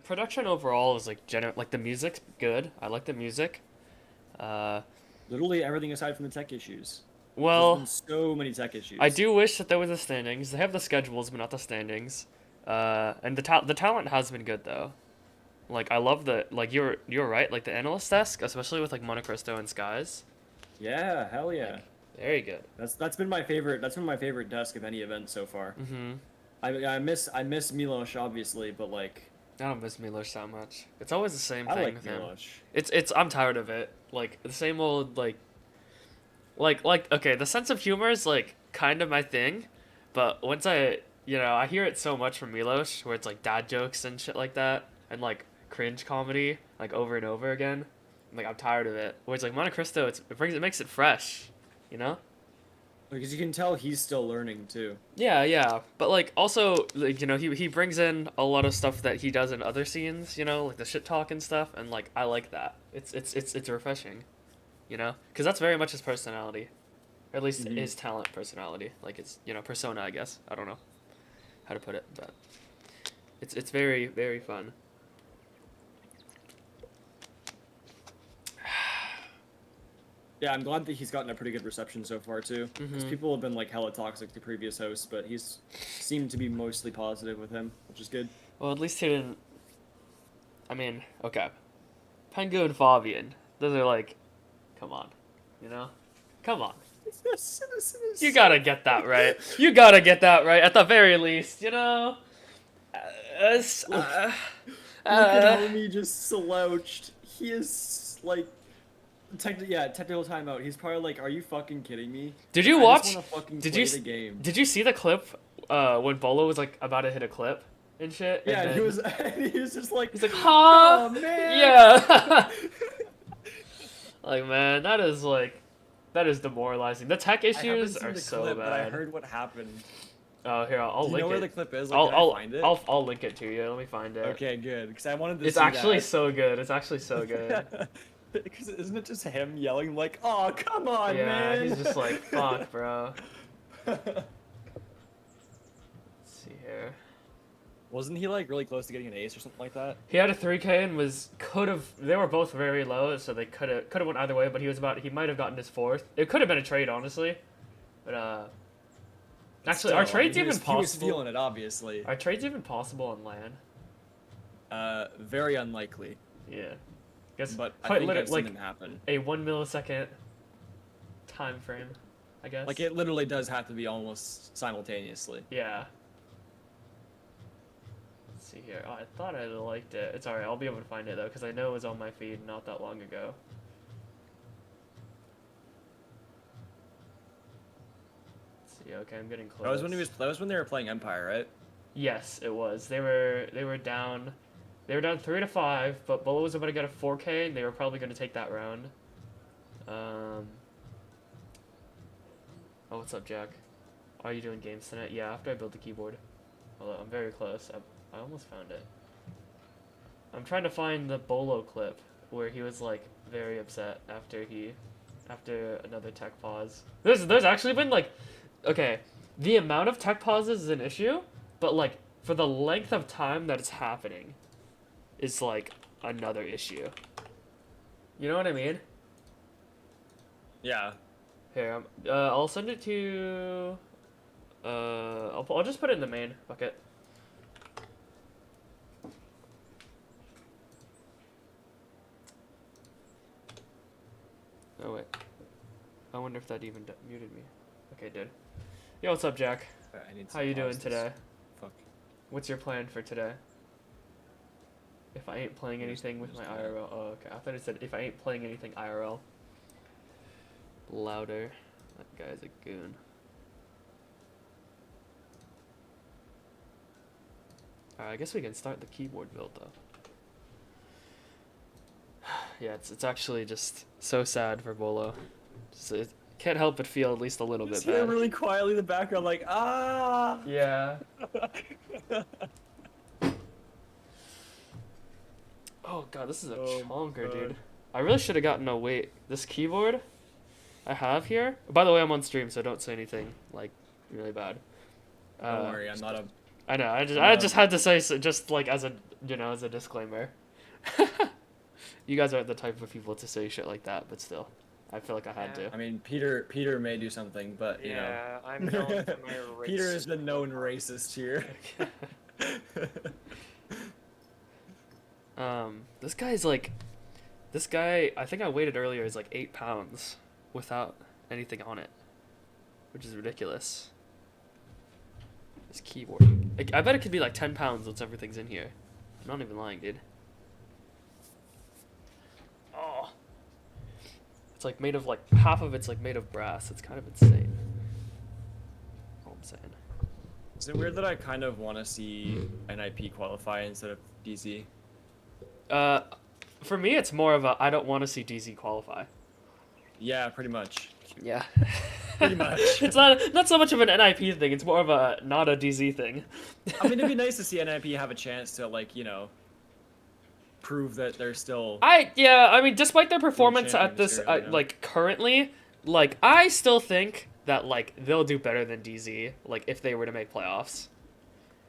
Production overall is like like the music's good. I like the music. Literally everything aside from the tech issues. There's Well, been so many tech I issues. do wish that there was the standings. They have the schedules, but not the standings. And the talent has been good though. Like I love the like you're right. Like the analyst desk, especially with like Montecristo and Skies. Yeah, hell yeah. Like very good. That's been my favorite. That's been my favorite desk of any event so far. Mm-hmm. I miss Milos obviously, but like I don't miss Milos that much. It's always the same I thing like with him. Milos. It's I'm tired of it. Like the same old like okay, the sense of humor is like kind of my thing, but once I hear it so much from Milos where it's like dad jokes and shit like that and like cringe comedy like over and over again. Like I'm tired of it. Whereas like Monte Cristo, it makes it fresh, you know? Because you can tell he's still learning too. Yeah. But like also like he brings in a lot of stuff that he does in other scenes, like the shit talk and stuff, and like I like that. It's refreshing, because that's very much his personality, or at least Mhm. his talent personality. Like it's persona, I guess. I don't know how to put it, but it's very very fun. Yeah, I'm glad that he's gotten a pretty good reception so far too. Because people have been like hella toxic to previous hosts, but he's seemed to be mostly positive with him, which is good. Well, at least he didn't. I mean, okay, Pengu and Fabian. Those are like, come on, come on. You gotta get that right. You gotta get that right at the very least, Uh, Look at homie just slouched. He is like technical timeout. He's probably like, "Are you fucking kidding me?" Did Like, you I watch? just wanna fucking Did play you the game. did you see the clip? When Bolo was like about to hit a clip and shit. Yeah, And and he then was he was just like, he's like, huh? "Oh man." Yeah. Like man, that is demoralizing. The tech I haven't issues seen are the so clip, but I bad. heard what happened. Oh, here I'll Do you link know where it. the clip is? Like, can I find it? I'll link it to you. Let me find it. Okay, good. Because I wanted to It's see actually that. so good. It's actually so good. Because isn't it just him yelling like, "Oh, come on, Yeah, man!" he's just like, fuck, bro. Let's see here. Wasn't he like really close to getting an ace or something like that? He had a 3K and they were both very low, so they could have went either way, but he might have gotten his fourth. It could have been a trade, honestly. But actually, Still, are trades he even was, possible? He was feeling it, obviously. Are trades even possible on LAN? Very unlikely. Yeah. Guess But I quite think I've literally seen them happen. a 1 millisecond time frame, I guess. Like, it literally does have to be almost simultaneously. Yeah. Let's see here. Oh, I thought I liked it. It's alright, I'll be able to find it though, because I know it was on my feed not that long ago. Let's see, okay, I'm getting close. That was when they were playing Empire, right? Yes, it was. They were down 3-5, but Bolo was about to get a 4K, and they were probably going to take that round. Oh, what's up, Jack? Are you doing games tonight? Yeah, after I build the keyboard. Although I'm very close. I almost found it. I'm trying to find the Bolo clip where he was like very upset after another tech pause. There's actually been like, okay, the amount of tech pauses is an issue, but like for the length of time that it's happening is like another issue. You know what I mean? Yeah. Here, I'll send it to. I'll just put it in the main bucket. Oh wait, I wonder if that even muted me. Okay, it did. Yo, what's up, Jack? How you doing today? Fuck. What's your plan for today? If I ain't playing anything with my IRL. Oh, okay. I thought it said if I ain't playing anything IRL. Louder. That guy's a goon. Alright, I guess we can start the keyboard build though. Yeah, it's actually just so sad for Bolo. It can't help but feel at least a little bit bad. Really quietly in the background, like, ah. Yeah. Oh god, this is a chonker, dude. I really should have gotten a weight. This keyboard I have here. By the way, I'm on stream, so don't say anything like really bad. Don't worry, I'm not a. I know. I just had to say so, just like as a you know, as a disclaimer. You guys aren't the type of people to say shit like that, but still, I feel like I had to. I mean, Peter may do something, but you know. Yeah, I'm known for my race. Peter is the known racist here. This guy's like, this guy, I think I weighed earlier, is like 8 pounds without anything on it, which is ridiculous. This keyboard, I bet it could be like 10 pounds once everything's in here. I'm not even lying, dude. Oh, it's like made of like half of it's like made of brass. It's kind of insane. All I'm saying. Is it weird that I kind of want to see NIP qualify instead of DZ? For me, it's more of a I don't want to see DZ qualify. Yeah, pretty much. Yeah. Pretty much. It's not so much of an NIP thing. It's more of a not a DZ thing. I mean, it'd be nice to see NIP have a chance to, like, you know, prove that they're still. I mean, despite their performance at this, material, you know? like currently, like I still think that like they'll do better than DZ, like if they were to make playoffs.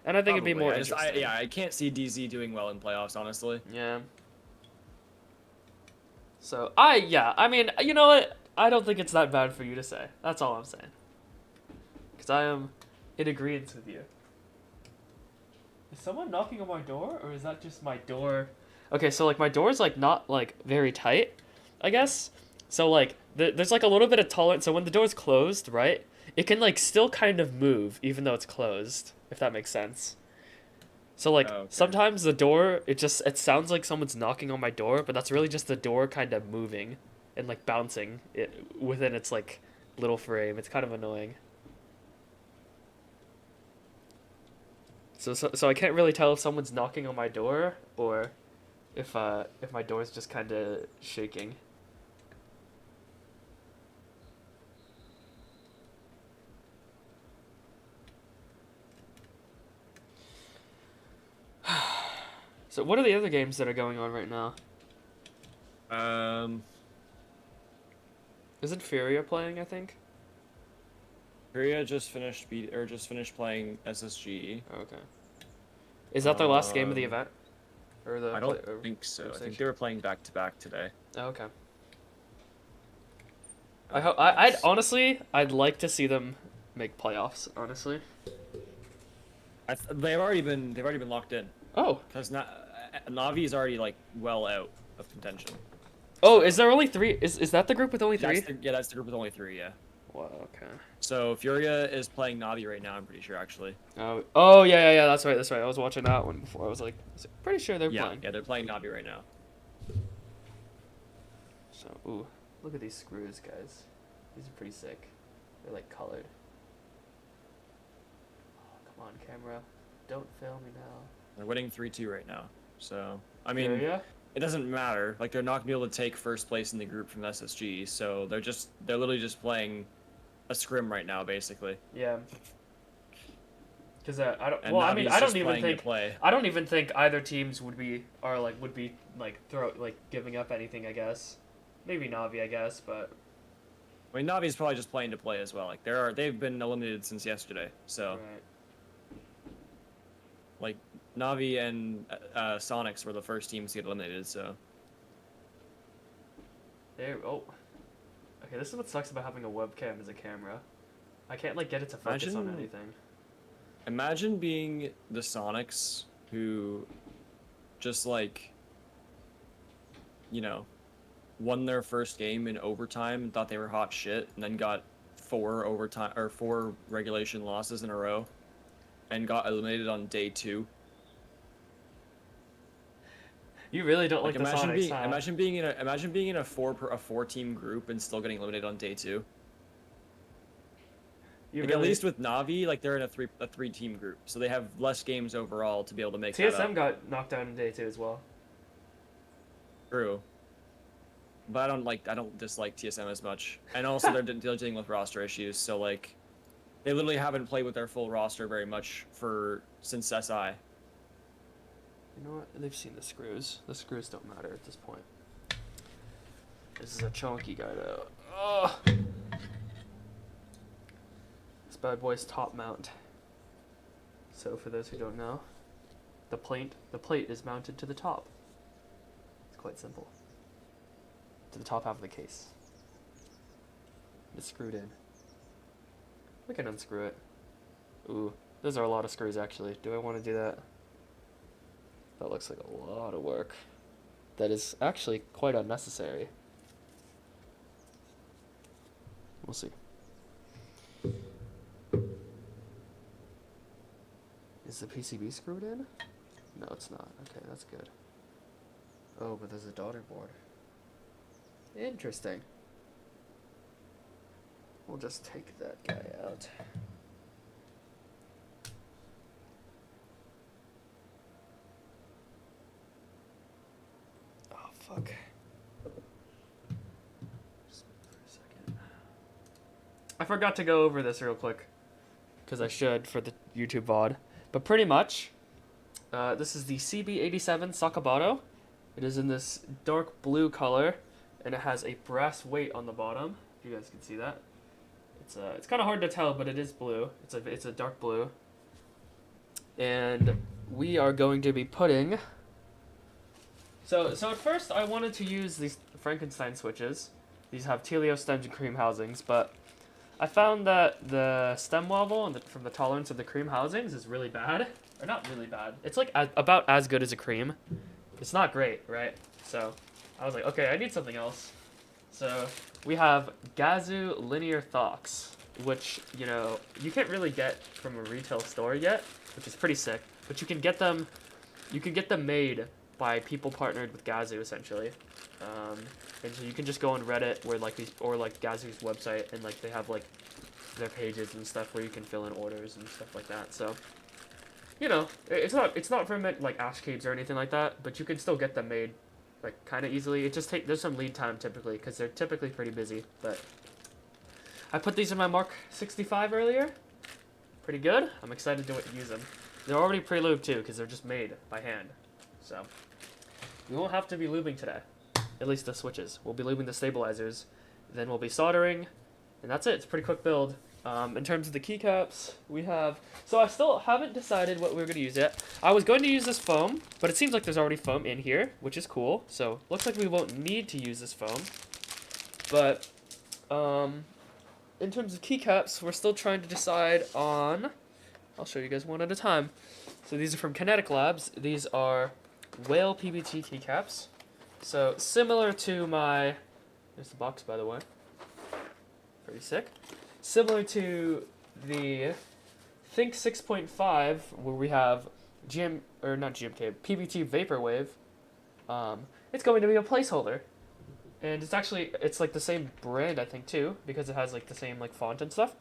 And I think it'd be more interesting. I can't see DZ doing well in playoffs, honestly. Yeah. So I mean, you know what? I don't think it's that bad for you to say. That's all I'm saying. Because I am in agreement with you. Is someone knocking on my door, or is that just my door? Okay, so like my door's like not like very tight, I guess. So like there's like a little bit of tolerance. So when the door's closed, right, it can like still kind of move even though it's closed, if that makes sense. So like sometimes the door, it sounds like someone's knocking on my door, but that's really just the door kind of moving and like bouncing it within its like little frame. It's kind of annoying. So I can't really tell if someone's knocking on my door or if my door's just kind of shaking. So what are the other games that are going on right now? Isn't Furia playing, I think? Furia just finished playing SSG. Oh, okay. Is that their last game of the event? Or the I don't think so. I think they were playing back to back today. Oh, okay. I'd honestly, I'd like to see them make playoffs. Honestly. They've already been locked in. Oh. Because Navi is already like well out of contention. Oh, is there only 3? Is that the group with only 3? That's the group with only 3. Yeah. Wow. Okay. So Furia is playing Navi right now. I'm pretty sure, actually. Oh yeah. That's right. I was watching that one before. I was pretty sure they're playing. Yeah, they're playing Navi right now. So, ooh, look at these screws, guys. These are pretty sick. They're like colored. Oh, come on, camera. Don't fail me now. They're winning 3-2 right now. So, I mean, Furia? It doesn't matter. Like, they're not gonna be able to take first place in the group from SSG. So they're literally just playing a scrim right now, basically. Yeah. Because I don't. And Well, Navi's I mean, I just don't even think either teams would be giving up anything. I guess, maybe Navi. I guess, but. I mean, Navi's probably just playing to play as well. Like, they've been eliminated since yesterday. So. Right. Like, Navi and Sonics were the first teams to get eliminated. So. There. Oh. Okay, this is what sucks about having a webcam as a camera. I can't like get it to focus on anything. Imagine being the Sonics who just like, you know, won their first game in overtime and thought they were hot shit and then got 4 regulation losses in a row and got eliminated on day 2. You really don't like the Sonics, huh? Imagine being in a 4-team group and still getting eliminated on day 2. At least with Navi, like they're in a 3-team group, so they have less games overall to be able to make that up. TSM got knocked down in day 2 as well. True. But I don't dislike TSM as much. And also they're dealing with roster issues, so like they literally haven't played with their full roster very much since SI. You know what? They've seen the screws. The screws don't matter at this point. This is a chunky guy though. Oh. This bad boy's top mount. So for those who don't know, the plate is mounted to the top. It's quite simple. To the top half of the case. It's screwed in. We can unscrew it. Ooh, those are a lot of screws actually. Do I want to do that? That looks like a lot of work. That is actually quite unnecessary. We'll see. Is the PCB screwed in? No, it's not. Okay, that's good. Oh, but there's a daughter board. Interesting. We'll just take that guy out. Oh, fuck. Just for a second. I forgot to go over this real quick, because I should for the YouTube VOD. But pretty much, this is the CB87 Sakabato. It is in this dark blue color, and it has a brass weight on the bottom. If you guys can see that, it's kind of hard to tell, but it is blue. It's a dark blue, and we are going to be putting. So at first I wanted to use these Frankenstein switches. These have Telio stems and cream housings, but I found that the stem level from the tolerance of the cream housings is really bad. Or not really bad. It's like about as good as a cream. It's not great, right? So I was like, okay, I need something else. So we have Gazzew linear Thocks, which, you know, you can't really get from a retail store yet, which is pretty sick. But you can get them made by people partnered with Gazzew, essentially. And so you can just go on Reddit or like Gazzew's website, and like they have like their pages and stuff where you can fill in orders and stuff like that. So, you know, it's not for like ash caves or anything like that, but you can still get them made like kind of easily. It just there's some lead time typically because they're typically pretty busy. But I put these in my Mark 65 earlier. Pretty good. I'm excited to use them. They're already pre-lubed too because they're just made by hand. So we won't have to be lubing today. At least the switches. We'll be lubing the stabilizers, then we'll be soldering, and that's it. It's a pretty quick build. In terms of the keycaps, we have... So I still haven't decided what we're going to use yet. I was going to use this foam, but it seems like there's already foam in here, which is cool. So looks like we won't need to use this foam. But in terms of keycaps, we're still trying to decide on... I'll show you guys one at a time. So these are from Kinetic Labs. These are Whale PBT keycaps. So, similar to my, there's the box by the way, pretty sick. Similar to the Think 6.5, where we have PBT Vaporwave, it's going to be a placeholder. And it's like the same brand, I think, too, because it has like the same like font and stuff.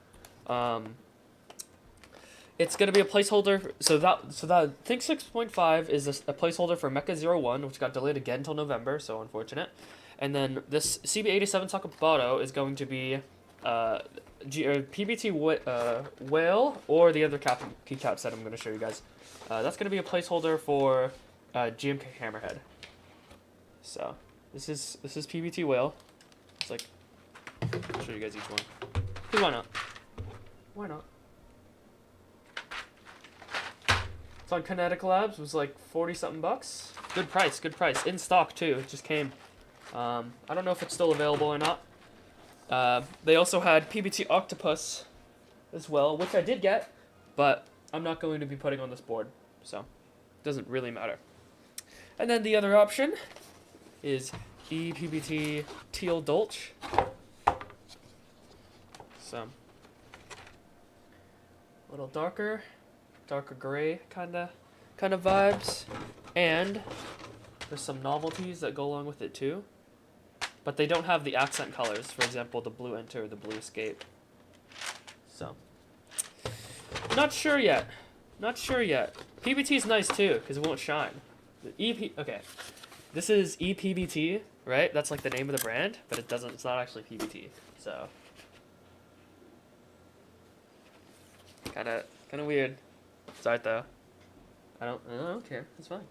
It's going to be a placeholder, so that Think 6.5 is a placeholder for Mecha 01, which got delayed again until November, so unfortunate. And then this CB87 Sakabato is going to be PBT Whale, or the other keycaps that I'm going to show you guys. That's going to be a placeholder for GMK Hammerhead. So, this is PBT Whale. It's like, I'll show you guys each one. Because why not? Why not? It's on Kinetic Labs. It was like 40-something bucks. Good price, good price. In stock too. It just came. I don't know if it's still available or not. They also had PBT Octopus as well, which I did get, but I'm not going to be putting on this board, so it doesn't really matter. And then the other option is ePBT Teal Dolch. So a little darker gray kind of vibes, and there's some novelties that go along with it too, but they don't have the accent colors. For example, the blue enter, the blue escape. So not sure yet. PBT is nice too because it won't shine. Okay, this is ePBT, right? That's like the name of the brand, but it's not actually PBT. So kind of weird. It's alright though. I don't care. It's fine.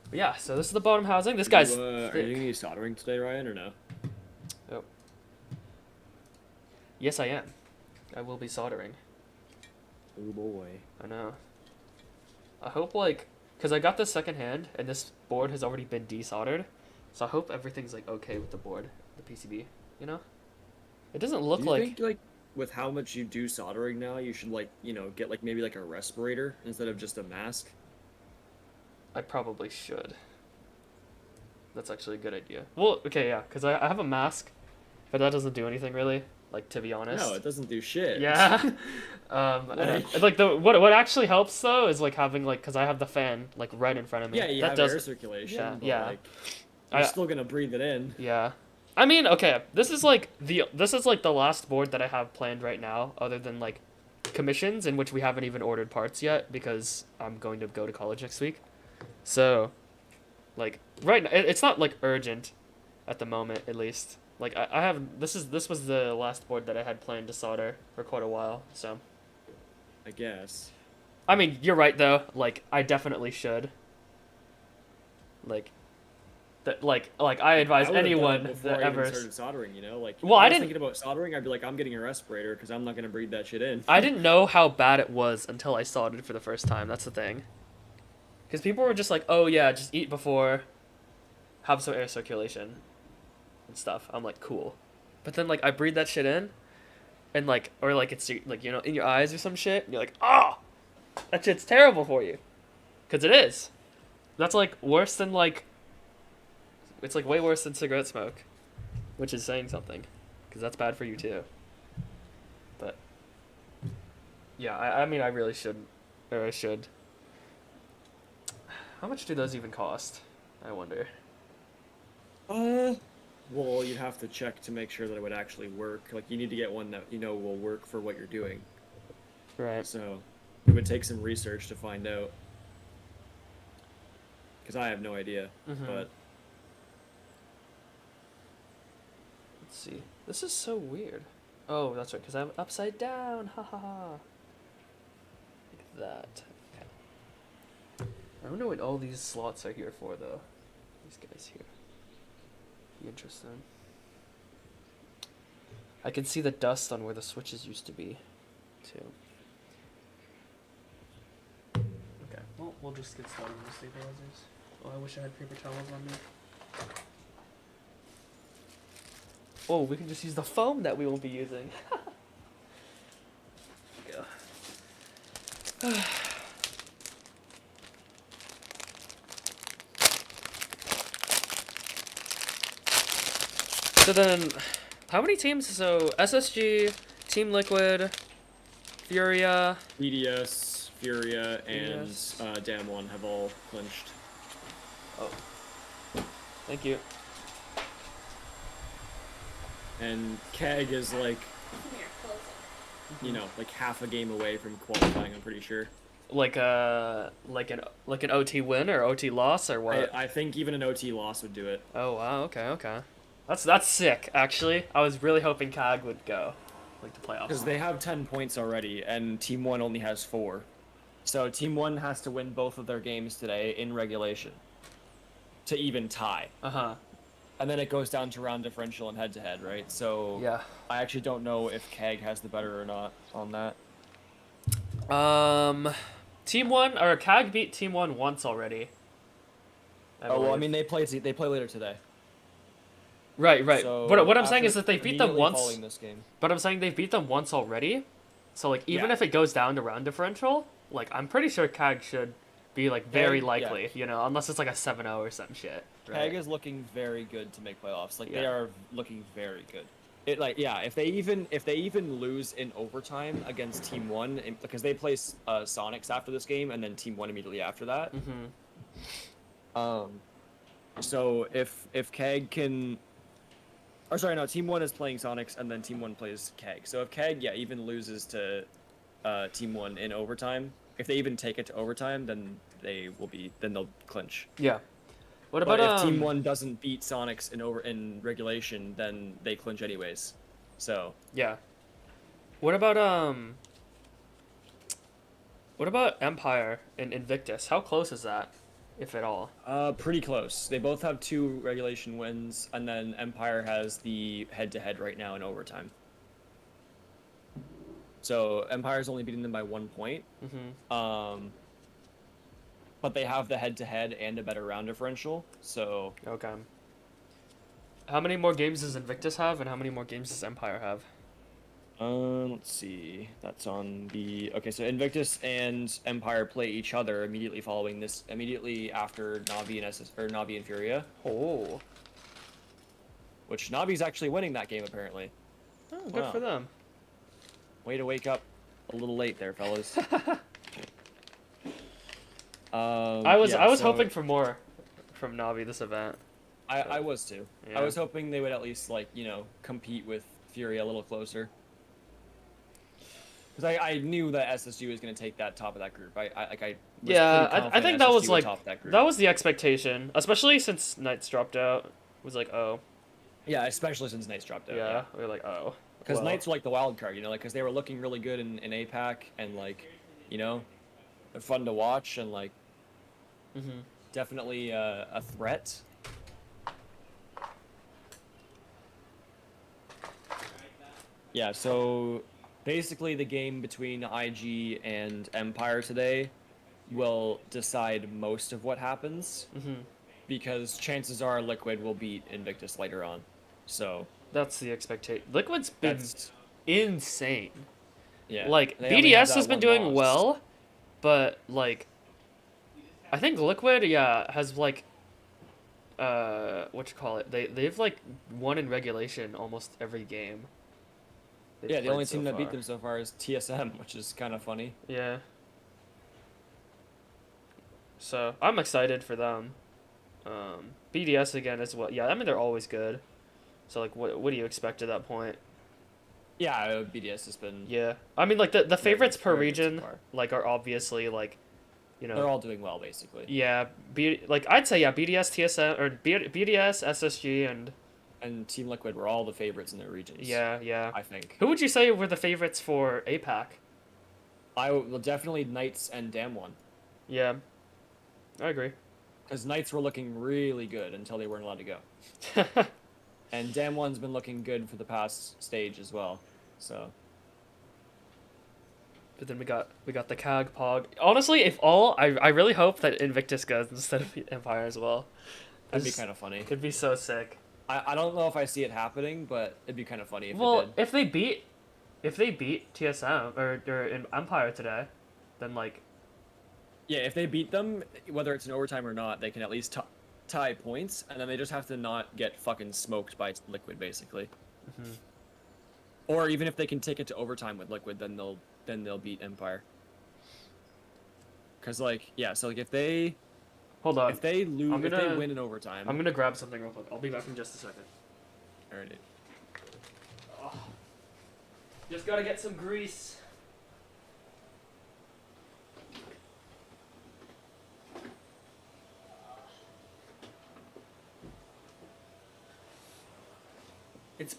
But yeah, so this is the bottom housing. This guy's are you doing any soldering today, Ryan, or no? Oh. Yes, I am. I will be soldering. Oh boy. I know. I hope like, cause I got this secondhand and this board has already been desoldered, so I hope everything's like okay with the board, the PCB. You know, it doesn't look Do you like. think like with how much you do soldering now, you should like get like maybe like a respirator instead of just a mask? I probably should. That's actually a good idea. Well, okay, yeah, because I have a mask, but that doesn't do anything really. Like, to be honest. No, it doesn't do shit. Yeah. Like what actually helps though is like having like, because I have the fan like right in front of me. Yeah, you that have does air circulation, Yeah, but yeah. like you're still gonna breathe it in. Yeah. I mean, okay, this is like the last board that I have planned right now, other than like commissions in which we haven't even ordered parts yet because I'm going to go to college next week. So, like right now, it's not like urgent at the moment, at least. Like I have this was the last board that I had planned to solder for quite a while. So, I guess. I mean, you're right though. Like I definitely should. Like, that like I advise I would've done it anyone before that I even ever. started soldering, like. Well, if I was didn't- thinking about soldering. I'd be like, I'm getting a respirator because I'm not gonna breathe that shit in. I didn't know how bad it was until I soldered for the first time. That's the thing. Because people were just like, "Oh yeah, just eat before, have some air circulation, and stuff." I'm like, "Cool," but then like I breathe that shit in, and like or like it's like in your eyes or some shit, and you're like, "Oh, that shit's terrible for you," because it is. That's like worse than like. It's like way worse than cigarette smoke, which is saying something, because that's bad for you too. But yeah, I mean I really should, or I should. How much do those even cost? I wonder. Well, you'd have to check to make sure that it would actually work. Like, you need to get one that will work for what you're doing. Right. So, it would take some research to find out. Because I have no idea. Mhm. But Let's see. This is so weird. Oh, that's right, because I'm upside down. Ha ha ha. Like that. Okay. I don't know what all these slots are here for, though. These guys here. Be interesting. I can see the dust on where the switches used to be, too. Okay, well, we'll just get started with the stabilizers. Oh, I wish I had paper towels on me. Oh, we can just use the foam that we will be using. Go. So then, how many teams? So SSG, Team Liquid, Furia. BDS, Furia, and BDS. Dam 1 have all clinched. Oh, thank you. And Keg is like, like half a game away from qualifying, I'm pretty sure. Like an OT win or OT loss or what? I think even an OT loss would do it. Oh wow, okay. That's sick, actually. I was really hoping CAG would go, like, the playoffs. Because they have 10 points already, and Team 1 only has 4. So Team 1 has to win both of their games today in regulation to even tie. Uh-huh. And then it goes down to round differential and head-to-head, right? So Yeah. I actually don't know if CAG has the better or not on that. Team 1, or CAG beat Team 1 once already. I mean, they play later today. Right. So But what I'm saying is that they beat them immediately once. following this game. But I'm saying they've beat them once already. So, like, even Yeah. if it goes down to round differential, like, I'm pretty sure CAG should be, like, very CAG, likely, unless it's, like, a 7-0 or some shit. Right? CAG is looking very good to make playoffs. Like, they Yeah. are looking very good. If they even lose in overtime against Team 1, because they play Sonics after this game, and then Team 1 immediately after that. Mm-hmm. So if CAG can... Or sorry, no, Team 1 is playing Sonics, and then Team 1 plays CAG. So if CAG, even loses to Team 1 in overtime, if they even take it to overtime, then they'll clinch. Yeah. What about But if Team 1 doesn't beat Sonics in regulation, then they clinch anyways. So Yeah. What about Empire and Invictus? How close is that, if at all? pretty close. They both have 2 regulation wins, and then Empire has the head-to-head right now in overtime. So Empire's only beating them by 1 point. Mm-hmm. but they have the head-to-head and a better round differential. So Okay. How many more games does Invictus have, and how many more games does Empire have? let's see. That's on the okay. So Invictus and Empire play each other immediately after Navi and Navi and Furia, Oh. which Navi's actually winning that game apparently. Oh, good Wow. for them. Way to wake up a little late there, fellas. I was yeah, so hoping for more from Navi this event. I was too. Yeah. I was hoping they would at least compete with Fury a little closer. Because I knew that SSG was going to take that top of that group. I was pretty I think that SSG was would like top that group. that was the expectation, especially since Knights dropped out. It was like, oh. Yeah, especially since Knights dropped out. Yeah, we were like, oh. Because well. Knights were like the wild card, because they were looking really good in APAC and they're fun to watch and definitely a threat. Yeah, so basically the game between IG and Empire today will decide most of what happens, because chances are Liquid will beat Invictus later on. So that's the expectation. Liquid's been insane. Yeah. Like They only have BDS that has been one doing loss. well, but like I think Liquid, has what you call it? They've like won in regulation almost every game. they've Yeah, the played only so team that beat far. them so far is TSM, which is kind of funny. Yeah. So I'm excited for them. BDS again as well. Yeah, I mean they're always good. So like, what do you expect at that point? Yeah, BDS has been. Yeah, I mean like the favorites per very good so region far. like are obviously like, They're all doing well, basically. Yeah, I'd say BDS, TSM or BDS, SSG, And Team Liquid were all the favorites in their regions. yeah. I think. Who would you say were the favorites for APAC? Well, definitely Knights and Damwon. Yeah, I agree. Because Knights were looking really good until they weren't allowed to go. And Damwon's been looking good for the past stage as well. So. But then we got the CAG Pog. Honestly, I really hope that Invictus goes instead of Empire as well. That'd be kind of funny. It'd be so sick. I don't know if I see it happening, but it'd be kind of funny if it did. If they beat TSM or in Empire today, then like. Yeah, if they beat them, whether it's in overtime or not, they can at least tie points, and then they just have to not get fucking smoked by Liquid, basically. Or even if they can take it to overtime with Liquid, then they'll beat Empire. Cause if they Hold on. if they lose, if they win in overtime, I'm gonna grab something real quick. I'll be back in just a second. Alright. Just gotta get some grease. It's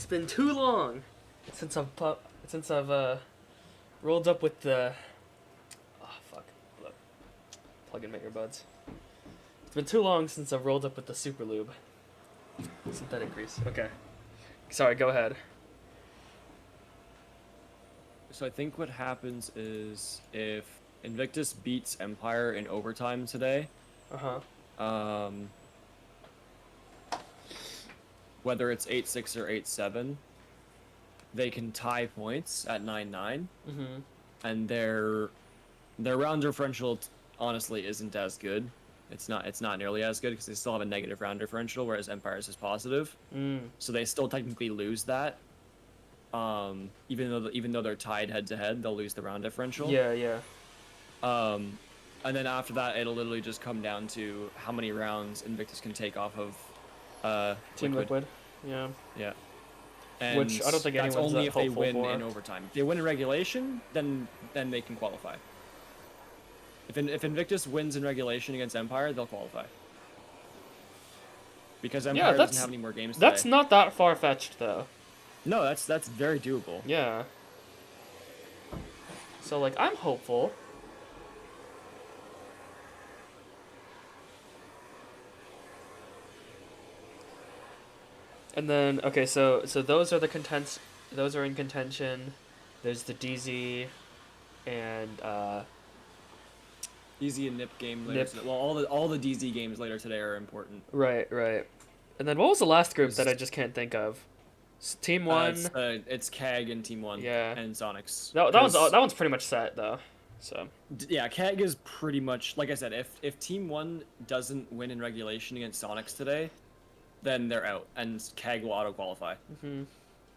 been too long since I've rolled up with the Look. Plug in my earbuds. It's been too long since I've rolled up with the Super Lube. Synthetic grease. Okay. Sorry, go ahead. So I think what happens is if Invictus beats Empire in overtime today, whether it's 8-6 or 8-7, they can tie points at 9-9, and their round differential honestly isn't as good. It's not nearly as good because they still have a negative round differential, whereas Empire's is positive. So they still technically lose that. Even though they're tied head to head, they'll lose the round differential. Yeah. And then after that, it'll literally just come down to how many rounds Invictus can take off of Team Liquid. Yeah. Yeah. And Which I don't think that's anyone's only that if they hopeful win for. in overtime. If they win in regulation, then they can qualify. If Invictus wins in regulation against Empire, they'll qualify. Because Empire doesn't have any more games today. That's not that far-fetched, though. No, that's very doable. Yeah. So, like, I'm hopeful. And then, okay, so those are those are in contention. There's the DZ and DZ and Nip game later. Nip. Today. Well, all the DZ games later today are important. Right. And then what was the last group that I It's- just can't think of? Team 1. It's CAG and Team 1. Yeah. And Sonics. That one's pretty much set though. So. Yeah, CAG is pretty much like I said. If Team 1 doesn't win in regulation against Sonics today, then they're out, and CAG will auto qualify. Mhm.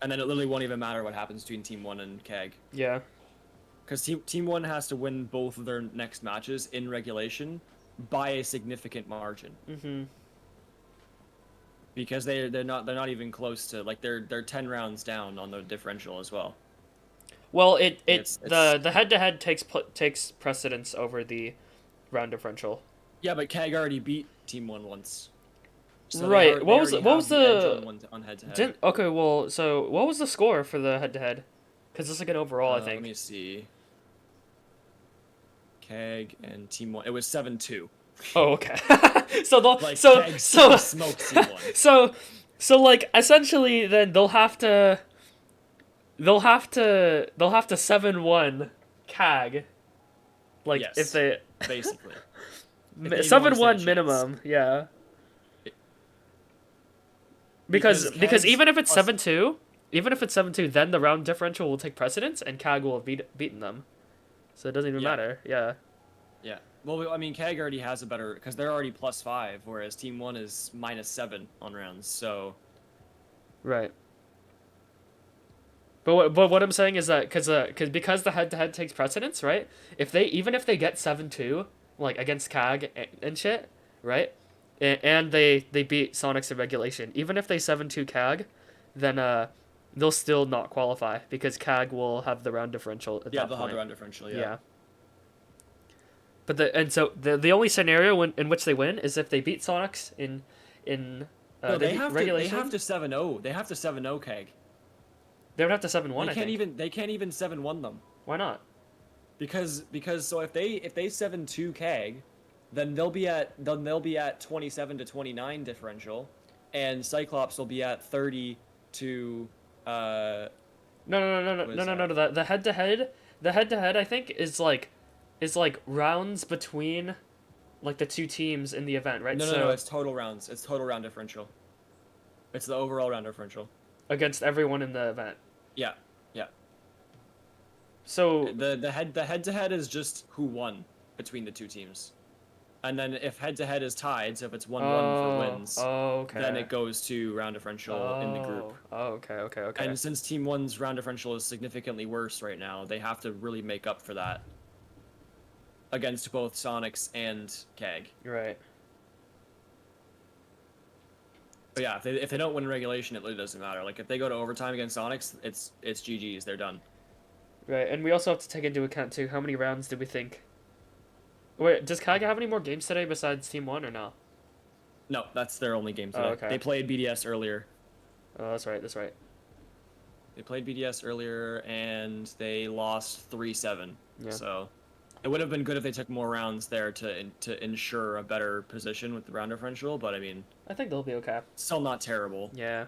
And then it literally won't even matter what happens between Team 1 and CAG. Yeah. Because Team 1 has to win both of their next matches in regulation by a significant margin. Mhm. Because they're not even close to, like, they're 10 rounds down on the differential as well. Well, It's- the head-to-head takes precedence over the round differential. Yeah, but CAG already beat Team 1 once. So Right. they What was already have the edge on head-to-head. Okay, well, so what was the score for the head-to-head? Because it's like an overall, I Let think. me see. CAG and Team 1. It was 7-2. Oh, okay. so the Like, so CAG so smoked Team 1. so like essentially then they'll have to 7-1 CAG. Like Yes. if they Basically. If they even 7-1 want to stand a chance. minimum, yeah. Because CAG's even if it's plus- 7-2, then the round differential will take precedence and CAG will have beaten them. So it doesn't even Yeah. matter. Yeah. Yeah. Well, I mean, CAG already has a better... Because they're already +5, whereas Team 1 is -7 on rounds, so... Right. But what I'm saying is that because the head-to-head takes precedence, right? If they get 7-2 like against CAG and shit, right? And they beat Sonics in regulation. Even if they 7-2 CAG, then they'll still not qualify because CAG will have the round differential at Yeah, that they'll point. have the round differential, yeah. Yeah. But the only scenario in which they win is if they beat Sonics in No, they have regulation. to 7-0. They have to 7-0 CAG. They would have to 7-1. They can't even 7-1 them. Why not? Because so if they 7-2 CAG, then they'll be at 27 to 29 differential, and Cyclops will be at 30 to No. What is that? The head-to-head I think is like rounds between like the two teams in the event, right? no, it's total rounds. It's total round differential. It's the overall round differential. Against everyone in the event. Yeah. So The head-to-head is just who won between the two teams. And then if head-to-head is tied, so if it's 1-1 for wins, okay. then it goes to round differential in the group. Oh, okay. And since Team 1's round differential is significantly worse right now, they have to really make up for that against both Sonics and CAG. Right. But yeah, if they don't win regulation, it really doesn't matter. Like, if they go to overtime against Sonics, it's GG's. They're done. Right, and we also have to take into account, too, how many rounds did we think... Wait, does CAG have any more games today besides Team 1 or no? No, that's their only game today. Oh, okay. They played BDS earlier. Oh, that's right. They played BDS earlier, and they lost 3-7. Yeah. So it would have been good if they took more rounds there to ensure a better position with the round differential, but I mean... I think they'll be okay. Still not terrible. Yeah.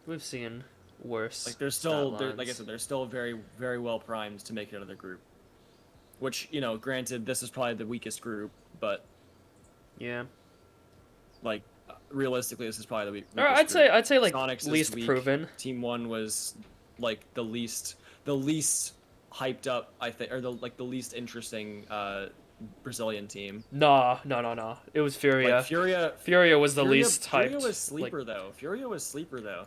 We've seen worse. Like, like I said, they're still very, very well primed to make it out of the group. Which, you know, granted, this is probably the weakest group, but... Yeah. Like, realistically, this is probably the weakest Or I'd say like Sonics is least weak. proven. Team 1 was, like, the least hyped up, I think, or the least interesting Brazilian team. No. It was Furia. Like, Furia was the least hyped. Furia was sleeper, though. Furia was sleeper, though.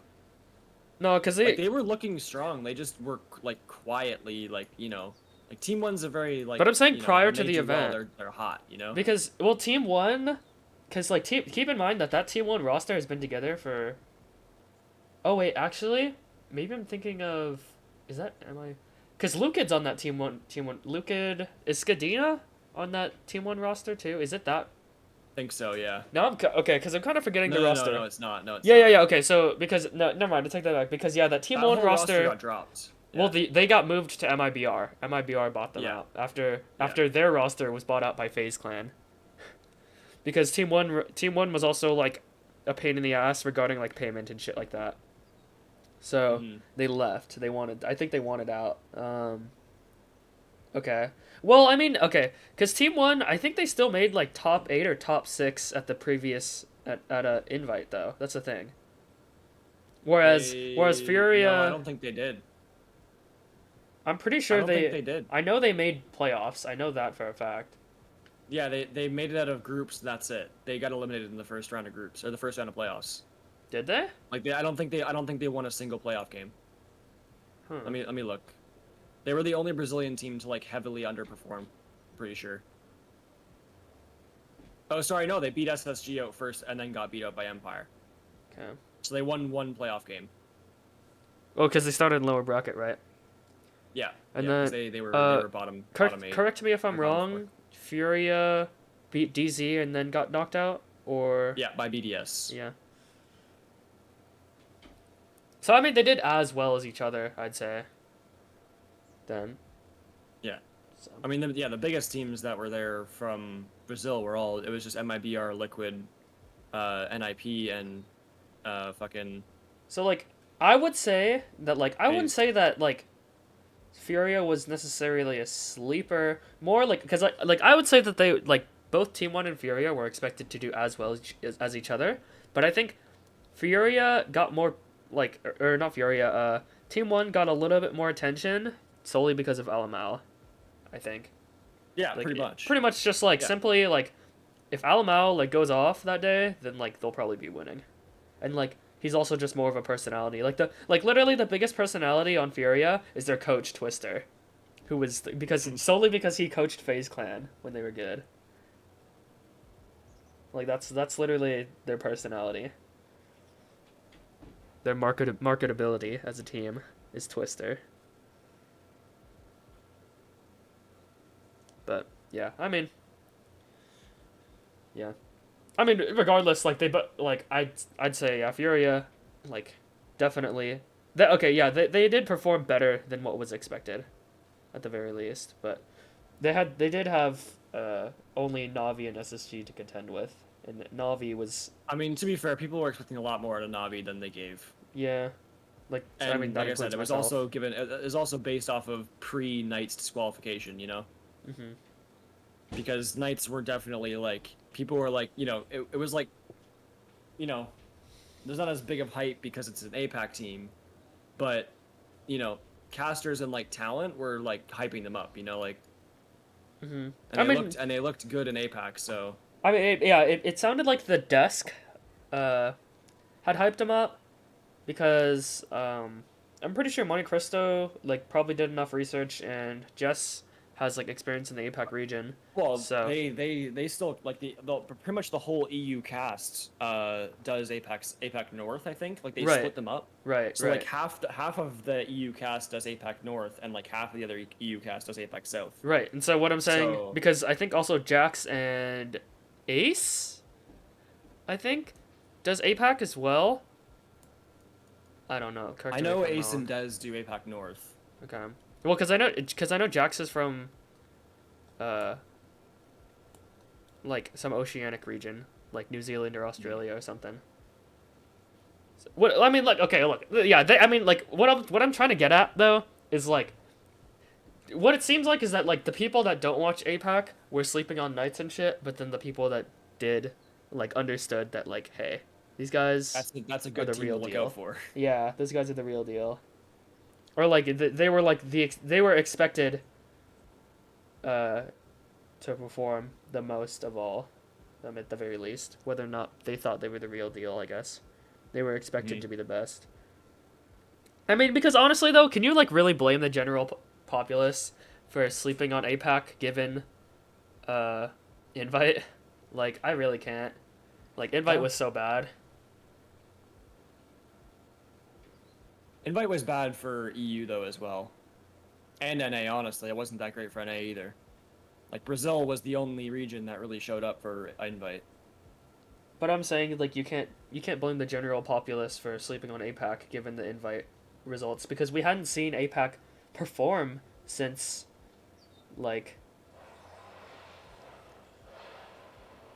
No, because they were looking strong. They just were, like, quietly, like, you know... Like, Team 1's a very, like... But I'm saying prior when to they the do well, event. they're hot, you know? Because, well, Team 1... Because, like, keep in mind that Team 1 roster has been together for... Oh, wait, actually? Maybe I'm thinking of... Am I... Because Lukid's on that Team 1... Lukid... Is Skadina on that Team 1 roster, too? Is it that? Think so, yeah. No, okay, because I'm kind of forgetting the roster. No, it's not. No, it's Yeah, not. Okay, so, because... No, never mind, I take that back. Because, yeah, that Team That 1 whole roster... got dropped. Yeah. Well, they got moved to MIBR. MIBR bought them Yeah. out after their roster was bought out by FaZe Clan. Because Team 1 was also like a pain in the ass regarding like payment and shit like that. So they left. I think they wanted out. Okay. Well, I mean, okay, because Team One, I think they still made like top 8 or top 6 at the previous at a invite though. That's the thing. Whereas No, I Furia, don't think they did. I'm pretty I sure don't think they did. I know they made playoffs. I know that for a fact. Yeah, they made it out of groups. That's it. They got eliminated in the first round of groups or the first round of playoffs. Did they? Like I don't think they won a single playoff game. Huh. Let me look. They were the only Brazilian team to like heavily underperform. Pretty sure. Oh, sorry, no, they beat SSG out first and then got beat out by Empire. Okay. So they won one playoff game. Oh, because they started in lower bracket, right? Yeah. And yeah, 'cause then, they were bottom Correct, eight. correct me if I'm or bottom wrong. four. Furia beat DZ and then got knocked out, or Yeah, by BDS. yeah. So I mean, they did as well as each other, I'd say. Then. Yeah. So. I mean, the biggest teams that were there from Brazil were all. It was just MIBR, Liquid, NIP, and fucking. So like, I would say that like I wouldn't Phase. say that like Furia was necessarily a sleeper. More like because I would say that they like both Team One and Furia were expected to do as well as each other, but I think Furia got more like or not Furia. Team One got a little bit more attention solely because of Alamal, I think. Yeah, Like, pretty much. Pretty much just like Yeah. simply like if Alamal like goes off that day, then like they'll probably be winning. And like he's also just more of a personality. Like literally the biggest personality on Furia is their coach Twister, who was solely because he coached FaZe Clan when they were good. Like that's literally their personality. Their marketability as a team is Twister. But yeah, I mean, yeah, I mean, regardless, like I'd say yeah, Furia, like definitely. Okay, yeah, they did perform better than what was expected, at the very least. But they did have only Navi and SSG to contend with, and Navi was I mean, to be fair, people were expecting a lot more out of Navi than they gave. yeah, like And I mean that like I said, includes it was myself. also given. It was also based off of pre-Knights disqualification. You know. Hmm. Because Knights were definitely like people were like it was like there's not as big of hype because it's an APAC team, but casters and like talent were like hyping them up, like Hmm. and they looked good in APAC, so I mean, it sounded like the desk had hyped him up because I'm pretty sure Monte Cristo like probably did enough research and Jess has like experience in the APAC region. well So they still like the pretty much the whole EU cast does APAC North, I think, like they Right. split them up. right, So right, like half of the EU cast does APAC North, and like half of the other EU cast does APAC South. right. And so what I'm saying So- because I think also Jax and Ace, I think, does APAC as well. I don't know. Correct I me know if I'm Ace and wrong. Dez do APAC North. Okay. Well, because I know Jax is from, like some oceanic region, like New Zealand or Australia or something. So, what I mean, like, okay, look, yeah, I mean, like, what I'm trying to get at though is like, what it seems like is that like the people that don't watch APAC were sleeping on Knights and shit, but then the people that did, like, understood that like, hey, these guys, That's a good the team real to look deal. out for. yeah, those guys are the real deal. Or like they were like they were expected to perform the most of all, at the very least. Whether or not they thought they were the real deal, I guess. They were expected to be the best. I mean, because honestly though, can you like really blame the general populace for sleeping on APAC given Invite? Like, I really can't. Like, Invite Yeah. was so bad. Invite was bad for EU though as well, and NA. Honestly, it wasn't that great for NA either. Like Brazil was the only region that really showed up for Invite. But I'm saying like you can't blame the general populace for sleeping on APAC given the Invite results because we hadn't seen APAC perform since like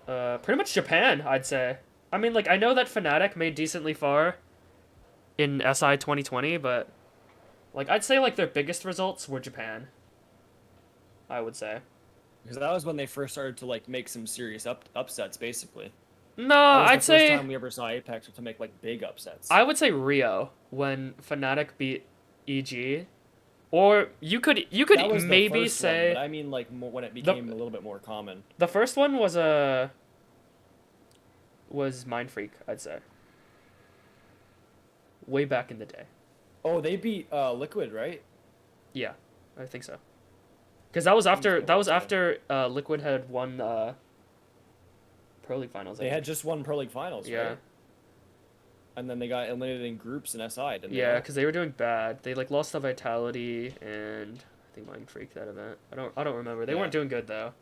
pretty much Japan, I'd say. I mean, like, I know that Fnatic made decently far in SI 2020, but like I'd say like their biggest results were Japan. I would say. Because that was when they first started to like make some serious upsets, basically. No, That was I'd the first say time we ever saw Apex to make like big upsets. I would say Rio when Fnatic beat EG, or you could That was the maybe first say one, but I mean like more, when it became a little bit more common. the first one was Mind Freak, I'd say. Way back in the day. Oh, they beat Liquid, right? Yeah, I think so. Because that was after so, Liquid had won Pro League finals. I They think. had just won Pro League finals, Yeah. right? And then they got eliminated in groups and SI, didn't Yeah, they? because they were doing bad. They like lost the Vitality and I think Mind Freak that event. I don't remember. They weren't doing good though.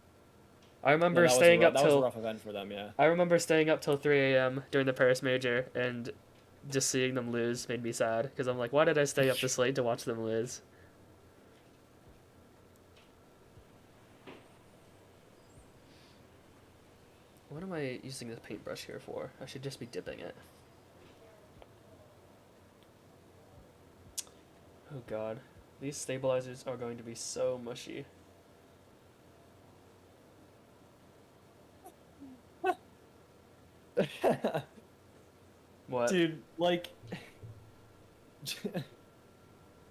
I remember No, staying up that was a till rough event for them, yeah. I remember staying up till 3 a.m. during the Paris Major and just seeing them lose made me sad because I'm like, why did I stay up this late to watch them lose? What am I using this paintbrush here for? I should just be dipping it. Oh god. These stabilizers are going to be so mushy. What? Dude, like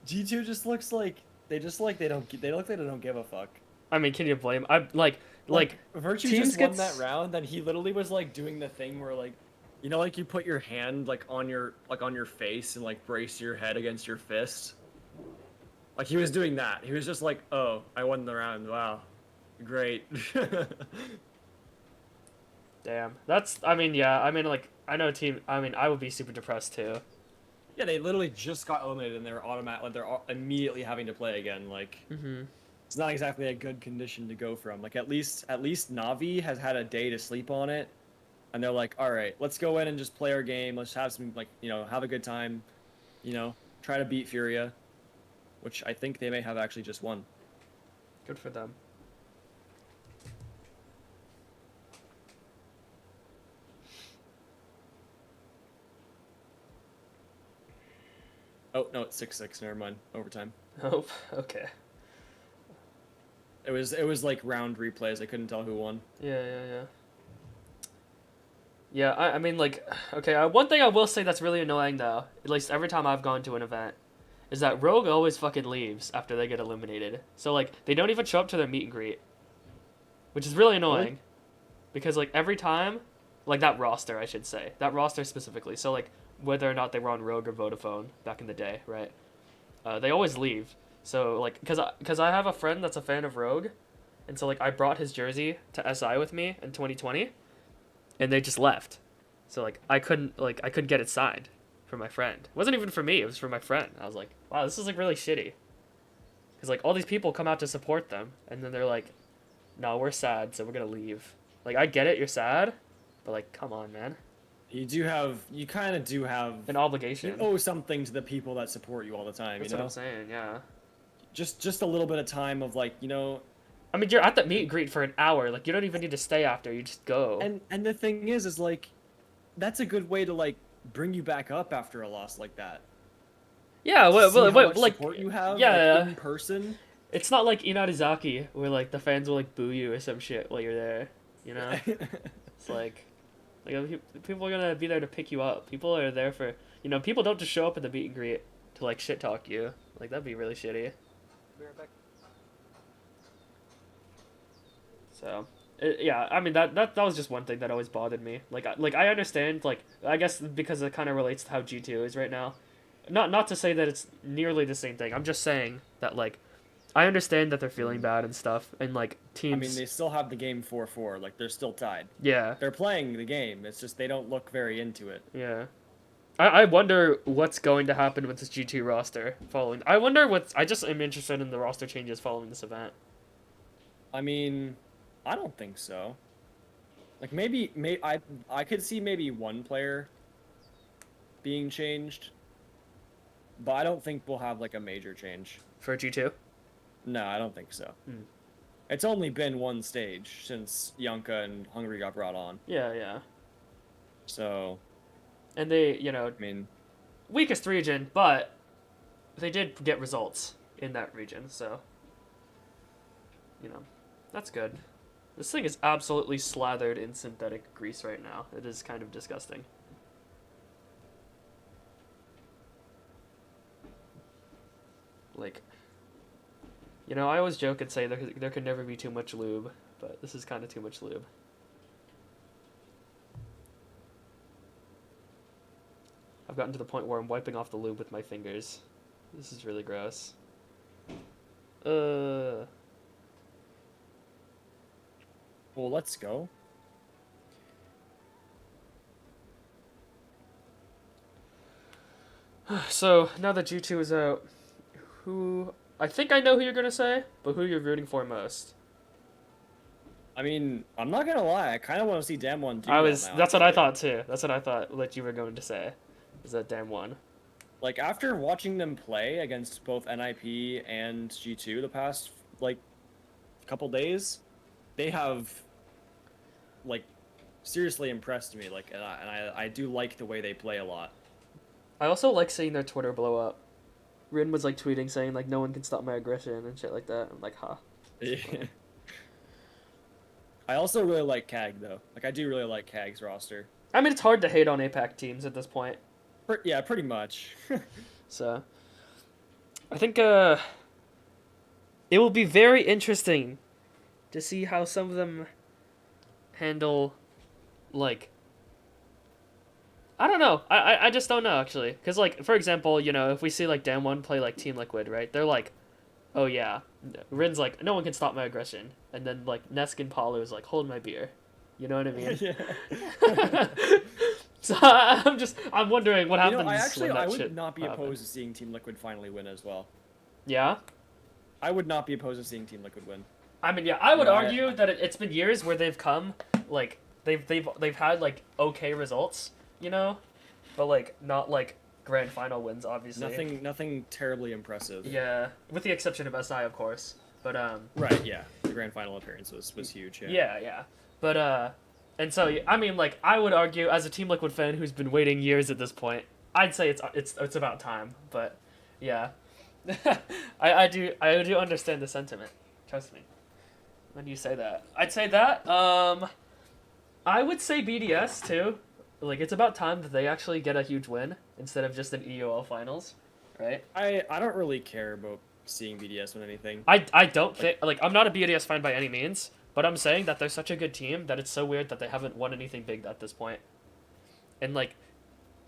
G2 just looks like they look like they don't give a fuck. I mean, can you blame? I like Virtue teams just won gets- that round, and he literally was like doing the thing where like, you know, like you put your hand like on your face and like brace your head against your fist. Like he was doing that. He was just like, "Oh, I won the round. Wow, great." Damn. That's. I mean, yeah. I mean, like I know team. I mean, I would be super depressed too. Yeah, they literally just got eliminated, and they're immediately having to play again. Like, it's not exactly a good condition to go from. Like at least Navi has had a day to sleep on it, and they're like, all right, let's go in and just play our game. Let's have some have a good time, try to beat Furia, which I think they may have actually just won. Good for them. Oh no, it's 6-6. Never mind. Overtime. Oh, okay. It was like round replays. I couldn't tell who won. Yeah. Yeah, I mean, like, okay, one thing I will say that's really annoying, though, at least every time I've gone to an event, is that Rogue always fucking leaves after they get eliminated. So, like, they don't even show up to their meet and greet, which is really annoying. Really? Because, like, every time, like, that roster, I should say, that roster specifically, so, like, whether or not they were on Rogue or Vodafone back in the day, right, they always leave. So, like, because I have a friend that's a fan of Rogue, and so, like, I brought his jersey to SI with me in 2020, and they just left. So, like, I couldn't get it signed for my friend. It wasn't even for me, it was for my friend. I was like, wow, this is, like, really shitty. Because, like, all these people come out to support them, and then they're like, no, we're sad, so we're gonna leave. Like, I get it, you're sad, but, like, come on, man. You kind of do have An obligation. You owe something to the people that support you all the time. That's what I'm saying, yeah. Just a little bit of time of like, I mean, you're at the meet and greet for an hour. Like, you don't even need to stay after. You just go. And the thing is like, that's a good way to like bring you back up after a loss like that. Yeah, like support you have in person. It's not like Inarizaki where like the fans will like boo you or some shit while you're there. You know, it's like people are gonna be there to pick you up. People are there for people don't just show up at the meet and greet to like shit talk you. Like that'd be really shitty. Be right back. So, yeah, I mean that was just one thing that always bothered me. Like I understand, like I guess because it kind of relates to how G2 is right now. Not to say that it's nearly the same thing. I'm just saying that like I understand that they're feeling bad and stuff, and like teams. I mean, they still have the game 4-4. Like they're still tied. Yeah. They're playing the game. It's just they don't look very into it. Yeah. I wonder what's going to happen with this G2 roster following. I just am interested in the roster changes following this event. I mean, I don't think so. Like I could see maybe one player being changed, but I don't think we'll have like a major change. For G2? No, I don't think so. It's only been one stage since Yunka and Hungry got brought on. Yeah. So, and they, I mean, weakest region, but they did get results in that region, so you know, that's good. This thing is absolutely slathered in synthetic grease right now. It is kind of disgusting. Like, you know, I always joke and say there could never be too much lube, but this is kind of too much lube. I've gotten to the point where I'm wiping off the lube with my fingers. This is really gross. Well, let's go. So, now that G2 is out, I think I know who you're gonna say, but who you're rooting for most? I mean, I'm not gonna lie. I kind of want to see Dam 1 do That's what I thought too. That's what I thought what you were going to say. Is that damn one? Like, after watching them play against both NIP and G2 the past, like, couple days, they have, like, seriously impressed me. Like, and I do like the way they play a lot. I also like seeing their Twitter blow up. Rin was like tweeting saying like no one can stop my aggression and shit like that. I'm like, huh. I also really like CAG though. Like, I do really like CAG's roster. I mean, it's hard to hate on APAC teams at this point. Yeah, pretty much. So, I think it will be very interesting to see how some of them handle, like, I don't know. I just don't know, actually. Because, like, for example, you know, if we see, like, Damwon play, like, Team Liquid, right? They're like, oh, yeah. Rin's like, no one can stop my aggression. And then, like, Nesk and Palu is like, hold my beer. You know what I mean? Yeah. So I'm wondering what happens. I would not be opposed to seeing Team Liquid finally win as well. Yeah? I would not be opposed to seeing Team Liquid win. I mean, yeah, I would argue that it's been years where they've come, like, they've had, like, okay results, you know? But, like, not, like, grand final wins, obviously. Nothing terribly impressive. Yeah, with the exception of SI, of course. But, Right, yeah. The grand final appearance was huge, yeah. Yeah, yeah. But, and so, I mean, like, I would argue, as a Team Liquid fan who's been waiting years at this point, I'd say it's about time. But, yeah. I do understand the sentiment. Trust me. When you say that. I'd say that. I would say BDS, too. Like, it's about time that they actually get a huge win instead of just an EOL finals, right? I don't really care about seeing BDS win anything. I don't think... Like, I'm not a BDS fan by any means, but I'm saying that they're such a good team that it's so weird that they haven't won anything big at this point. And, like...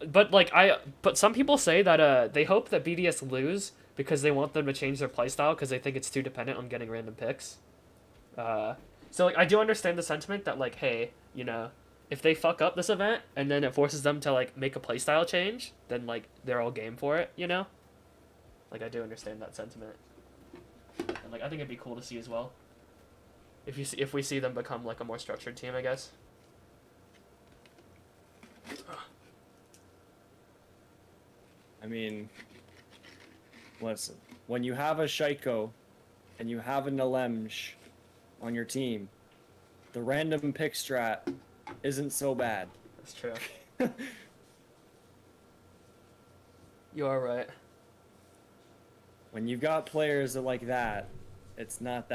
But some people say that they hope that BDS lose because they want them to change their playstyle because they think it's too dependent on getting random picks. So, like, I do understand the sentiment that, like, hey, you know, if they fuck up this event and then it forces them to, like, make a playstyle change, then, like, they're all game for it, you know? Like, I do understand that sentiment. And, like, I think it'd be cool to see as well. If we see them become, like, a more structured team, I guess. I mean, listen, when you have a Shaiko and you have a Nalemj on your team, the random pick strat isn't so bad. That's true. You are right. When you've got players like that, it's not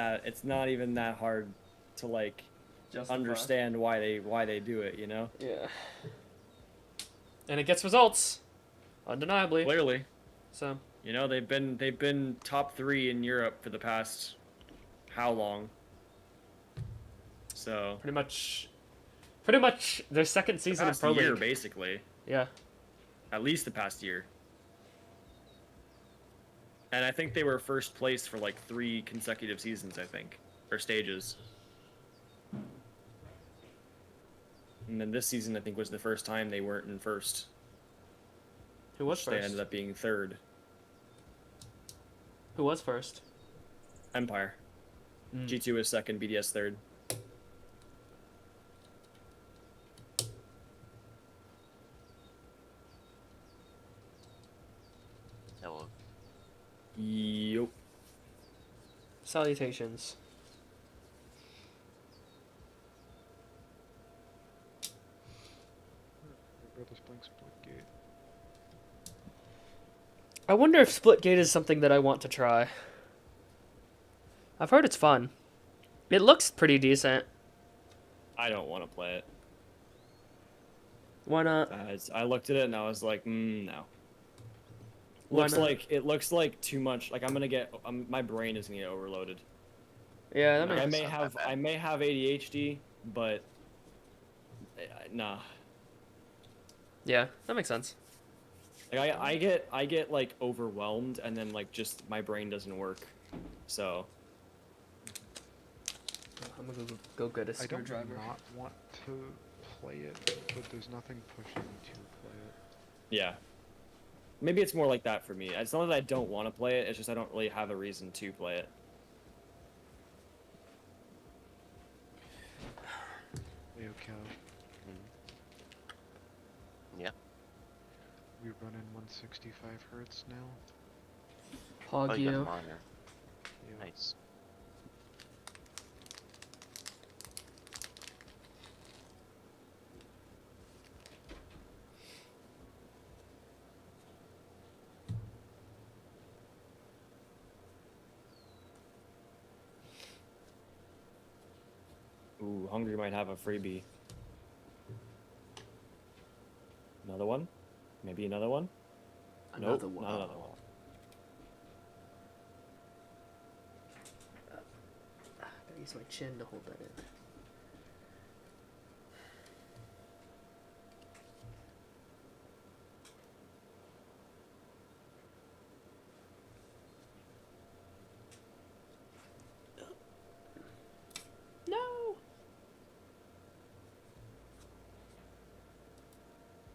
even that hard to, like, understand why they do it, you know? Yeah. And it gets results. Undeniably. Clearly. So, you know, they've been top 3 in Europe for the past how long? So pretty much their second season of Pro year, League. basically. Yeah. At least the past year. And I think they were first place for like 3 consecutive seasons, I think, or stages. And then this season, I think, was the first time they weren't in first. Who was first? They ended up being 3rd. Who was first? Empire. G2 is 2nd, BDS 3rd. Hello. Yup. Salutations. I wonder if Splitgate is something that I want to try. I've heard it's fun. It looks pretty decent. I don't want to play it. Why not? I looked at it and I was like, no. Why Looks not? like it looks like too much. Like I'm gonna get, my brain is gonna get overloaded. Yeah, that No, makes I may it's not have that bad. I may have ADHD, but nah. Yeah, that makes sense. Like I get like overwhelmed and then like just my brain doesn't work. So I'm gonna go get a I don't screwdriver. not want to play it, but there's nothing pushing me to play it. yeah. Maybe it's more like that for me. It's not that I don't want to play it, it's just I don't really have a reason to play it. Hey, okay. Yeah. We running 165 hertz now. Oh, you got a Pogio. monitor. Yeah. Nice. Ooh, Hungry might have a freebie. Another one? Maybe another one? Another Nope, one. not another one. Gotta use my chin to hold that in. No.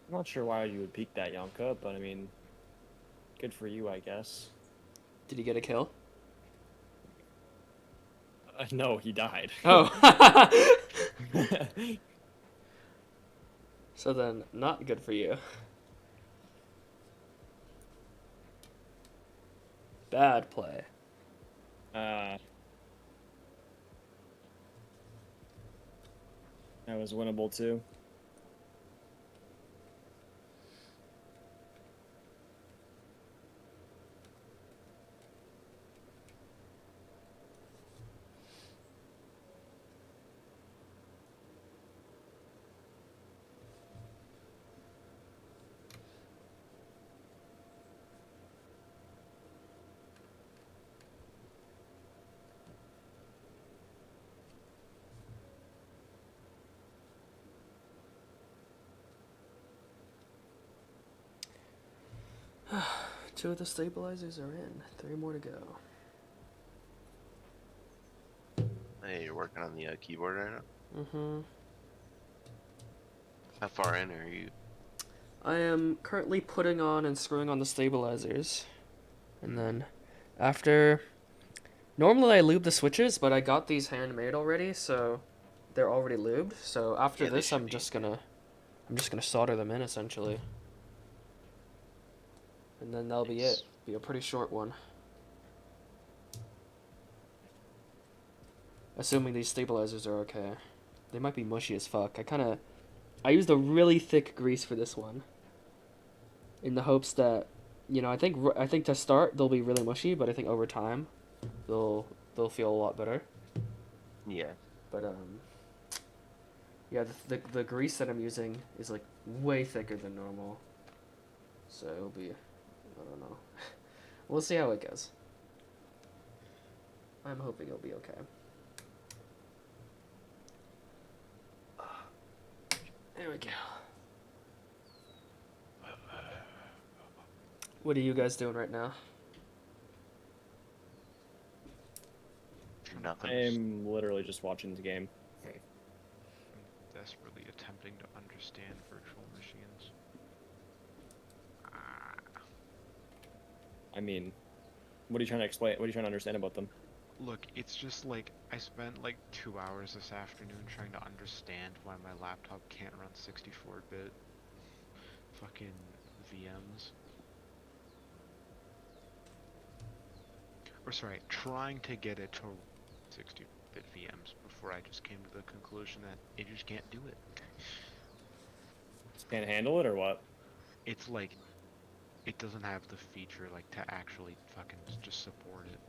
I'm not sure why you would peek that, Yonka, but I mean, good for you, I guess. Did he get a kill? No, he died. Oh. So then, not good for you. Bad play. That was winnable too. Two of the stabilizers are in. 3 more to go. Hey, you're working on the keyboard right now? Mm-hmm. How far in are you? I am currently putting on and screwing on the stabilizers. And then after... Normally I lube the switches, but I got these handmade already, so they're already lubed. So after Yeah, they this, should I'm be. just gonna solder them in essentially. And then that'll be Nice. it. Be a pretty short one. Assuming these stabilizers are okay. They might be mushy as fuck. I used a really thick grease for this one. In the hopes that, you know, I think to start they'll be really mushy, but I think over time they'll feel a lot better. Yeah. But yeah, the grease that I'm using is like way thicker than normal. So it'll be, I don't know. We'll see how it goes. I'm hoping it'll be okay. There we go. What are you guys doing right now? Nothing. I'm literally just watching the game. I'm desperately attempting to understand virtual machines. I mean, what are you trying to explain? What are you trying to understand about them? Look, it's just like I spent like 2 hours this afternoon trying to understand why my laptop can't run 64-bit fucking VMs. Or sorry, trying to get it to 60-bit VMs before I just came to the conclusion that it just can't do it. Can't handle it or what? It's like, it doesn't have the feature like to actually fucking just support it.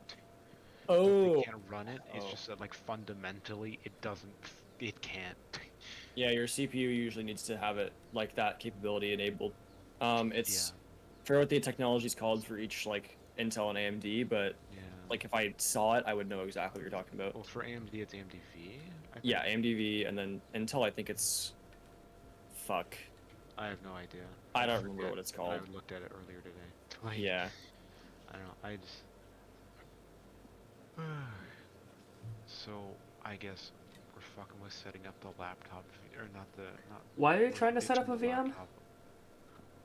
Oh. they can't run it. It's Oh. just that like fundamentally it doesn't. It can't. Yeah, your CPU usually needs to have it like that capability enabled. It's I forget what the technology's called for each like Intel and AMD, but Yeah. like if I saw it, I would know exactly what you're talking about. Well, for AMD, it's AMD-V. I think. Yeah, AMD-V, and then Intel, I think it's fuck. I have no idea. I don't remember forget. what it's called. I looked at it earlier today. Like, Yeah. I don't know. I just. So I guess we're fucking with setting up the laptop, or not. Why are you we're trying to set up fixing a the VM?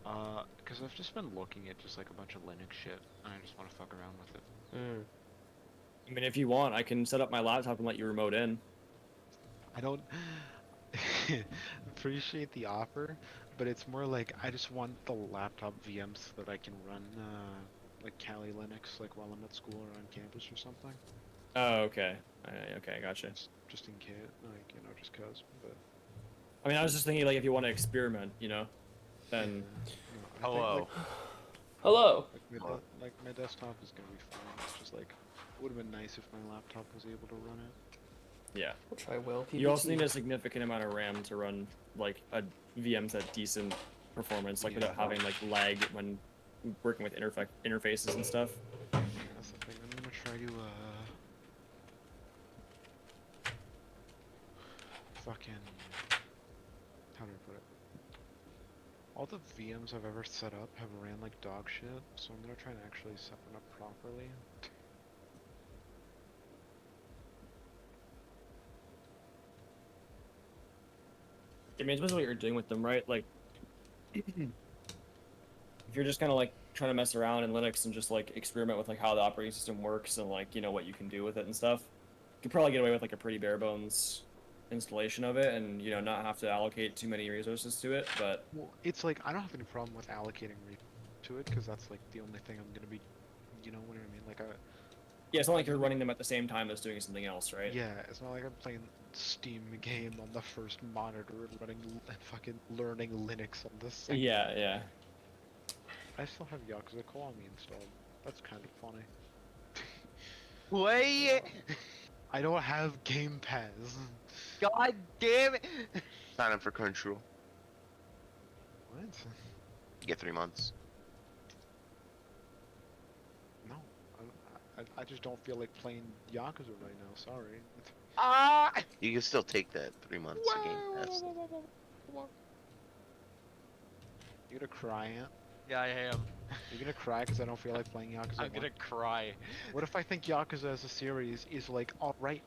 laptop. Because I've just been looking at just like a bunch of Linux shit, and I just want to fuck around with it. Mm. I mean, if you want, I can set up my laptop and let you remote in. I don't appreciate the offer, but it's more like I just want the laptop VM so that I can run like Kali Linux like while I'm at school or on campus or something. Oh, okay. Okay, gotcha. Just in case, like, you know, just cause. But I mean, I was just thinking, like, if you want to experiment, you know, then... no, I think, Hello. Hello. like my desktop is gonna be fine. It's just like it would have been nice if my laptop was able to run it. Yeah. We'll try Will. PBT. You also need a significant amount of RAM to run, like, a VM's at decent performance, like, without having, like, lag when working with interfaces and stuff. That's the thing. I'm gonna try to fucking, how do I put it? All the VMs I've ever set up have ran like dog shit, so I'm gonna try and actually set them up properly. I mean, it's basically what you're doing with them, right? Like, if you're just kind of like trying to mess around in Linux and just like experiment with like how the operating system works and like, you know, what you can do with it and stuff, you could probably get away with like a pretty bare bones installation of it and, you know, not have to allocate too many resources to it. But Well, it's like I don't have any problem with allocating to it because that's like the only thing I'm gonna be, you know what I mean? Like yeah, it's not like you're running them at the same time as doing something else, right? yeah, it's not like I'm playing Steam game on the first monitor and running and fucking learning Linux on the second. Yeah, yeah. I still have Yakuza Kiwami installed. That's kind of funny. Wait! I don't have Game Pass. God damn it! Sign up for Crunchyroll. What? You get 3 months. No, I just don't feel like playing Yakuza right now. Sorry. Ah! You can still take that 3 months of Game Pass. You gonna cry, Ant? Yeah, I am. You're gonna cry because I don't feel like playing Yakuza. I'm gonna cry. What if I think Yakuza as a series is like alright?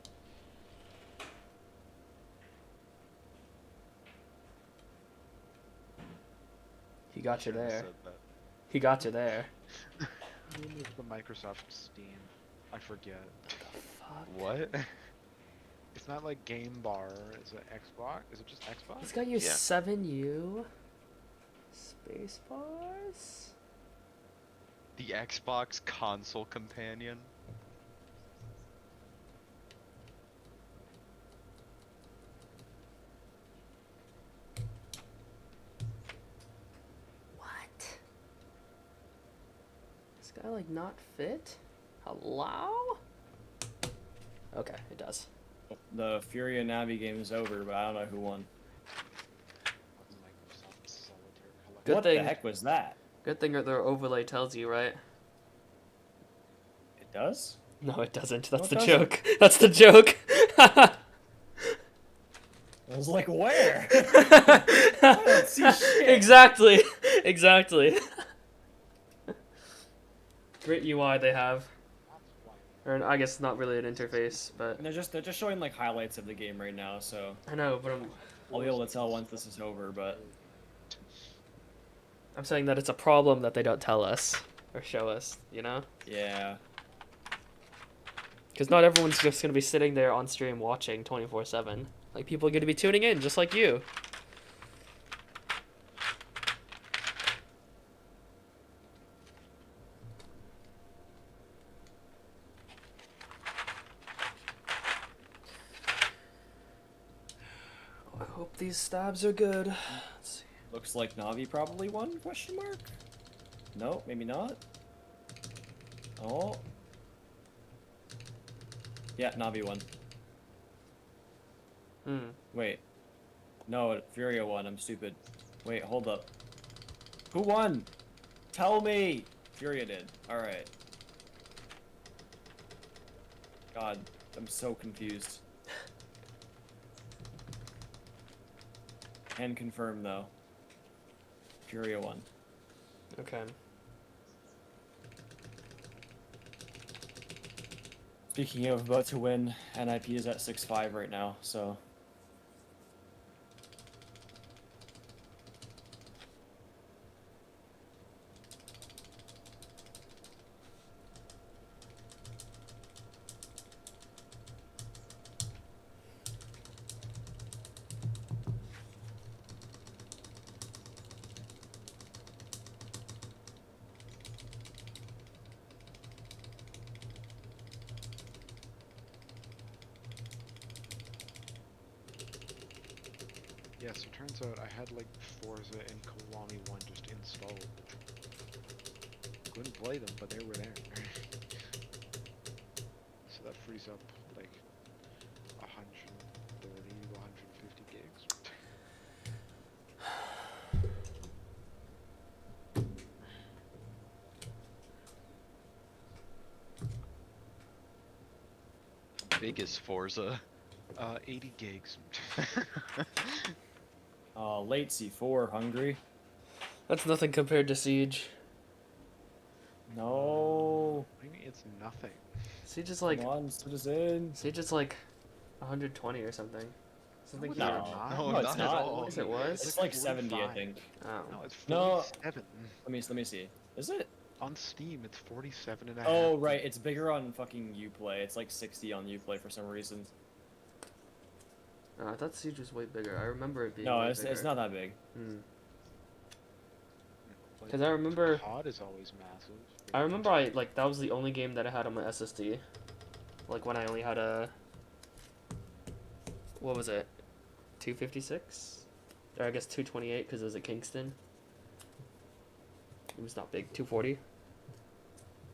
He got you Should've there. said that. He got you there. When is the Microsoft Steam? I forget. Fuck. What? It's not like Game Bar. Is it Xbox? Is it just Xbox? He's got you Yeah. 7U. Spaceballs. The Xbox console companion. What? This guy like not fit? Hello? Okay, it does. The Furia Navi game is over, but I don't know who won. Microsoft Solitaire Collection. Good What thing. the heck was that? Good thing their overlay tells you, right? It does? No, it doesn't. That's No, it the doesn't. joke. That's the joke. I was like, where? I don't see shit. Exactly. Exactly. Great UI they have. Or I guess not really an interface, but And they're just showing like highlights of the game right now, so I know, but I'll be able to tell once this is over, but I'm saying that it's a problem that they don't tell us or show us, you know? yeah. Because not everyone's just going to be sitting there on stream watching 24/7. Like, people are going to be tuning in, just like you. I hope these stabs are good. Let's see. Looks like Navi probably won, question mark? No, maybe not. Oh. Yeah, Navi won. Hmm. Wait. No, Furia won. I'm stupid. Wait, hold up. Who won? Tell me! Furia did. Alright. God, I'm so confused. Can confirm, though. Furia won. Okay. Speaking of about to win, NIP is at 6-5 right now, so... Yeah, so it turns out I had like Forza and Kiwami 1 just installed. Couldn't play them, but they were there. So that frees up like 130 to 150 gigs. Big is Forza. 80 gigs. late C4, hungry. That's nothing compared to Siege. No. What do you mean it's nothing? Siege is like Come on, citizen. Siege is like 120 or something. Something it's huge. not. No, No, it's not at not. all. Yes, it was. It's like 70, I 45. think. Oh. No, it's No. 47. Let me see. Is it? On Steam, it's 47 and a half. Oh, right. It's bigger on fucking Uplay. It's like 60 on Uplay for some reason. Oh, I thought Siege was way bigger. I remember it being No, way it's bigger. not that big. Like, 'Cause I remember- COD is always massive. I remember that was the only game that I had on my SSD. Like when I only had a... What was it? 256? Or I guess 228 because it was at Kingston. It was not big. 240?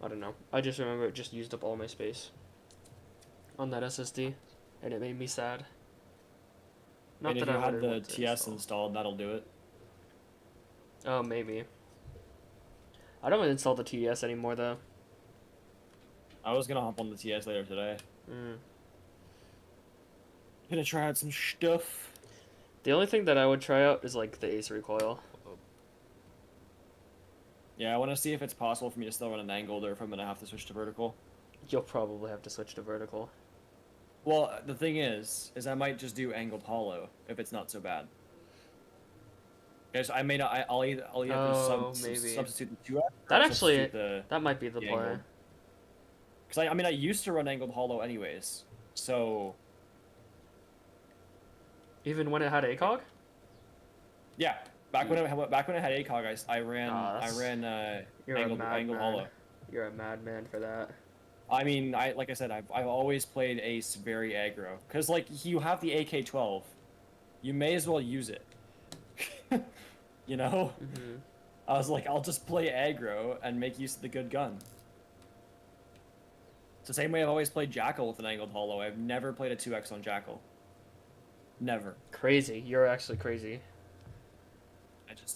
I don't know. I just remember it just used up all my space on that SSD, and it made me sad. Not And if that you I had would the want to TS install. installed, that'll do it. Oh, maybe. I don't install the TS anymore though. I was gonna hop on the TS later today. Gonna try out some stuff. The only thing that I would try out is like the Ace recoil. Yeah, I want to see if it's possible for me to still run an angled or if I'm gonna have to switch to vertical. You'll probably have to switch to vertical. Well, the thing is I might just do angled hollow if it's not so bad. Because I may not. I'll either Oh, just maybe. substitute the 2X. That or actually- substitute the That might be the play. angled. Because I mean I used to run angled hollow anyways, so Even when it had ACOG? yeah. Back when I had ACOG, I ran You're angled a madman. angled hollow. You're a madman for that. I mean, like I said, I've always played Ace very aggro because like you have the AK-12, you may as well use it. You know, Mm-hmm. I was like, I'll just play aggro and make use of the good gun. It's the same way I've always played Jackal with an angled hollow. I've never played a 2X on Jackal. Never. Crazy. You're actually crazy.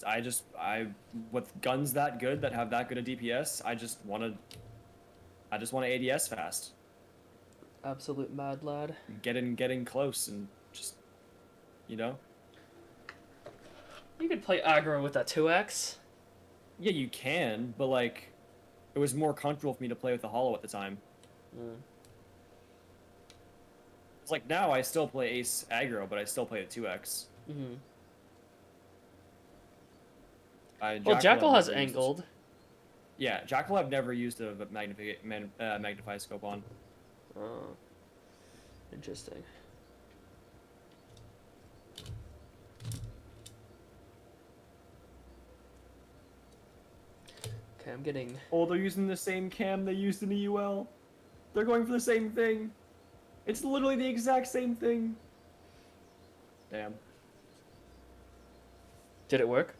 I with guns that good that have that good a DPS, I just want to ADS fast. Absolute mad lad. Get in close and just, you know. You could play aggro with that 2X. Yeah, you can, but like, it was more comfortable for me to play with the hollow at the time. It's like now I still play Ace aggro, but I still play the 2X. Mm-hmm. Well, Jackal I've has never used. angled. Yeah, Jackal I've never used a magnify scope on. Oh. Interesting. Okay, I'm getting... Oh, they're using the same cam they used in the UL. They're going for the same thing. It's literally the exact same thing. Damn. Did it work?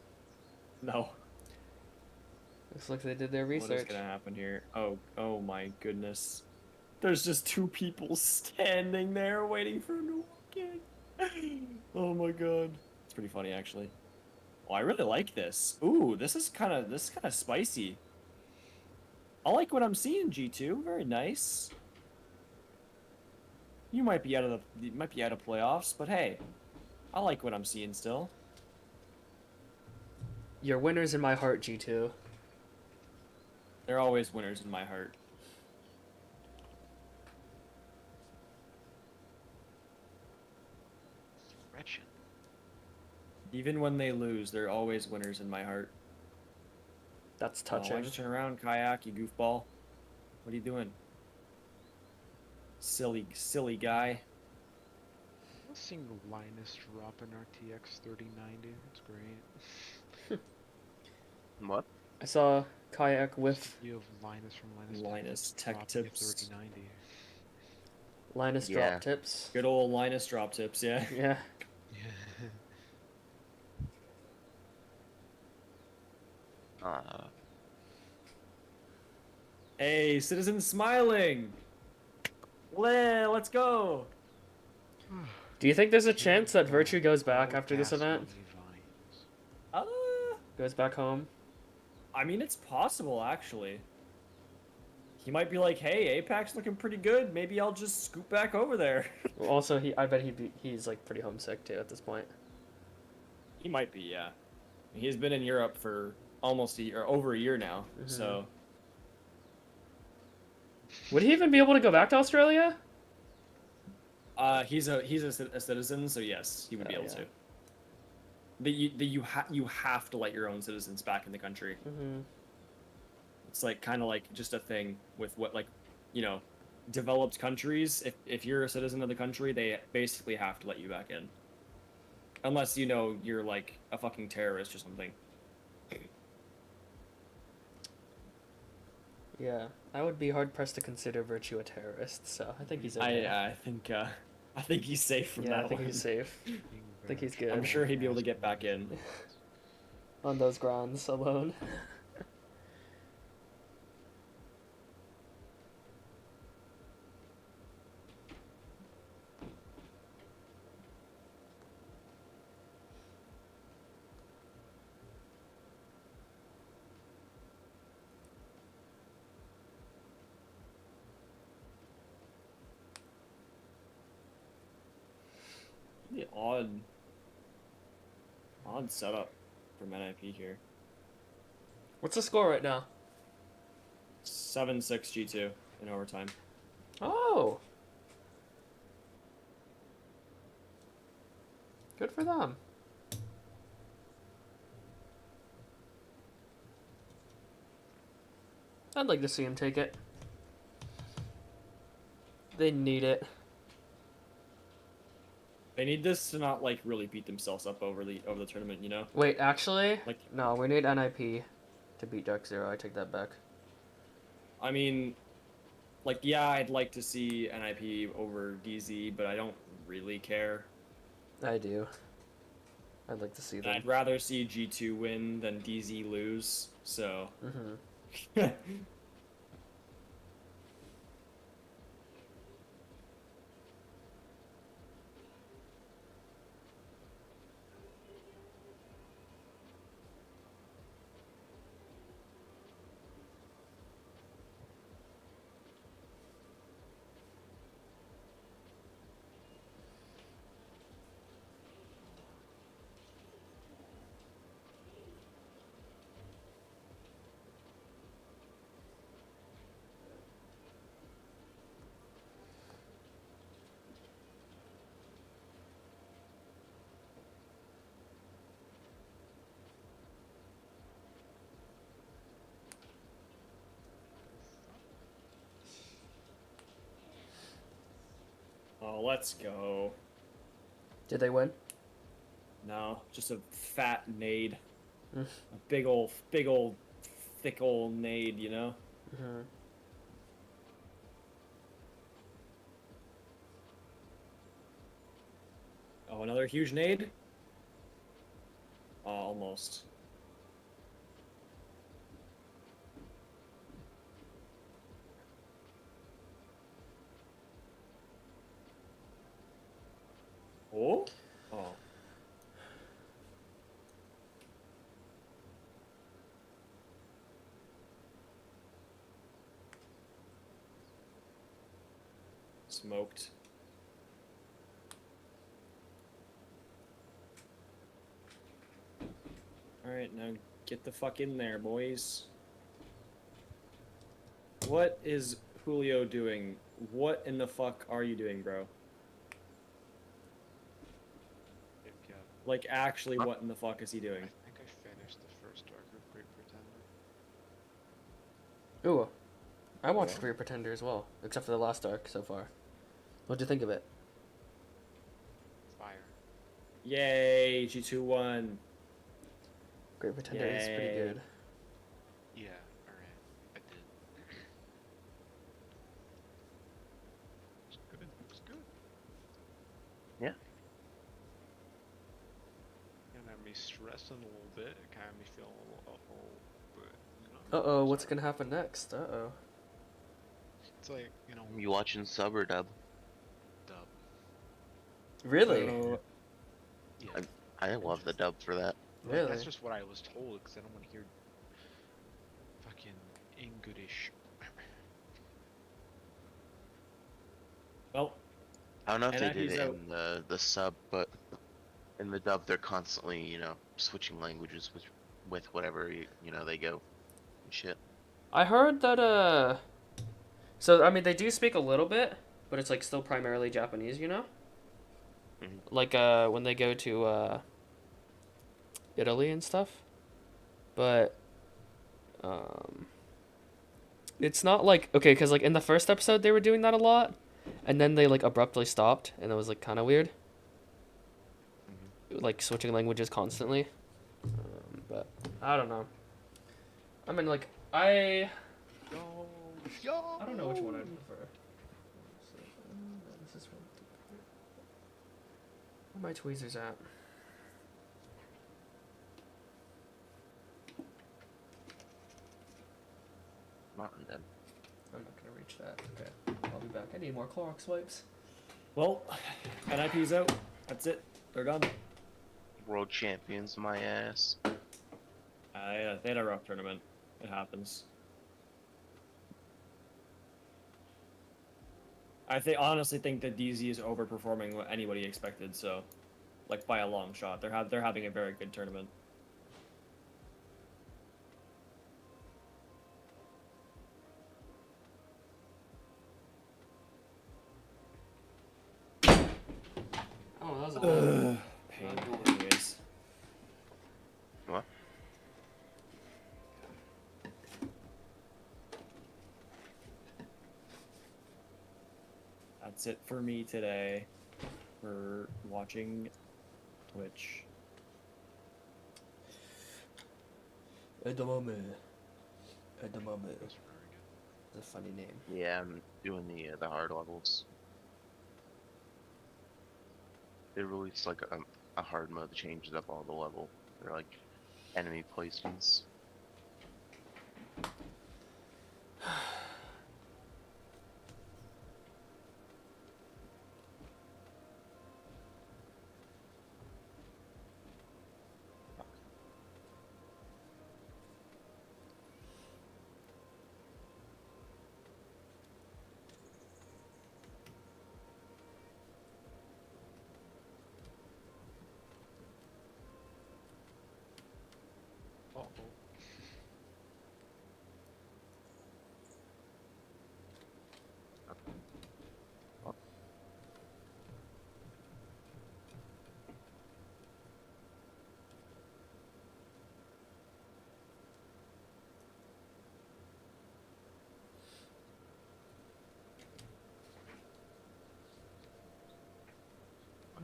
No. Looks like they did their What is research. gonna happen here? Oh my goodness. There's just two people standing there waiting for him to walk in. Oh my god. It's pretty funny actually. Oh, I really like this. Ooh, this is kind of spicy. I like what I'm seeing, G2. Very nice. You might be out of playoffs, but hey, I like what I'm seeing still. You're winners in my heart, G2. They're always winners in my heart. Wretched. Even when they lose, they're always winners in my heart. That's Oh, touching. why'd you turn around, Kayak, you goofball? What are you doing? Silly guy. I'm seeing Linus drop an RTX 3090. It's great. What? I saw Kayak with You have Linus from Linus Tech dropping a Tips. 3090. Linus Yeah. drop tips. Good old Linus drop tips, yeah. Yeah. Uh, Hey, Citizen Smiling! Let's go! Do you think there's a chance that Virtue goes back Oh, after this gas event? only vines. Goes back home? I mean, it's possible, actually. He might be like, hey, Apex looking pretty good. Maybe I'll just scoot back over there. Well, also, I bet he's like pretty homesick too at this point. He might be, yeah. He's been in Europe for almost a year, or over a year now, so... Would he even be able to go back to Australia? He's a citizen, so yes, he would be Oh, able yeah. to. You have to let your own citizens back in the country. Mm-hmm. It's like kind of like just a thing with what, like, you know, developed countries. If you're a citizen of the country, they basically have to let you back in, unless you know you're like a fucking terrorist or something. Yeah, I would be hard pressed to consider Virtue a terrorist, so I think he's okay. I think he's safe from Yeah, that I think one. he's safe. Being I think he's very good. I'm sure he'd be able to get back in. On those grounds alone. The odd setup from NIP here. What's the score right now? 7-6 G2 in overtime. Oh! Good for them. I'd like to see him take it. They need it. They need this to not like really beat themselves up over the tournament, you know? Wait, actually? Like, No, we need NIP to beat Dark Zero. I take that back. I mean, like, yeah, I'd like to see NIP over DZ, but I don't really care. I do. I'd like to see them. I'd rather see G2 win than DZ lose, so. Mm-hmm. Oh, let's go. Did they win? No, just a fat nade. Mm. A big old, thick old nade, you know? Mm-hmm. Oh, another huge nade? Oh, almost. Oh? Oh. Smoked. Alright, now get the fuck in there, boys. What is Julio doing? What in the fuck are you doing, bro? Yeah, Like, actually, what in the fuck is he I doing? think I finished the first arc of Great Pretender. Ooh, I watched Yeah. Great Pretender as well, except for the last arc so far. What'd you think of it? Fire. Yay, G2 won. Great Pretender is pretty Yay. good. Yeah, alright. I did. It's good. It's good. Yeah. It had me stressing a little bit. It kind of made me feeling a little uh-oh, but you know. Uh-oh, what's it's gonna happen next? Uh-oh. alright. It's like, you know, You watching sub or dub? dub. Really? So, Yeah. I love the dub for that. Like, Really? that's just what I was told, because I don't want to hear fucking English. well, I don't know if And they that did he's it out. in the sub, but in the dub they're constantly, you know, switching languages with whatever you know they go and shit. I heard that, so, I mean, they do speak a little bit, but it's, like, still primarily Japanese, you know? Mhm. Like, when they go to, Italy and stuff. But, it's not like, okay, because, like, in the first episode they were doing that a lot, and then they, like, abruptly stopped, and it was, like, kind of weird. Like, switching languages constantly. But, I don't know. I mean, like, I don't know which one I'd prefer. This is where my tweezers at? Mountain Den. I'm not gonna reach that. Okay, I'll be back. I need more Clorox wipes. well, NIP's out. That's it. They're done. World champions, my ass. Yeah, they had a rough tournament. It happens. Honestly think that DZ is overperforming what anybody expected. So, like by a long shot, they're having a very good tournament. Oh, that was a lot. Pain. Anyways. What? That's it for me today. For watching Twitch. Edamame. That's very good. It's a funny name. Yeah, I'm doing the hard levels. They released like a hard mode that changes up all the level. They're like enemy placements. Uh-oh.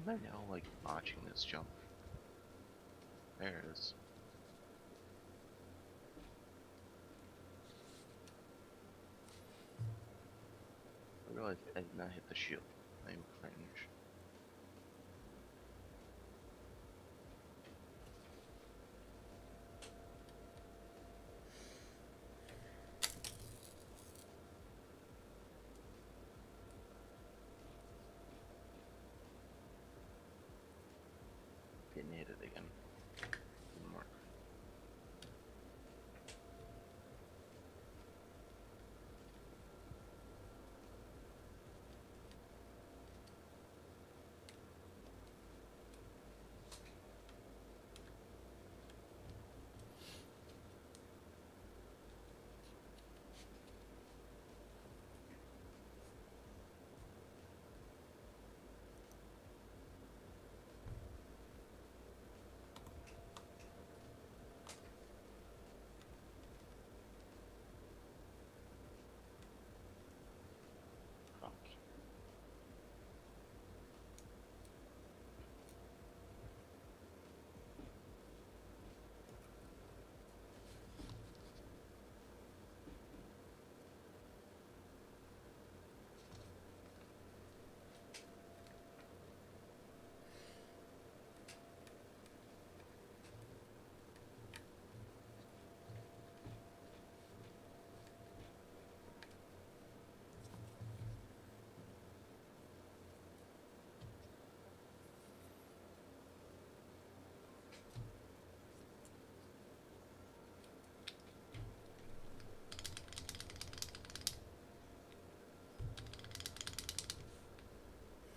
Why am I now like botching this jump? There it is. I realized I did not hit the shield. I'm cringe. hit it again. One more.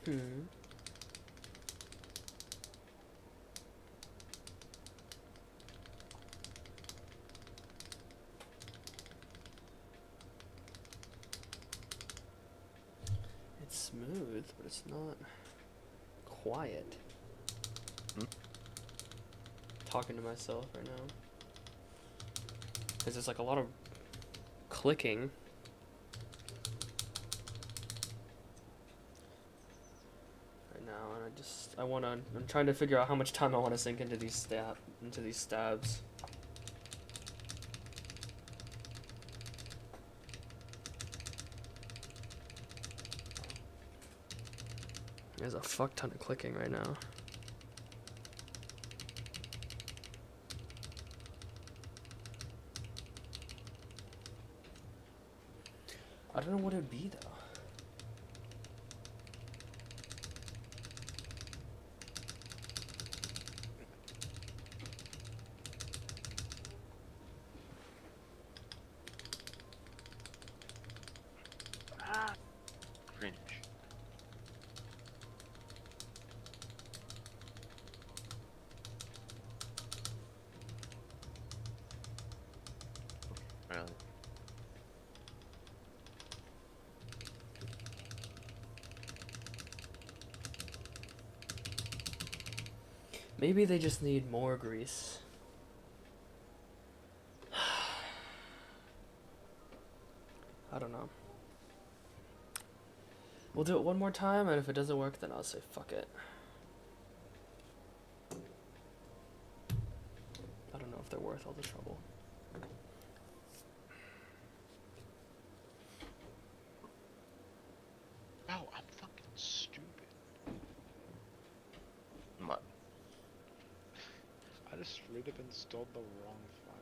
Hmm. It's smooth, but it's not quiet. Hmm? Talking to myself right now. Because there's like a lot of clicking. Right now, and I'm trying to figure out how much time I want to sink into these stabs. There's a fuck ton of clicking right now. I don't know what it'd be though. Cringe. Really? Maybe they just need more grease. I don't know. We'll do it one more time, and if it doesn't work, then I'll say fuck it. I don't know if they're worth all the trouble. Wow, I'm fucking stupid. What? I just straight up installed the wrong file.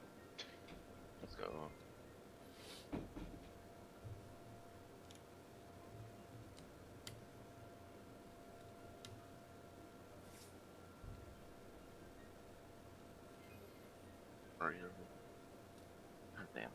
Let's go. Are you? Oh, damn.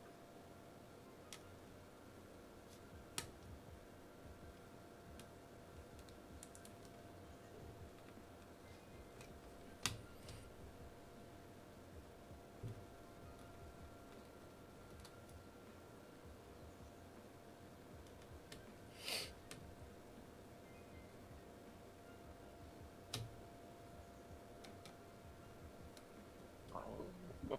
Oh.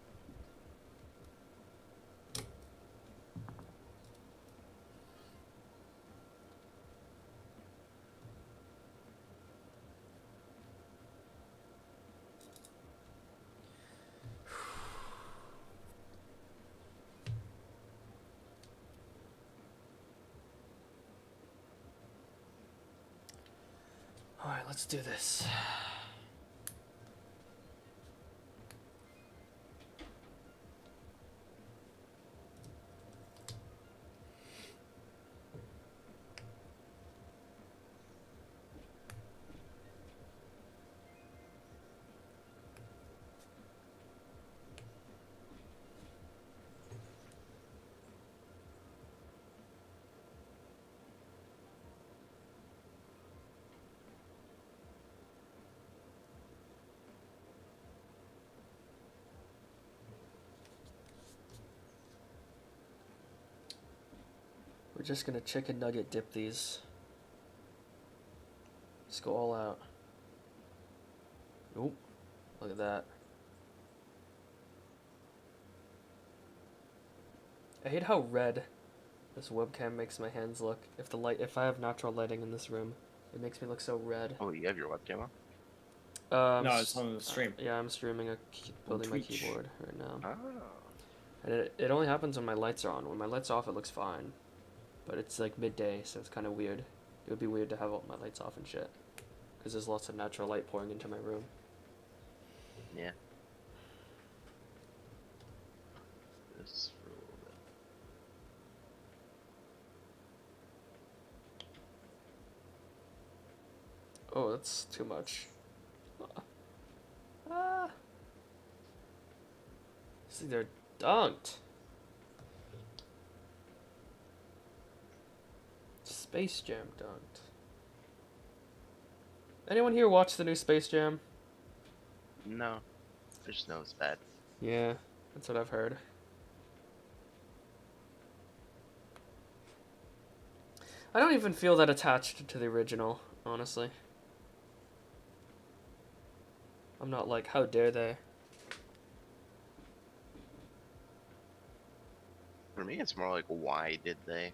Alright, let's do this. We're just gonna chicken nugget dip these. Just go all out. Oop. Look at that. I hate how red this webcam makes my hands look. If I have natural lighting in this room, it makes me look so red. Oh, you have your webcam on? No, it's on the stream. Yeah, I'm streaming building my Twitch. keyboard right now. Ah. And it only happens when my lights are on. When my lights are off, it looks fine. But it's like midday, so it's kind of weird. It would be weird to have all my lights off and shit. Because there's lots of natural light pouring into my room. Yeah. This for a little bit. Oh, that's too much. Ah. See, they're dunked. Space Jam dunked. Anyone here watch the new Space Jam? No. I just know it's bad. Yeah, that's what I've heard. I don't even feel that attached to the original, honestly. I'm not like, how dare they? For me, it's more like, why did they?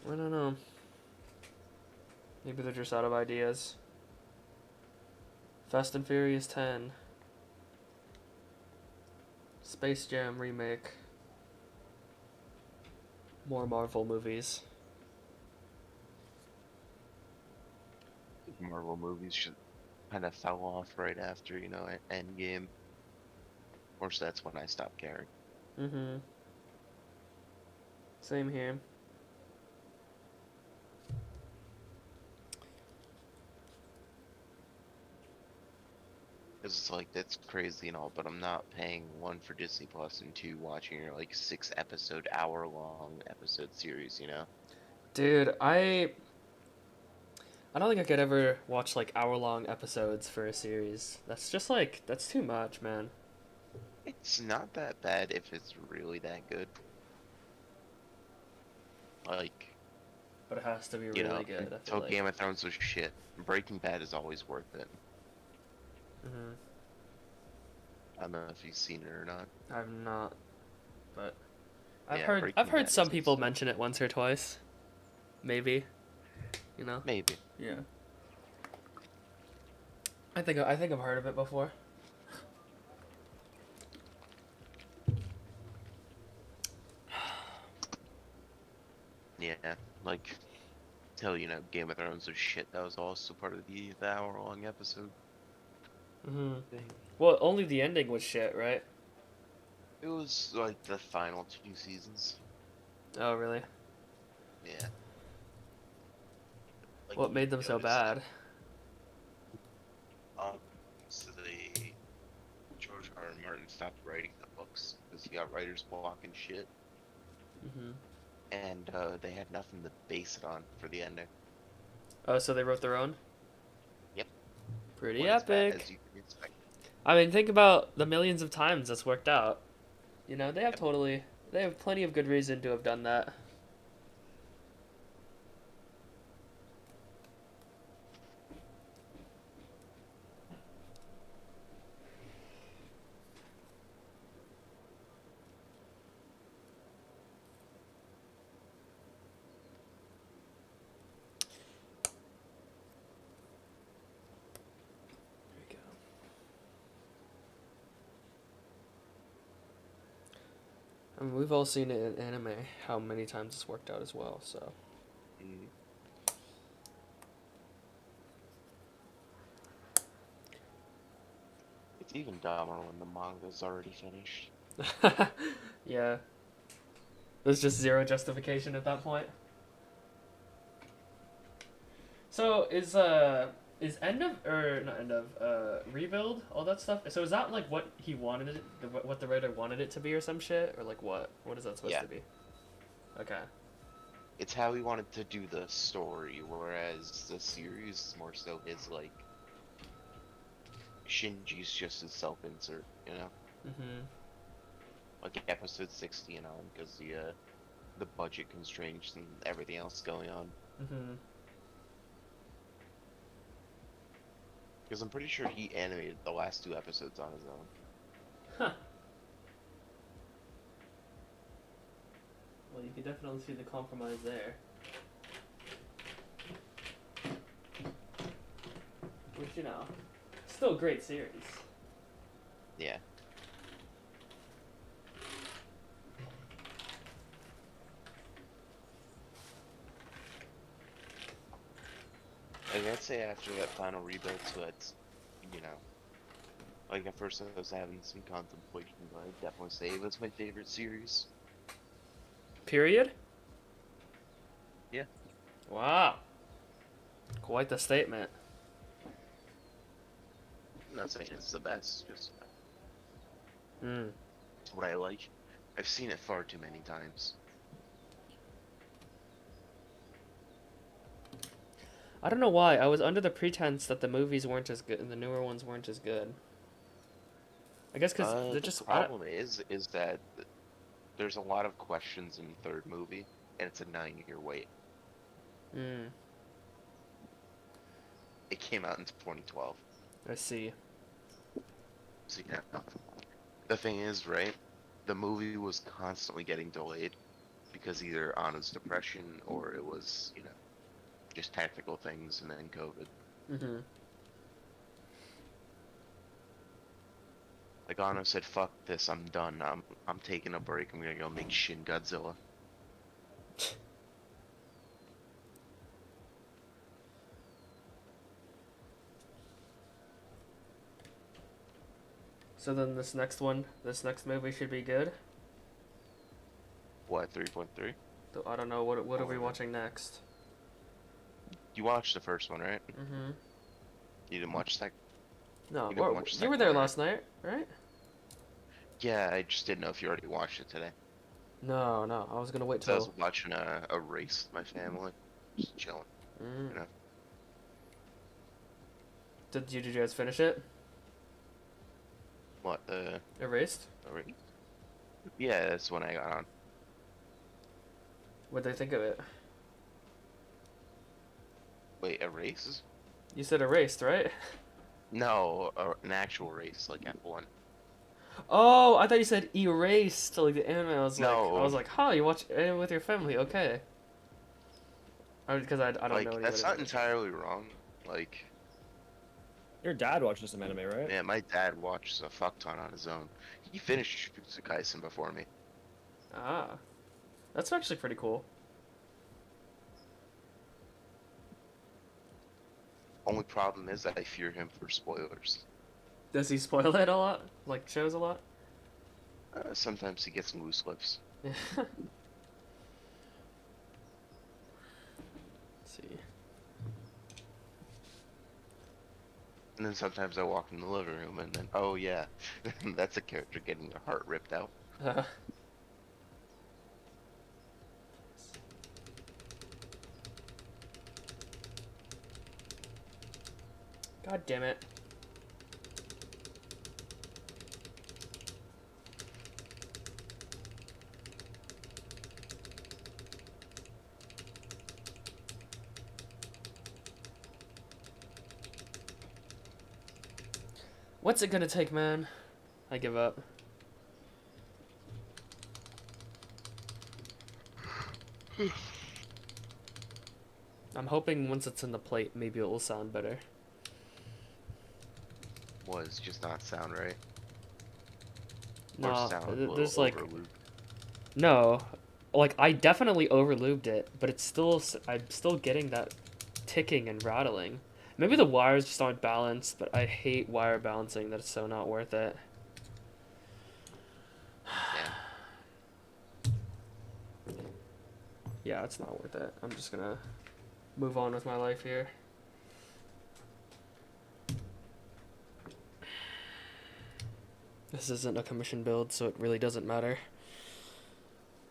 I don't know. Maybe they're just out of ideas. Fast and Furious 10. Space Jam remake. More Marvel movies. Marvel movies should kind of fell off right after, you know, Endgame. Of course, that's when I stopped caring. Mm-hmm. Same here. It's like, that's crazy and all, but I'm not paying one for Disney Plus and two watching your like 6-episode, hour-long episode series, you know? Dude, I don't think I could ever watch like hour-long episodes for a series. That's just like, that's too much, man. It's not that bad if it's really that good. Like, But it has to be you really know, good. I until feel like. Game of Thrones was shit. Breaking Bad is always worth it. Mm-hmm. I don't know if you've seen it or not. I've not, but I've Yeah, heard Breaking I've heard Bad some is people insane. mention it once or twice. Maybe. You know? Maybe. Yeah. I think I've heard of it before. Yeah, like, till, you know, Game of Thrones was shit, that was also part of the hour-long episode Mm-hmm. thing. Well, only the ending was shit, right? It was, like, the final 2 seasons. Oh, really? Yeah. Like, What you made them so notice, bad? So George R. R. Martin stopped writing the books, because he got writer's block and shit, Mm-hmm. and, they had nothing to base it on for the ending. Oh, so they wrote their own? Yep. Pretty When it's bad, epic. as you can expect. I mean, think about the millions of times that's worked out. You know, they have plenty of good reason to have done that. There we go. I mean, we've all seen it in anime, how many times it's worked out as well, so. Mm. It's even dumber when the manga's already finished. Yeah. There's just zero justification at that point. So is end of or not end of rebuild all that stuff? So is that like what he wanted it, what the writer wanted it to be or some shit, or like what? What is that supposed Yeah. to be? Okay. It's how he wanted to do the story, whereas the series is more so his, like, Shinji's just his self-insert, you know? Mhm. Like episode 60 and on, because the budget constraints and everything else going on. Mm-hmm. Because I'm pretty sure he animated the last 2 episodes on his own. Huh. Well, you can definitely see the compromise there. Which, you know, still a great series. Yeah. Like, I'd say after that final rebuild, so it's, you know, like at first I was having some contemplation, but I'd definitely say it was my favorite series. Period? Yeah. Wow. Quite the statement. I'm not saying it's the best, just Hmm. it's what I like. I've seen it far too many times. I don't know why. I was under the pretense that the movies weren't as good and the newer ones weren't as good. I guess because they're The just... problem is that there's a lot of questions in the 3rd movie, and it's a 9-year wait. Hmm. It came out in 2012. I see. So yeah, the thing is, right? The movie was constantly getting delayed because either Anna's depression or it was, you know, just technical things, and then COVID. Mm-hmm. Like Anna said, "Fuck this, I'm done. I'm taking a break. I'm gonna go make Shin Godzilla." So then this next movie should be good? What, 3.3? So I don't know, what are we watching next? You watched the first one, right? Mm-hmm. You didn't watch that? No, You didn't watch the you were second there one, right? last night, right? Yeah, I just didn't know if you already watched it today. No, I was gonna wait So I was till... watching a race with my family, just chilling. Mm. You know? Did you guys finish it? What, Erased? race? Yeah, that's when I got on. What'd they think of it? Wait, a race? You said erased, right? No, an actual race, like F1. Oh, I thought you said erased, like the anime. No. I was like, huh, you watch anime with your family, okay. Because I don't Like, know that's anybody not entirely wrong. Like, Your dad watches some anime, right? yeah, my dad watches a fuck ton on his own. He finished Jujutsu Kaisen before me. Ah. That's actually pretty cool. Only problem is that I fear him for spoilers. Does he spoil it a lot? Like, shows a lot? Sometimes he gets some loose lips. Let's see. And then sometimes I walk in the living room and then, oh yeah, that's a character getting their heart ripped out. God damn it. What's it gonna take, man? I give up. I'm hoping once it's in the plate, maybe it will sound better. Was just not sound right. No, Or sound a little there's like... overlooped. No. Like, I definitely overlubed it, but it's still... I'm still getting that ticking and rattling. Maybe the wires just aren't balanced, but I hate wire balancing. That's so not worth it. Yeah. Yeah, it's not worth it. I'm just gonna move on with my life here. This isn't a commission build, so it really doesn't matter.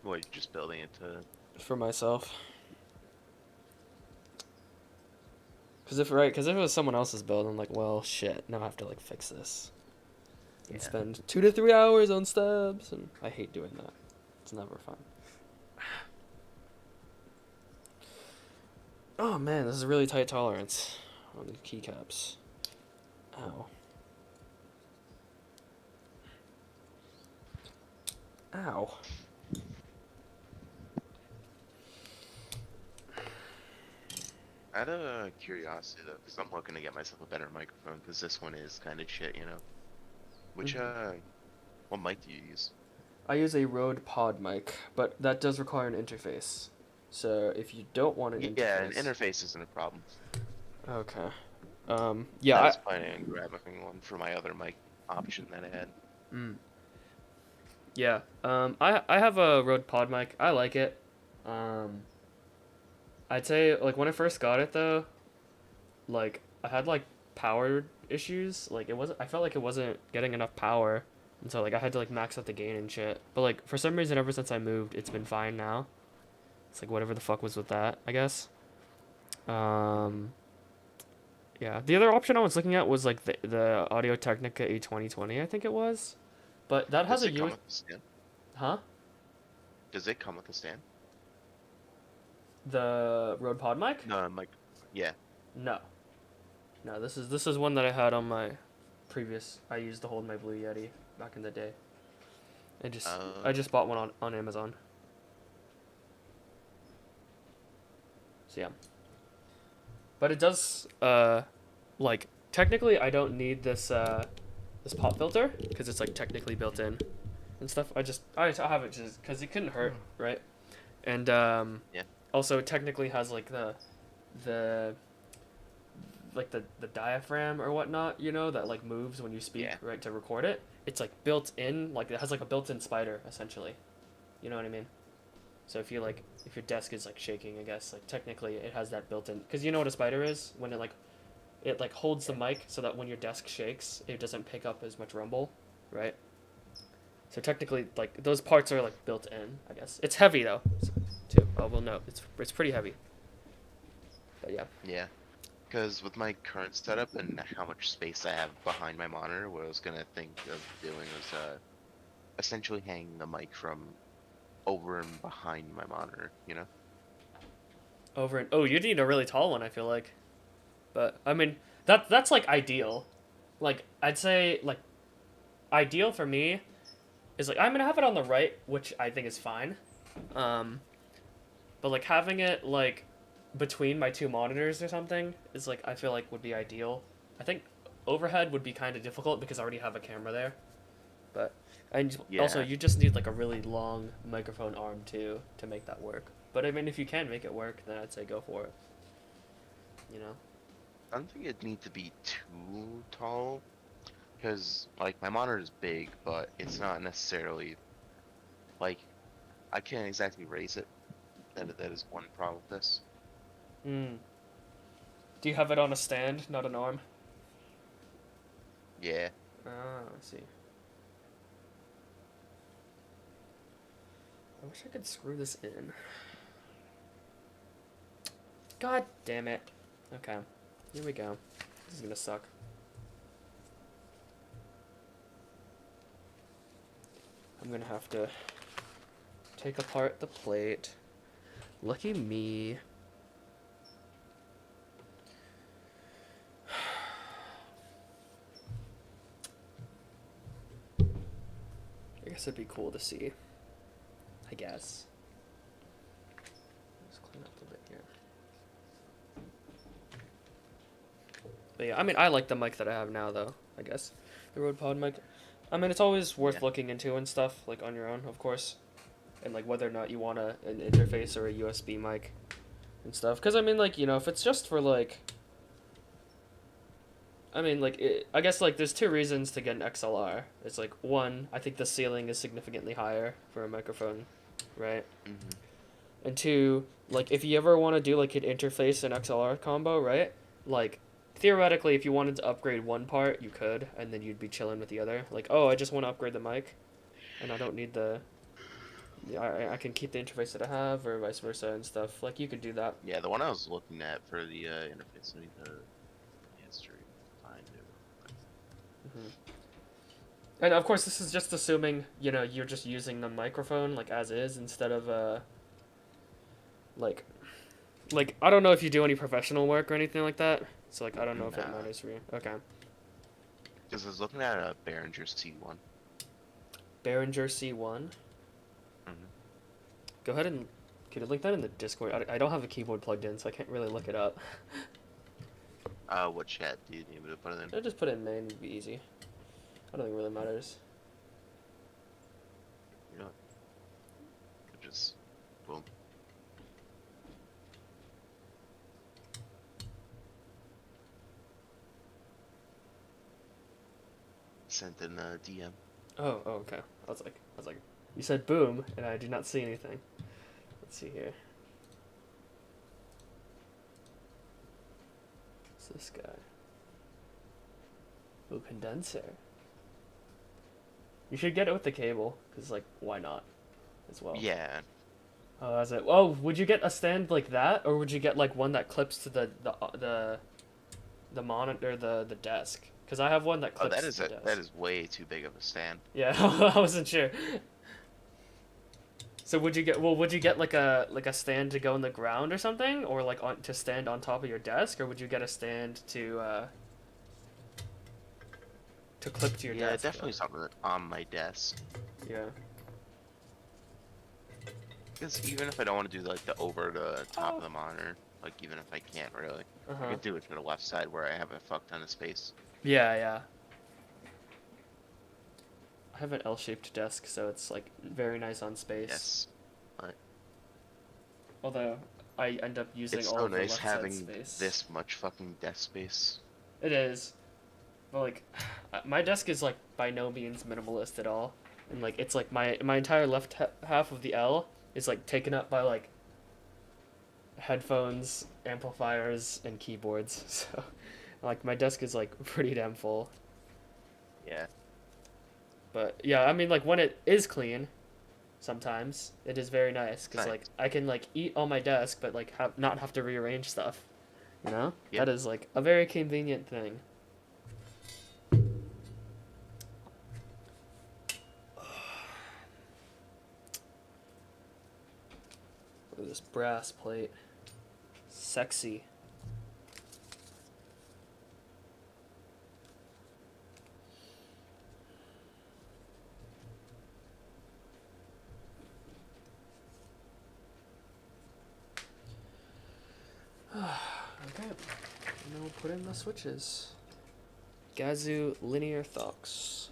Well, you're just building it to... For myself. Because if it was someone else's build, I'm like, well, shit, now I have to, like, fix this. And Yeah. spend 2 to 3 hours on stabs, and I hate doing that. It's never fun. Oh man, this is a really tight tolerance on the keycaps. Ow. Ow. Out of curiosity though, because I'm looking to get myself a better microphone, because this one is kind of shit, you know. Which what mic do you use? I use a Rode Podmic, but that does require an interface. So if you don't want an Yeah, an interface... interface isn't a problem. Okay. I Yeah, was planning on grabbing one for my other mic option that I had. Yeah. I have a Rode Podmic. I like it. I'd say like when I first got it though, like I had like power issues. Like I felt like it wasn't getting enough power, and so like I had to like max out the gain and shit. But like for some reason, ever since I moved, it's been fine now. It's like whatever the fuck was with that, I guess. Yeah. The other option I was looking at was like the Audio Technica A2020, I think it was, but that has Does a it come with a stand? Huh? Does it come with a stand? The Rode Podmic? No, mic. Yeah. No. No, this is one that I had on my previous. I used to hold my Blue Yeti back in the day. I just bought one on Amazon. So yeah. But it does like technically I don't need this this pop filter because it's like technically built in and stuff. I have it just because it couldn't hurt, right? And Yeah. also it technically has like the diaphragm or whatnot, you know, that like moves when you speak, Yeah. right, to record it. It's like built in, like it has like a built-in spider essentially. You know what I mean? So if your desk is like shaking, I guess like technically it has that built-in, because you know what a spider is, when it holds the mic so that when your desk shakes, it doesn't pick up as much rumble, right? So technically like those parts are like built in, I guess. It's heavy though, too. I will note it's pretty heavy. But yeah. Yeah. Because with my current setup and how much space I have behind my monitor, what I was gonna think of doing was essentially hanging the mic from over and behind my monitor, you know? You need a really tall one, I feel like. But I mean that's like ideal. Like I'd say like ideal for me is like I'm gonna have it on the right, which I think is fine. But like having it like between my two monitors or something is like I feel like would be ideal. I think overhead would be kind of difficult because I already have a camera there. But also you just need like a really long microphone arm too to make that work. But I mean if you can make it work, then I'd say go for it. You know? I don't think it'd need to be too tall, because like my monitor is big, but it's not necessarily like I can't exactly raise it. That is one problem with this. Do you have it on a stand, not an arm? Yeah. Ah, I see. I wish I could screw this in. God damn it. Okay. Here we go. This is gonna suck. I'm gonna have to take apart the plate. Lucky me. I guess it'd be cool to see. I guess. Let's clean up a bit here. But yeah, I mean, I like the mic that I have now, though, I guess. The Rode Pod mic. I mean, it's always worth looking into and stuff, like, on your own, of course. And, like, whether or not you want an interface or a USB mic and stuff. Because, I mean, like, you know, if it's just for, like... I mean, like, I guess, like, there's two reasons to get an XLR. It's, like, one, I think the ceiling is significantly higher for a microphone, right? Mm-hmm. And two, like, if you ever want to do, like, an interface and XLR combo, right? Like, theoretically, if you wanted to upgrade one part, you could, and then you'd be chilling with the other. Like, oh, I just want to upgrade the mic, and I don't need the... I can keep the interface that I have, or vice versa and stuff. Like, you could do that. Yeah, the one I was looking at for the interface, I need the history behind it. Mm-hmm. And, of course, this is just assuming, you know, you're just using the microphone, like, as is, instead of, like... Like, I don't know if you do any professional work or anything like that. So, like, I don't know if it Nah. matters for you. Okay. Because I was looking at a Behringer C1. Behringer C1. Mhm. Go ahead and... Could you link that in the Discord? I don't have a keyboard plugged in, so I can't really look it up. What chat do you need me to put it in? I'll just put it in main, it'd be easy. I don't think it really matters. You know, just boom. Sent in a DM. Oh, okay. I was like, you said boom, and I did not see anything. Let's see here. What's this guy? Ooh, condenser. You should get it with the cable, because, like, why not? As well. Yeah. Oh, is it? Oh, would you get a stand like that, or would you get, like, one that clips to the monitor, the desk? Because I have one that Oh, clips to the desk. that is way too big of a stand. Yeah, I wasn't sure. So would you get like a stand to go in the ground or something, or like to stand on top of your desk, or would you get a stand to clip to your Yeah, desk? definitely something on my desk. Yeah. Because even if I don't want to do like the over the top of the monitor, like even if I can't really, I Uh-huh. could do it to the left side where I have a fuck ton of space. Yeah, yeah. I have an L-shaped desk, so it's like very nice on space. Yes. Although I end up using It's all so of the nice left side having space. this much fucking desk space. It is. But like my desk is like by no means minimalist at all. And like it's like my entire left half of the L is like taken up by like headphones, amplifiers, and keyboards. So like my desk is like pretty damn full. Yeah. But yeah, I mean like when it is clean, sometimes it is very nice because Nice. like I can like eat on my desk but like not have to rearrange stuff. You know? Yep. That is like a very convenient thing. Look at this brass plate. Sexy. Okay. Now we'll put in the switches. Gazzew linear Thocks.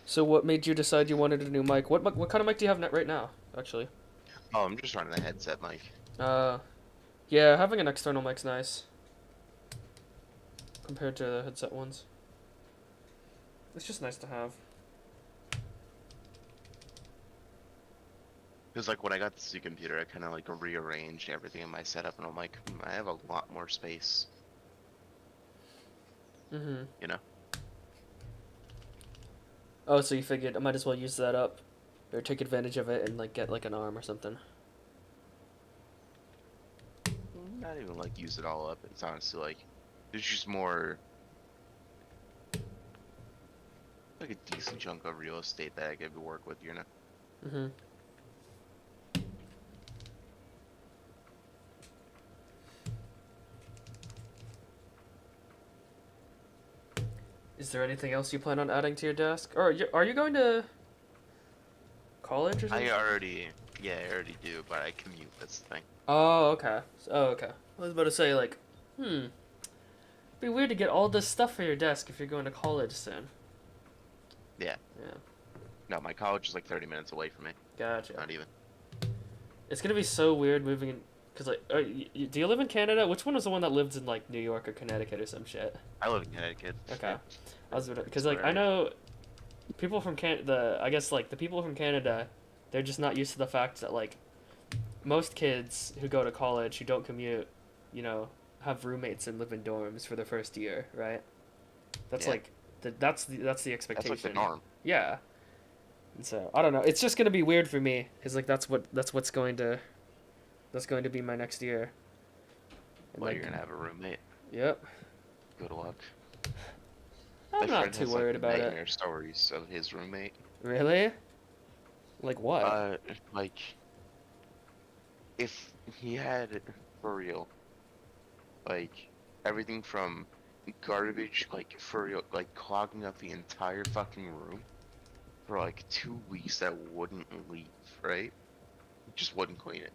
So what made you decide you wanted a new mic? What kind of mic do you have right now, actually? Oh, I'm just running a headset mic. Yeah, having an external mic's nice. Compared to the headset ones. It's just nice to have. Because like when I got this new computer, I kind of like rearranged everything in my setup, and I'm like, I have a lot more space. Mm-hmm. You know? Oh, so you figured I might as well use that up. Or take advantage of it and like get like an arm or something. Not even like use it all up. It's honestly like there's just more like a decent chunk of real estate that I could work with, you know. Mm-hmm. Is there anything else you plan on adding to your desk? Or are you going to college or something? I already do, but I commute. That's the thing. Oh, okay. Okay. I was about to say, like, it'd be weird to get all this stuff for your desk if you're going to college soon. Yeah. Yeah. No, my college is like 30 minutes away from me. Gotcha. Not even. It's gonna be so weird moving in, cause like, do you live in Canada? Which one was the one that lived in like New York or Connecticut or some shit? I live in Connecticut. Okay. I was because like I know people from I guess like the people from Canada, they're just not used to the fact that like most kids who go to college who don't commute, you know, have roommates and live in dorms for their first year, right? That's Yeah. like that's the expectation. That's like the norm. Yeah. And so I don't know. It's just gonna be weird for me, cause like that's what's going to be my next year. And, Well, like, you're gonna have a roommate. yep. Good luck. I'm My not friend too has, worried like, about it. nightmare stories of his roommate. Really? Like what? Like, if he had, for real, like, everything from garbage, like, for real, like, clogging up the entire fucking room for, like, 2 weeks that wouldn't leave, right? Just wouldn't clean it.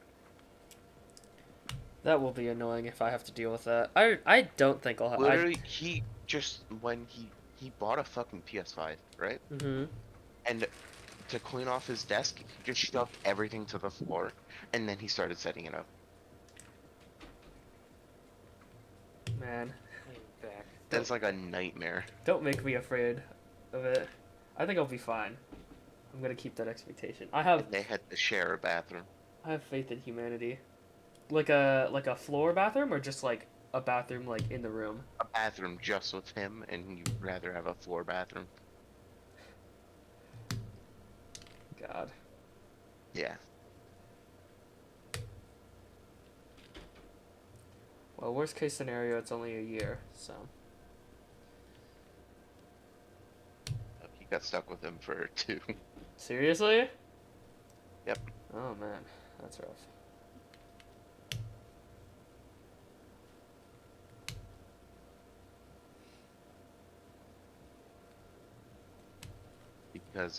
That will be annoying if I have to deal with that. I don't think I'll have. Literally, he just, when he bought a fucking PS5, right? Mm-hmm. And to clean off his desk, he just shoved everything to the floor, and then he started setting it up. Man, That's like a nightmare. don't make me afraid of it. I think I'll be fine. I'm gonna keep that expectation. And they had to share a bathroom. I have faith in humanity. Like a floor bathroom or just like a bathroom like in the room? A bathroom just with him, and you'd rather have a floor bathroom. God. Yeah. Well, worst case scenario, it's only a year, so. He got stuck with him for 2. Seriously? Yep. Oh man, that's rough. Because,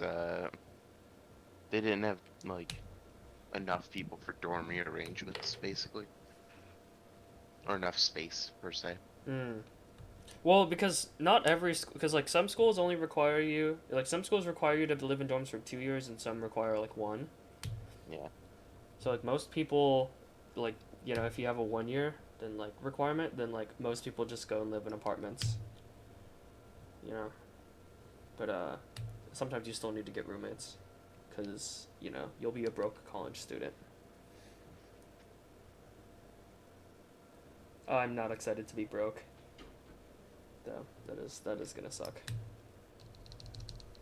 they didn't have, like, enough people for dorm rearrangements, basically. Or enough space, per se. Hmm. Well, because not every because like some schools only require you some schools require you to live in dorms for 2 years and some require like 1. Yeah. So like most people, like if you have a 1 year then like requirement, then like most people just go and live in apartments. But sometimes you still need to get roommates, because you'll be a broke college student. Oh, I'm not excited to be broke. Though that is gonna suck.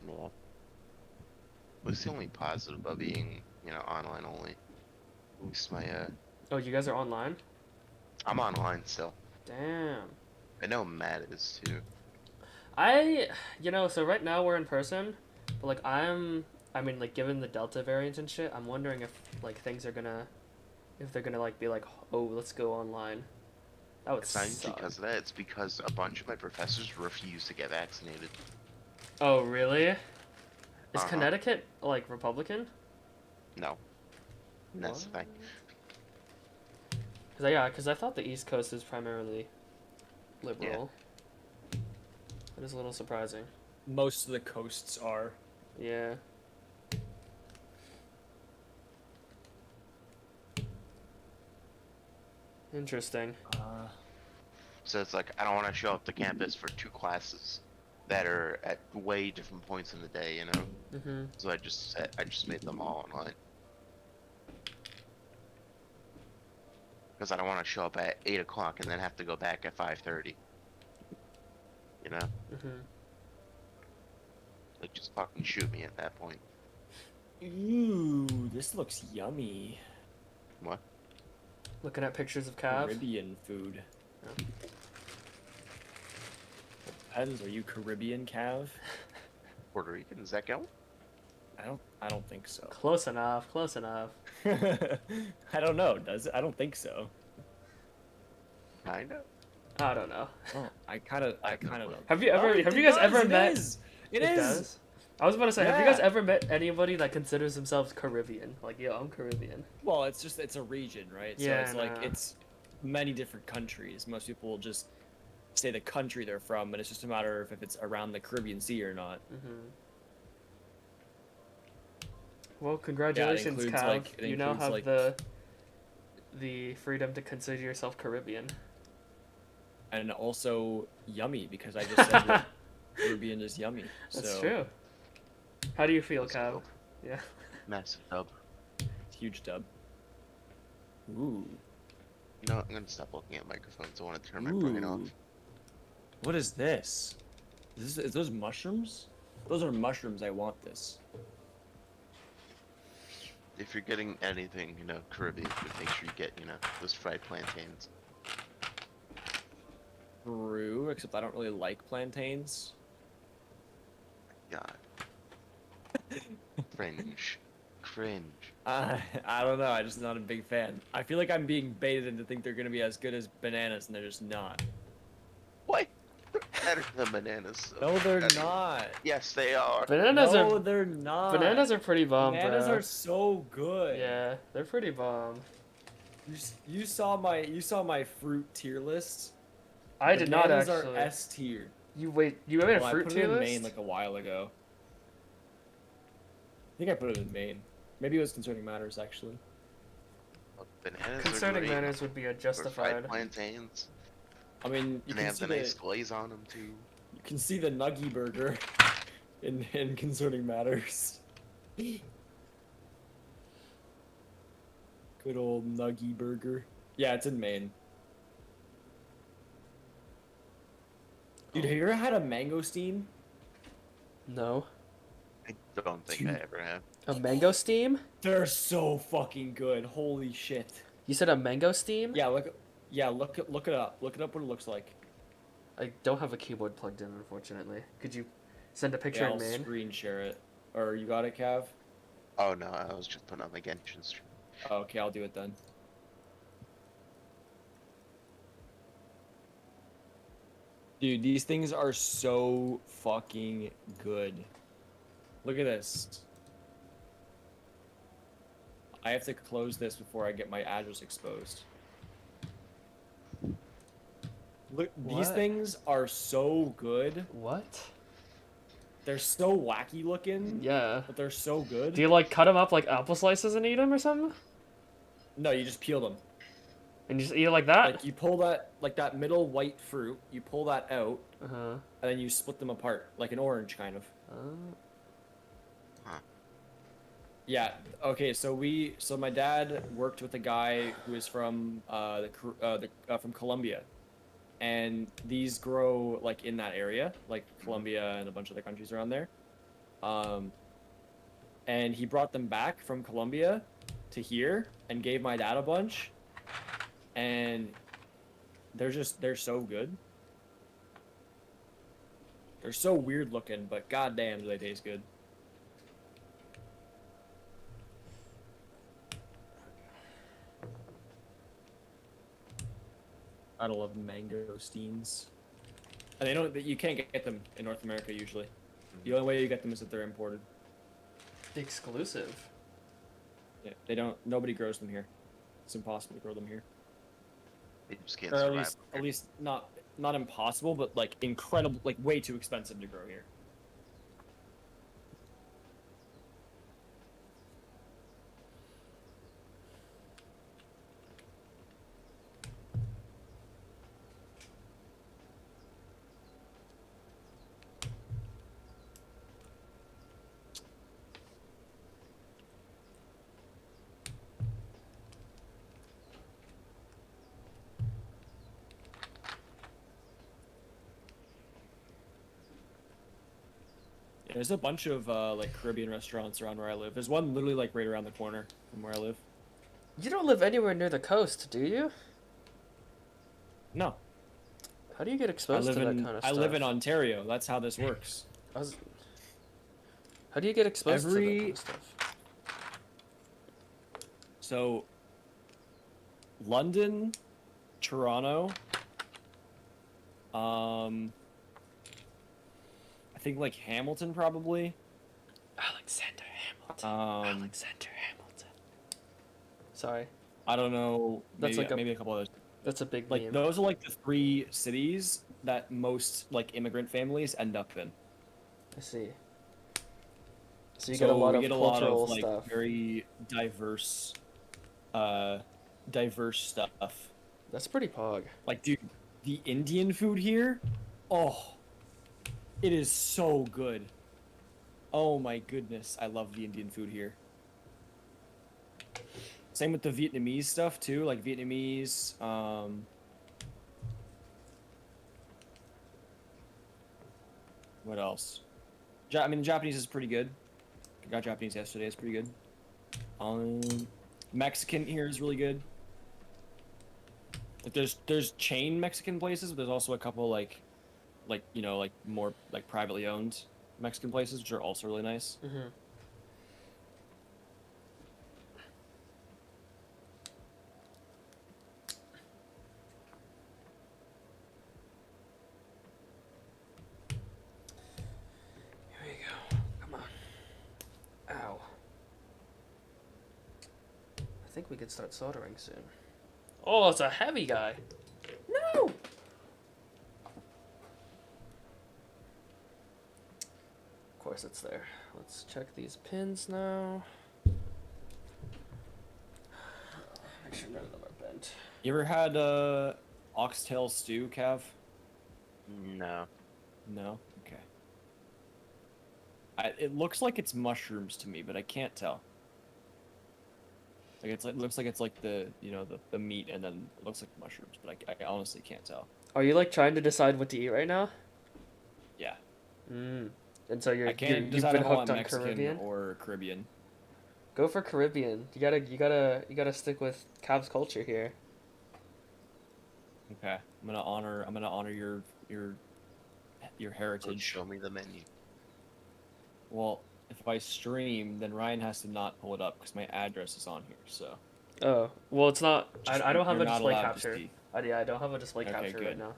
Yeah. What's the only positive about being, online only? At least my, Oh, you guys are online? I'm online still. Damn. I know Matt is too. So right now we're in person, but like like given the Delta variant and shit, I'm wondering if like things are gonna, if they're gonna like be like, oh, let's go online. That would It's not suck. because of that, it's because a bunch of my professors refuse to get vaccinated. Oh, really? Is Uh-huh. Connecticut like Republican? No. That's the thing. Because I thought the East Coast is primarily liberal. That is a little surprising. Most of the coasts are. Yeah. Interesting. So it's like, I don't want to show up to campus for 2 classes that are at way different points in the day, Mm-hmm. So I just made them all online. Because I don't want to show up at 8 o'clock and then have to go back at 5:30. Mm-hmm. Like, just fucking shoot me at that point. Ooh, this looks yummy. What? Looking at pictures of Cav. Caribbean food. Yeah. Depends. Are you Caribbean, Cav? Puerto Rican, does that count? I don't think so. Close enough. Close enough. I don't know. Does it? I don't think so. Kinda. I don't know. Oh, I kind of know. Have you ever? Oh, have it you guys does, ever it met? is. It does? I was about to say, have you Yeah. guys ever met anybody that considers themselves Caribbean? Like, yo, I'm Caribbean. Well, it's a region, right? Yeah, So it's like no. it's many different countries. Most people will just say the country they're from, but it's just a matter of if it's around the Caribbean Sea or not. Mm-hmm. Well, congratulations, includes, Cav. like- it You now includes, have like- the freedom to consider yourself Caribbean. And also yummy, because I just said that Caribbean is yummy. That's so true. How do you feel, Let's Cav? go. Yeah. Massive dub. Huge dub. Ooh. No, I'm gonna stop looking at microphones. I want to turn my brain off. Ooh. What is this? Is those mushrooms? Those are mushrooms. I want this. If you're getting anything, Caribbean food, make sure you get, those fried plantains. true, except I don't really like plantains. God. Cringe. Cringe. I don't know. I'm just not a big fan. I feel like I'm being baited into think they're gonna be as good as bananas, and they're just not. What? Better than bananas. No, they're Better. not. Yes, they are. Bananas No, are they're not. bananas are pretty bomb, Bananas bro. are so good. Yeah, they're pretty bomb. You saw my fruit tier list. I did not Bananas actually. are S tier. You made a Well, fruit I put tier it in list? main like a while ago. I think I put it in main. Maybe it was concerning matters actually. Bananas Concerning are great manners would be a for justified. fried plantains. I mean, you And they can have see the nice the glaze on them too. you can see the nuggy burger in concerning matters. Good old nuggy burger. Yeah, it's in main. Dude, have you ever had a mangosteen? No. I don't think I ever have. A mango steam? They're so fucking good. Holy shit. You said a mango steam? Yeah, look it up. Look it up what it looks like. I don't have a keyboard plugged in, unfortunately. Could you send a picture Yeah, in I'll main? screen share it. Or you got it, Cav? Oh no, I was just putting on my Genshin stream. Oh, okay, I'll do it then. Dude, these things are so fucking good. Look at this. I have to close this before I get my address exposed. Look, these What? things are so good. What? They're so wacky looking, Yeah. but they're so good. Do you like cut them up like apple slices and eat them or something? No, you just peel them. And you just eat it like that? Like you pull that, like that middle white fruit, you pull that out, Uh-huh. and then you split them apart, like an orange kind of. Yeah. Okay. So my dad worked with a guy who is from from Colombia, and these grow like in that area, like Colombia and a bunch of other countries around there. And he brought them back from Colombia to here and gave my dad a bunch, and they're so good. They're so weird looking, but goddamn do they taste good. I don't love mangosteens. And they don't. You can't get them in North America usually. The only way you get them is if they're imported. Exclusive. Yeah, they don't. Nobody grows them here. It's impossible to grow them here. They just can't Or survive. at least not impossible, but like incredible, like way too expensive to grow here. Yeah, there's a bunch of like Caribbean restaurants around where I live. There's one literally like right around the corner from where I live. You don't live anywhere near the coast, do you? No, How do you get I exposed live to that in kind of I stuff? live in Ontario. That's how this works. How do you get exposed to that Every- kind of stuff? So, London, Toronto, I think like Hamilton probably. Alexander Hamilton. Alexander Hamilton. Sorry, I don't know. That's Maybe, like a- maybe a couple others. that's a big Like meme. those are like the 3 cities that most like immigrant families end up in. I see. So you get a lot we of get a cultural lot of like stuff. very diverse stuff. That's pretty pog. Like, dude, the Indian food here, oh, it is so good. Oh my goodness, I love the Indian food here. Same with the Vietnamese stuff too, like Vietnamese. What else? I mean, Japanese is pretty good. I got Japanese yesterday. It's pretty good. Mexican here is really good. Like there's chain Mexican places, but there's also a couple like you know, like more like privately owned Mexican places, which are also really nice. Mm-hmm. Here we go. Come on. Ow. I think we could start soldering soon. Oh, it's a heavy guy. No! Of course it's there. Let's check these pins now. Make sure none of them are bent. You ever had oxtail stew, Cav? No. No. Okay. It looks like it's mushrooms to me, but I can't tell. Like it looks like it's like the the meat, and then it looks like mushrooms, but I honestly can't tell. Are you like trying to decide what to eat right now? Yeah. Mm. And so I can't you've decide been if I want hooked on Mexican Caribbean? or Caribbean. Go for Caribbean. You gotta stick with Cavs culture here. Okay. I'm gonna honor your Go heritage. show me the menu. Well, if I stream, then Ryan has to not pull it up because my address is on here. So. Oh, well, it's not. I don't have You're a not display allowed to capture. see. Yeah, I don't have a display Okay, capture right good. now.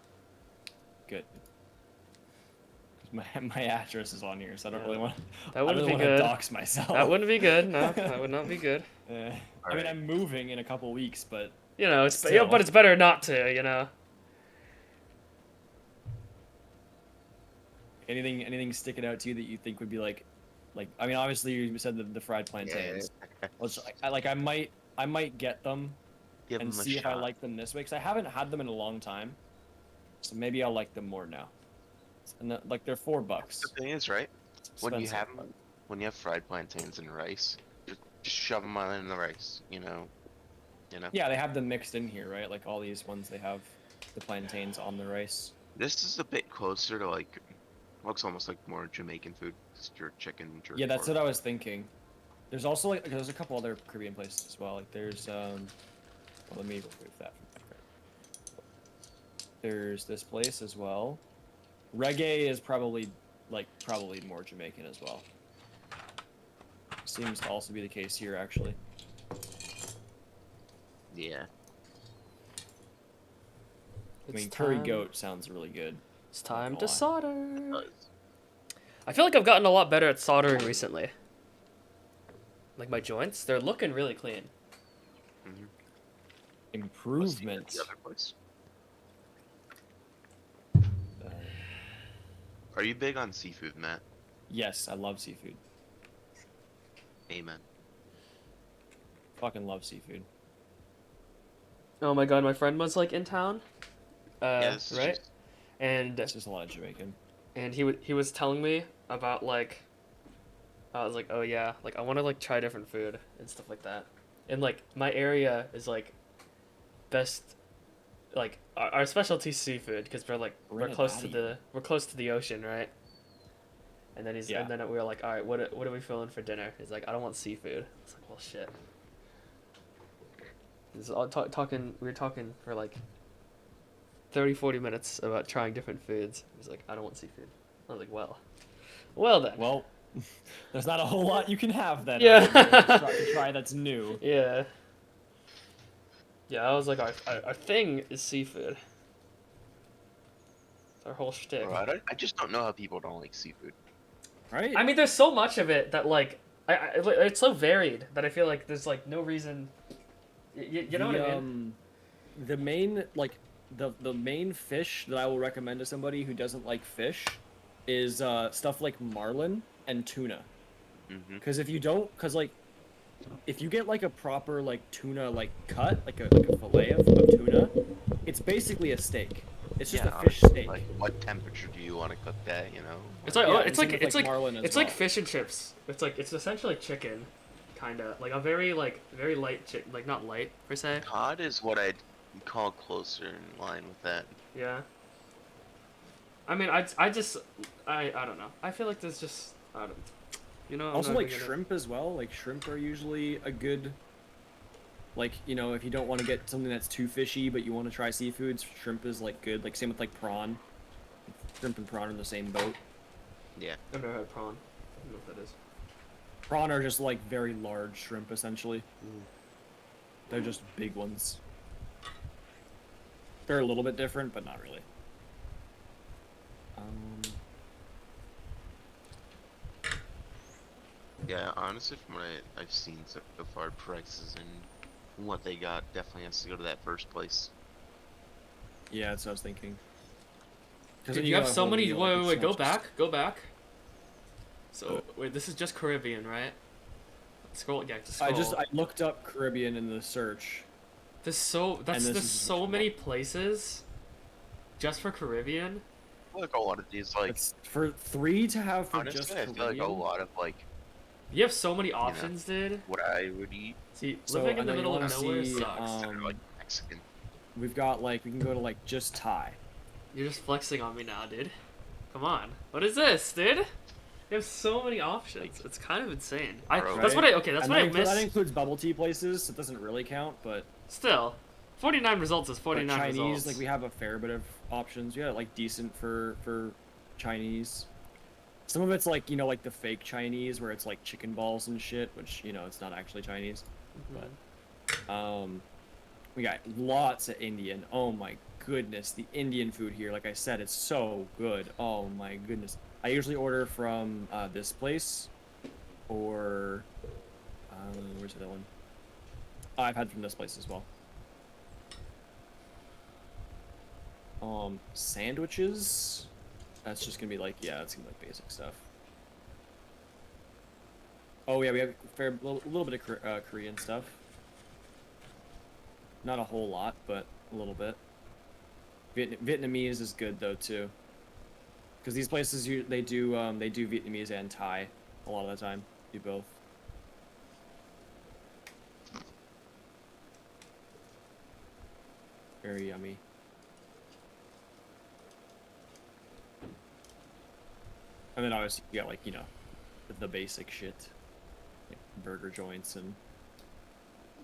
Good. 'Cause my address is on here, so I don't Yeah. really want. That wouldn't be to good. dox myself. That wouldn't be good. No, that would not be good. I mean, Alright. I'm moving in a couple weeks, but You know, it's Still. but it's better not to. You know. anything sticking out to you that you think would be like I mean, obviously you said the fried plantains. Which I might get them Give and them a see if I shot. like them this way, because I haven't had them in a long time, so maybe I'll like them more now. And like they're $4. The thing is, right? When you Expensive, have when you have fried plantains and rice, just shove them on in the rice. You know. Yeah, they have them mixed in here, right? Like all these ones, they have the plantains on the rice. This is a bit closer to like, looks almost like more Jamaican food. Just your chicken jerky. Yeah, that's what I was thinking. There's also like there's a couple other Caribbean places as well. Like there's well, let me remove that from my There's this place as well. Reggae is probably more Jamaican as well. Seems to also be the case here, actually. Yeah. I mean, curry goat sounds really good. It's time Not to gonna solder. I feel like I've gotten a lot better at soldering recently. Like my joints, they're looking really clean. Mm-hmm. Improvement. The other place. Uh, Are you big on seafood, Matt? yes, I love seafood. Amen. Fucking love seafood. Oh my god, my friend was like in town. This is Right? just- And It's just a lot of Jamaican. he was telling me about like I was like, "Oh yeah, like I want to like try different food and stuff like that." And like my area is like best like our specialty seafood because we're close to the ocean, right? And then Yeah. and then we were like, "All right, what are we feeling for dinner?" He's like, "I don't want seafood." I was like, "Well, shit." This is all we were talking for like 30-40 minutes about trying different foods. He's like, "I don't want seafood." I was like, well then. Well, there's not a whole lot you can have then. Yeah. To try that's new. Yeah. Yeah, I was like, our thing is seafood. It's our whole shtick. Bro, I just don't know how people don't like seafood. Right? I mean, there's so much of it that like, it's so varied that I feel like there's like no reason. You know what I mean? The main the main fish that I will recommend to somebody who doesn't like fish is stuff like marlin and tuna. Mm-hmm. Because if you get like a proper like tuna like cut, like a fillet of tuna, it's basically a steak. It's just a fish honestly, steak. Like, what temperature do you want to cook that? You know. It's like Yeah, it's and like same it's with, like marlin as it's like well. fish and chips. It's essentially chicken, kinda like a very light chicken, like not light per se. Cod is what I'd call closer in line with that. Yeah. I mean, I don't know. I feel like there's just I don't. You know. I'm Also not like big into- shrimp as well. Like shrimp are usually a good Like, you know, if you don't want to get something that's too fishy, but you want to try seafoods, shrimp is like good. Like same with like prawn. Shrimp and prawn are in the same boat. Yeah. I've never had prawn. I don't know what that is. Prawn are just like very large shrimp, essentially. Mm. They're just big ones. They're a little bit different, but not really. Yeah, honestly, from what I've seen so far, prices and what they got definitely has to go to that first place. Yeah, that's what I was thinking. Dude, you have so many. Wait, go back. Go back. So, wait, this is just Caribbean, right? Scroll, yeah, just scroll. I looked up Caribbean in the search. There's so many places just for Caribbean. I feel like a lot of these, like, It's for 3 to have for honestly, just I feel Caribbean. like a lot of, like, You have so many options, dude. what I would eat. See, So, living I in the know you middle of wanna nowhere see, sucks. That are, like, Mexican. We've got like we can go to like just Thai. You're just flexing on me now, dude. Come on. What is this, dude? You have so many options. It's kind of insane. Bro, That's what I okay. That's And what I that miss. That includes bubble tea places, so it doesn't really count. But 49 results is 49 like Chinese, results. like we have a fair bit of options. Yeah, like decent for Chinese. Some of it's like, you know, like the fake Chinese where it's like chicken balls and shit, which, you know, it's not actually Chinese. But we got lots of Indian. Oh my goodness, the Indian food here, like I said, it's so good. Oh my goodness. I usually order from this place, or where's the other one? Oh, I've had from this place as well. Sandwiches. That's just gonna be like, yeah, it's gonna be like basic stuff. Oh yeah, we have a little bit of Korean stuff. Not a whole lot, but a little bit. Vietnamese is good though too, because these places they do Vietnamese and Thai a lot of the time. Do both. Very yummy. And then obviously you got like, you know, the basic shit, like burger joints and,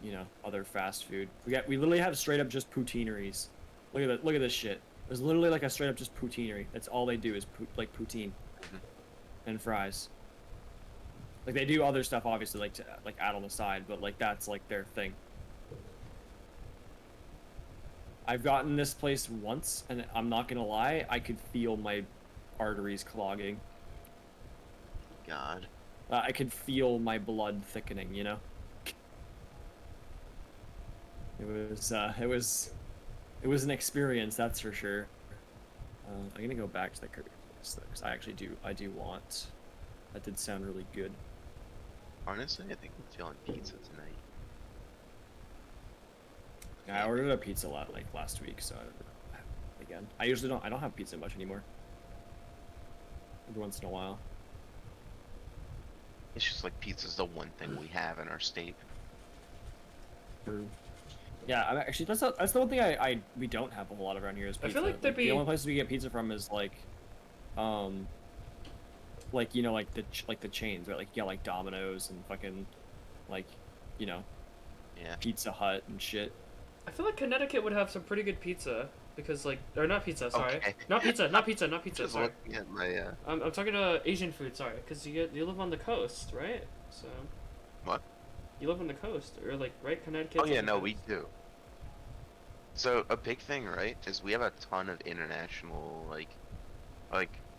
you know, other fast food. We literally have straight up just poutineries. Look at that! Look at this shit. There's literally like a straight up just poutineery. That's all they do is like poutine and fries. Like they do other stuff obviously like to like add on the side, but like that's like their thing. I've gotten this place once, and I'm not gonna lie, I could feel my arteries clogging. God. I could feel my blood thickening, you know? It was an experience, that's for sure. I'm gonna go back to the Caribbean place, because I do want. That did sound really good. Honestly, I think I'm feeling pizza tonight. Yeah, I ordered a pizza like last week, so again, I don't have pizza much anymore. Every once in a while. It's just like pizza's the one thing we have in our state. Yeah, actually that's the one thing we don't have a whole lot around here is pizza. I feel like there'd be the only places we get pizza from is like you know, like the chains, right? Like you got like Domino's and fucking like, you know, Yeah. Pizza Hut and shit. I feel like Connecticut would have some pretty good pizza because like, or not pizza, sorry, Okay. not pizza, Just sorry. looking at my I'm talking to Asian food, sorry, because you live on the coast, right? So. What? You live on the coast, or like right, Connecticut. Oh yeah, no, we do. So a big thing, right, is we have a ton of international like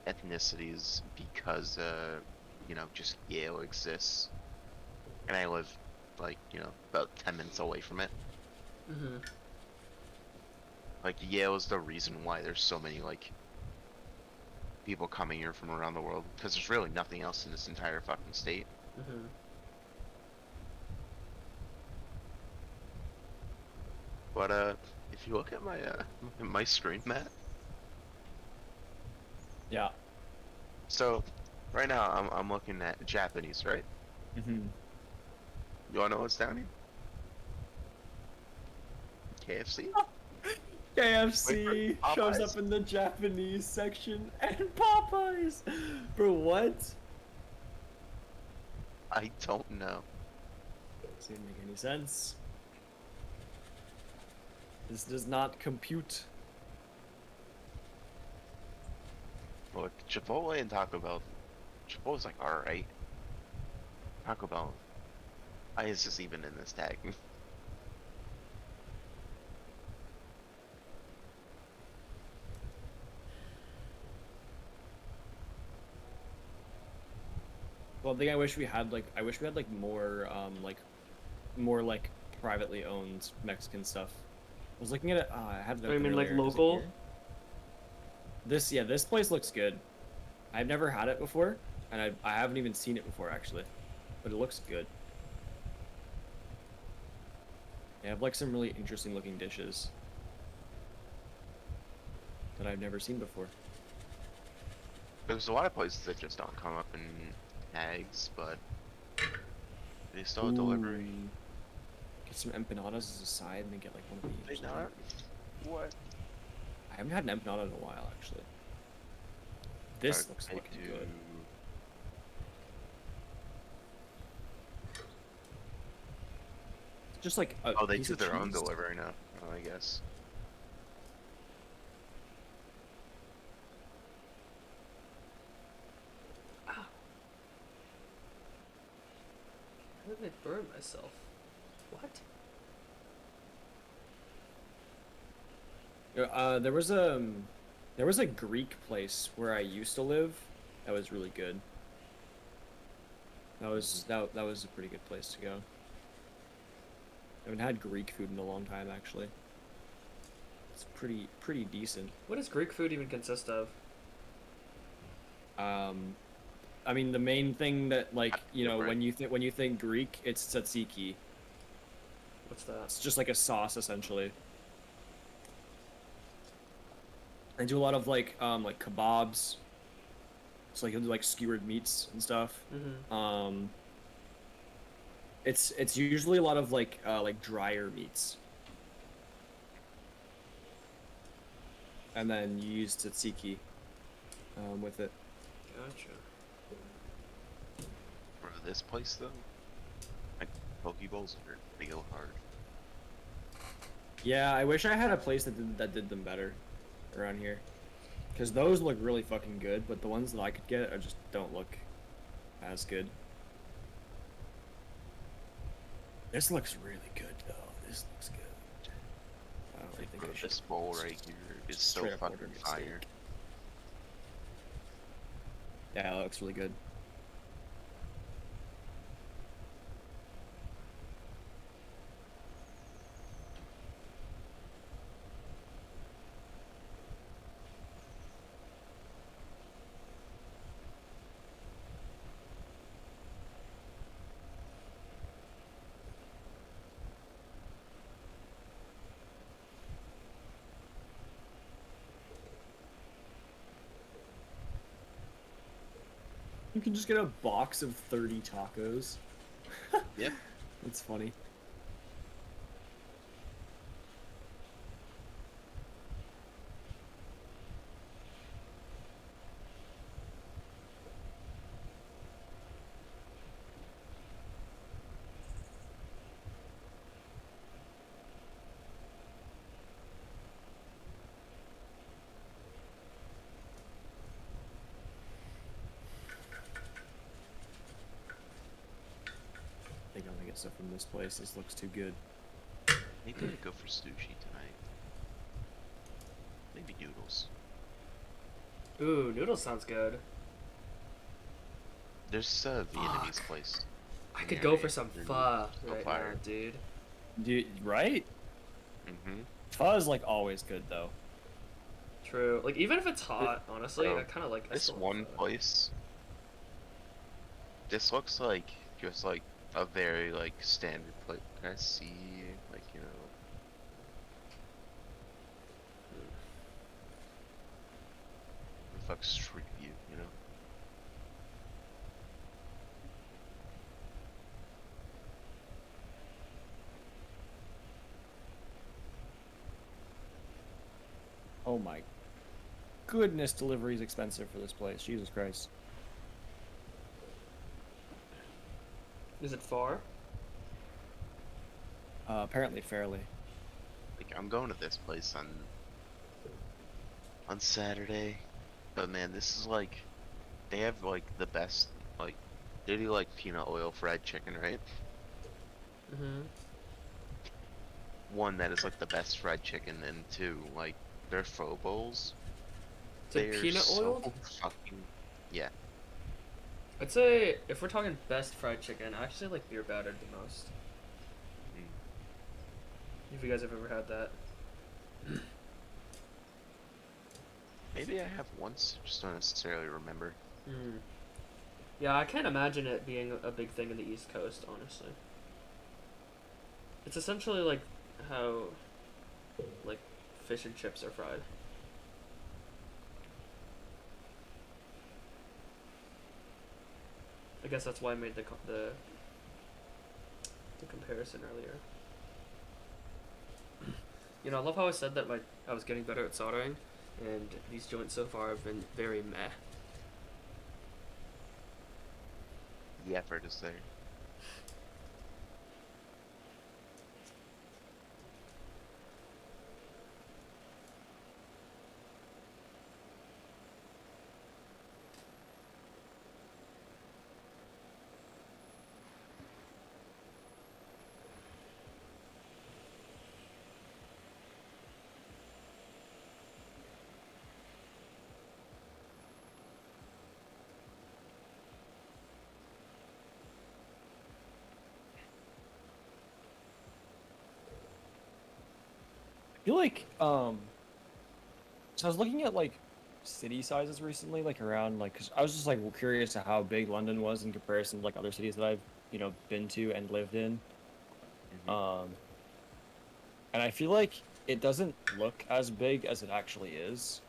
ethnicities because you know, just Yale exists, and I live like, you know, about 10 minutes away from it. Mm-hmm. Like Yale is the reason why there's so many like people coming here from around the world, because there's really nothing else in this entire fucking state. Mm-hmm. But if you look at my screen, Matt. Yeah. So, right now I'm looking at Japanese, right? Mm-hmm. You wanna know what's down here? KFC. KFC Wait for shows Popeyes. up in the Japanese section and Popeyes. Bro, what? I don't know. Doesn't make any sense. This does not compute. Look, Chipotle and Taco Bell. Chipotle's like alright. Taco Bell. Why is this even in this tag? Well, the thing I wish we had like more like privately owned Mexican stuff. I was looking at it. I had it Oh, you open mean, like, earlier. Is it local? here? This place looks good. I've never had it before, and I haven't even seen it before actually, but it looks good. They have like some really interesting looking dishes that I've never seen before. There's a lot of places that just don't come up in tags, but they still have delivery. Ooh. Get some empanadas as a side and then get like one of these. They not? What? I haven't had an empanada in a while actually. This Alright, looks I fucking do- good. It's just like a Oh, they piece do of their own cheese. delivery now. Oh, I guess. How did I burn myself? What? There was a Greek place where I used to live that was really good. That was a pretty good place to go. I haven't had Greek food in a long time actually. It's pretty decent. What does Greek food even consist of? I mean the main thing that like you know Right. when you think Greek, it's tzatziki. What's that? It's just like a sauce essentially. I do a lot of like kebabs. So like you'll do like skewered meats and stuff. Mm-hmm. It's usually a lot of like drier meats. And then you use tzatziki with it. Gotcha. For this place though, like Pokeballs are they go hard. Yeah, I wish I had a place that did them better around here. Cause those look really fucking good, but the ones that I could get are just don't look as good. This looks really good though. This looks good. I don't really think I should. This bowl right here is so straight up fucking order me a fire. steak. Yeah, that looks really good. You can just get a box of 30 tacos. Yep. That's funny. I think I'm gonna get stuff from this place. This looks too good. Maybe I go for sushi tonight. Maybe noodles. Ooh, noodles sounds good. There's a Vietnamese Fuck. place. I could Yeah, go for some they're pho so right fire. now, dude. Right? Mm-hmm. Pho is like always good though. True. Like, even if it's hot, honestly, Bro, I kind of like I This still like one pho. place. This looks like just like a very like standard place. Can I see like you know? Fuck Street View, you know? Oh my goodness, delivery is expensive for this place. Jesus Christ. Is it far? Apparently fairly. Like like, I'm going to this place on Saturday, but man, this is like, they have like the best, like, they do like peanut oil fried chicken, right? Mm-hmm. One, that is like the best fried chicken, and two, like, their pho bowls, So they are peanut so oiled? fucking, yeah. I'd say if we're talking best fried chicken, I actually like beer battered the most. If you guys have ever had that. Maybe I have once, just don't necessarily remember. Mm. Yeah, I can't imagine it being a big thing in the East Coast, honestly. It's essentially like how, like, fish and chips are fried. I guess that's why I made the comparison earlier. You know, I love how I said that I was getting better at soldering, and these joints so far have been very meh. The effort is there. I feel like so I was looking at like city sizes recently, like around like, cause I was just like curious to how big London was in comparison to like other cities that I've, you know, been to and lived in. And I feel like it doesn't look as big as it actually is.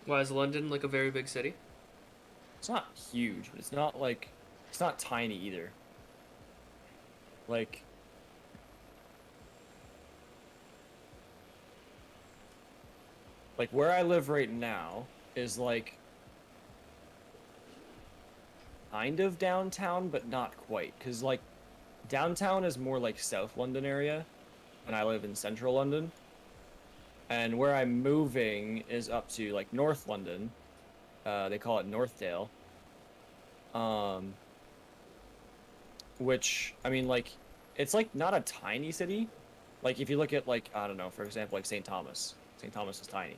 Why is London like a very big city? It's not huge, but it's not like, it's not tiny either. Like, where I live right now is like kind of downtown, but not quite. Cause like downtown is more like South London area, and I live in Central London. And where I'm moving is up to like North London. They call it Northdale. Which I mean, like, it's like not a tiny city. Like if you look at like I don't know, for example, like St. Thomas. St. Thomas is tiny.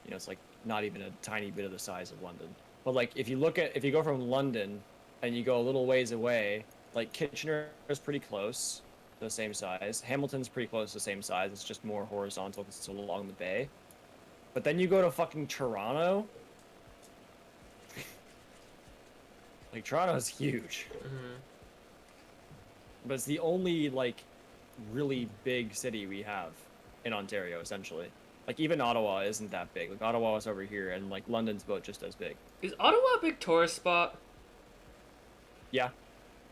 You know, it's like not even a tiny bit of the size of London. But like if you go from London and you go a little ways away, like Kitchener is pretty close to the same size. Hamilton's pretty close to the same size. It's just more horizontal because it's along the bay. But then you go to fucking Toronto. Like Toronto's huge. Mm-hmm. But it's the only like really big city we have in Ontario, essentially. Like even Ottawa isn't that big. Like Ottawa is over here, and like London's about just as big. Is Ottawa a big tourist spot? Yeah.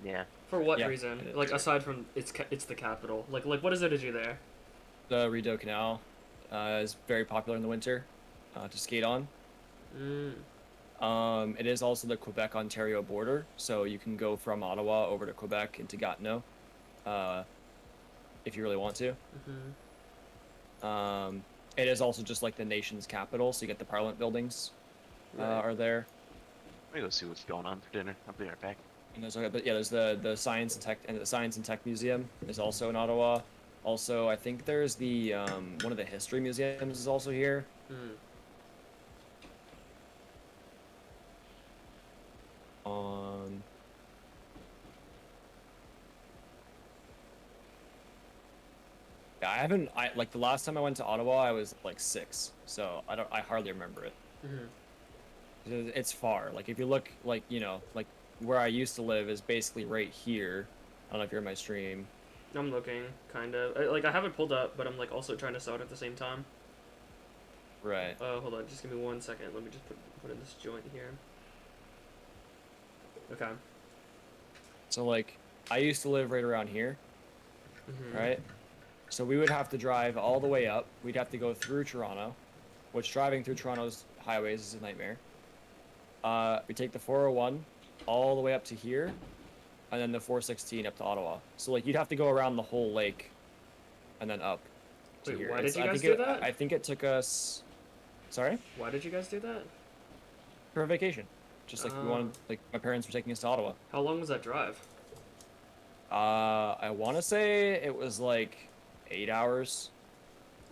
Yeah. For what Yeah, reason? it is. Like aside from it's the capital. Like what is there to do there? The Rideau Canal is very popular in the winter to skate on. Mm. It is also the Quebec-Ontario border, so you can go from Ottawa over to Quebec into Gatineau if you really want to. Mm-hmm. It is also just like the nation's capital, so you get the Parliament buildings Right. are there. Let me go see what's going on for dinner. I'll be right back. And there's the Science and Tech Museum is also in Ottawa. Also, I think there's the one of the history museums is also here. Mm. Yeah, I like the last time I went to Ottawa, I was like 6, so I hardly remember it. Mm-hmm. It's far. Like if you look, like you know, like where I used to live is basically right here. I don't know if you're in my stream. I'm looking, kind of. I have it pulled up, but I'm like also trying to solder at the same time. Right. Hold on, just give me 1 second. Let me just put in this joint here. Okay. So like, I used to live right around here, Mm-hmm. right? So we would have to drive all the way up. We'd have to go through Toronto, which driving through Toronto's highways is a nightmare. We take the 401 all the way up to here, and then the 416 up to Ottawa. So like you'd have to go around the whole lake, and then up. To Wait, here. why did you I guys think do that? I think it took us. Sorry. Why did you guys do that? For a vacation. Just like we wanted, like my parents were taking us to Ottawa. How long was that drive? I want to say it was like 8 hours,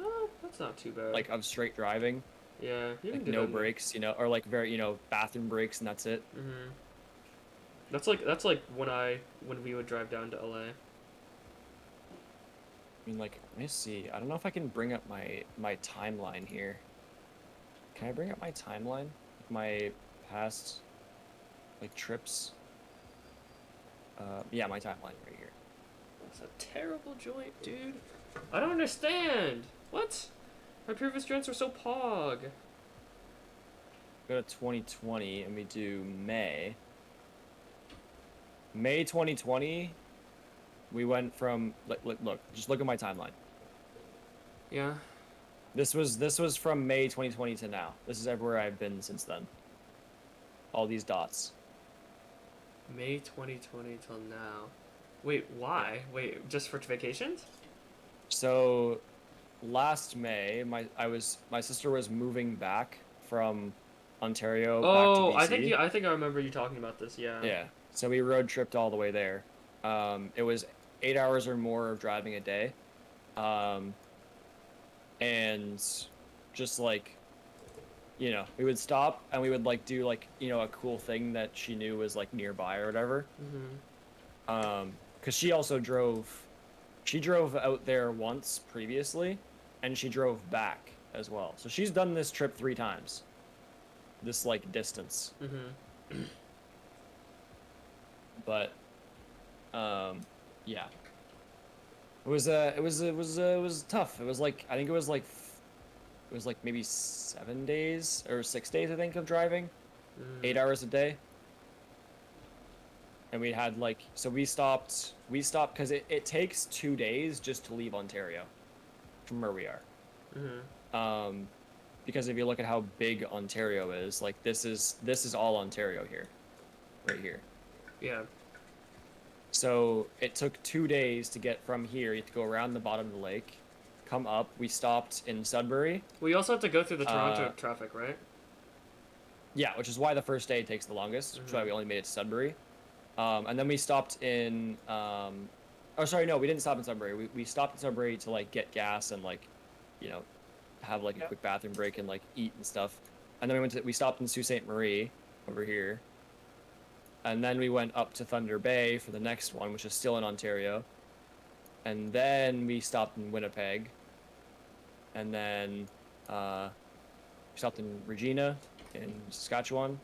Oh, that's not too bad. like of straight driving, yeah, you can like do no that. breaks, you know, or like very, you know, bathroom breaks and that's it. Mhm. That's like when we would drive down to LA. I mean, like, let me see. I don't know if I can bring up my timeline here. Can I bring up my timeline? My past, like, trips? Yeah, my timeline right here. That's a terrible joint, dude. I don't understand. What? My previous joints were so pog. Go to 2020 and we do May. May 2020, we went from look, just look at my timeline. Yeah. This was from May 2020 to now. This is everywhere I've been since then. All these dots. May 2020 till now. Wait, why? Wait, just for vacations? So, last May, my sister was moving back from Ontario Oh, back to BC. I think I remember you talking about this. Yeah. Yeah. So we road tripped all the way there. It was 8 hours or more of driving a day. And just like, you know, we would stop and we would like do like, you know, a cool thing that she knew was like nearby or whatever. Mhm. Cause she also she drove out there once previously and she drove back as well. So she's done this trip 3 times. This like distance. Mhm. But yeah. It was tough. It was like I think it was like maybe 7 days or 6 days I think of driving, 8 hours a day. And we had like so we stopped because it takes 2 days just to leave Ontario from where we are. Mhm. Because if you look at how big Ontario is, like this is all Ontario here, right here. Yeah. So it took 2 days to get from here. You have to go around the bottom of the lake, come up. We stopped in Sudbury. We also have to go through the Toronto traffic, right? Yeah, which is why the first day takes the longest. Which is why we only made it to Sudbury. And then we stopped in. Oh, sorry, no, we didn't stop in Sudbury. We stopped in Sudbury to like get gas and like, you know, have like a quick bathroom break and like eat and stuff. And then we stopped in Sault Ste. Marie over here. And then we went up to Thunder Bay for the next one, which is still in Ontario. And then we stopped in Winnipeg. And then we stopped in Regina in Saskatchewan.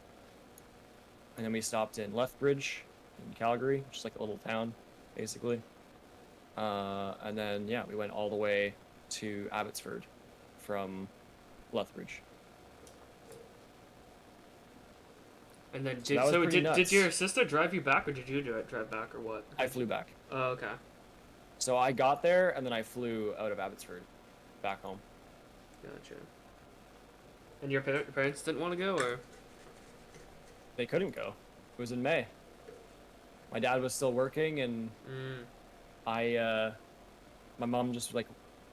And then we stopped in Lethbridge in Calgary, which is like a little town, basically. And then, yeah, we went all the way to Abbotsford from Lethbridge. And then So that was pretty did nuts. your sister drive you back or did you drive back or what? I flew back. Oh, okay. So I got there and then I flew out of Abbotsford back home. Gotcha. And your parents didn't want to go, or? They couldn't go. It was in May. My dad was still working and my mom just like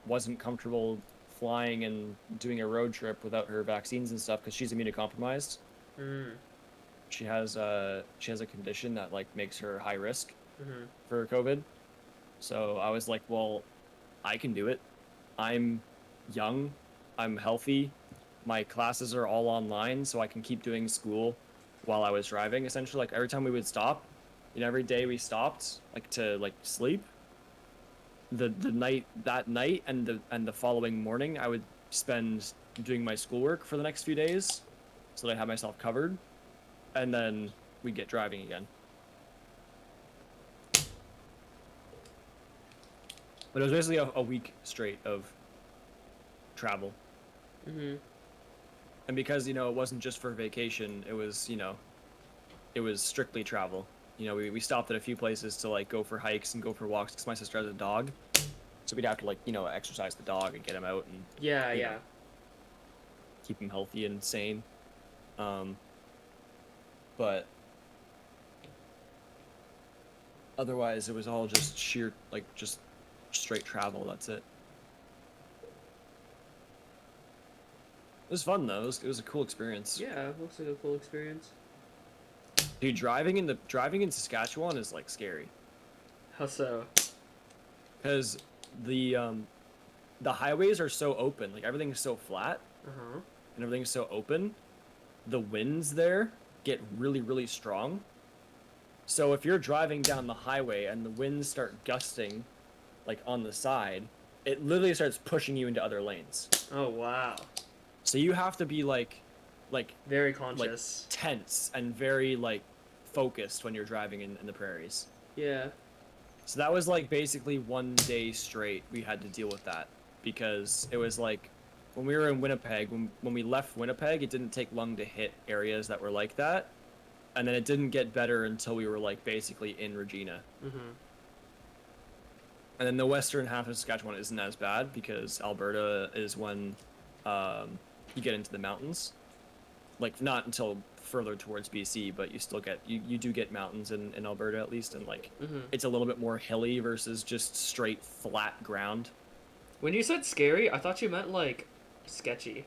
wasn't comfortable flying and doing a road trip without her vaccines and stuff because she's immunocompromised. She has a condition that like makes her high risk for COVID. So I was like, well, I can do it. I'm young. I'm healthy. My classes are all online, so I can keep doing school while I was driving. Essentially, like every time we would stop, you know, every day we stopped like to like sleep. That night and the following morning, I would spend doing my schoolwork for the next few days, so that I had myself covered, and then we'd get driving again. But it was basically a week straight of travel. And because, you know, it wasn't just for vacation, it was, you know, it was strictly travel. You know, we stopped at a few places to, like, go for hikes and go for walks because my sister has a dog. So we'd have to, like, you know, exercise the dog and get him out and Yeah, you yeah. know, keep him healthy and sane. But Otherwise, it was all just sheer, like, just straight travel. That's it. It was fun though. It was a cool experience. Yeah, looks like a cool experience. Dude, driving in Saskatchewan is like scary. How so? Because the highways are so open, like everything's so flat Uh-huh. and everything's so open. The winds there get really, really strong. So if you're driving down the highway and the winds start gusting, like on the side, it literally starts pushing you into other lanes. Oh, wow. So you have to be like Very conscious. tense and very like focused when you're driving in the prairies. Yeah. So that was like basically 1 day straight we had to deal with that, because it was like when we were in Winnipeg, when we left Winnipeg, it didn't take long to hit areas that were like that, and then it didn't get better until we were like basically in Regina. Mm-hmm. And then the western half of Saskatchewan isn't as bad because Alberta is when you get into the mountains. Like not until further towards BC, but you still get you do get mountains in Alberta at least, and like Mm-hmm. it's a little bit more hilly versus just straight flat ground. When you said scary, I thought you meant like sketchy.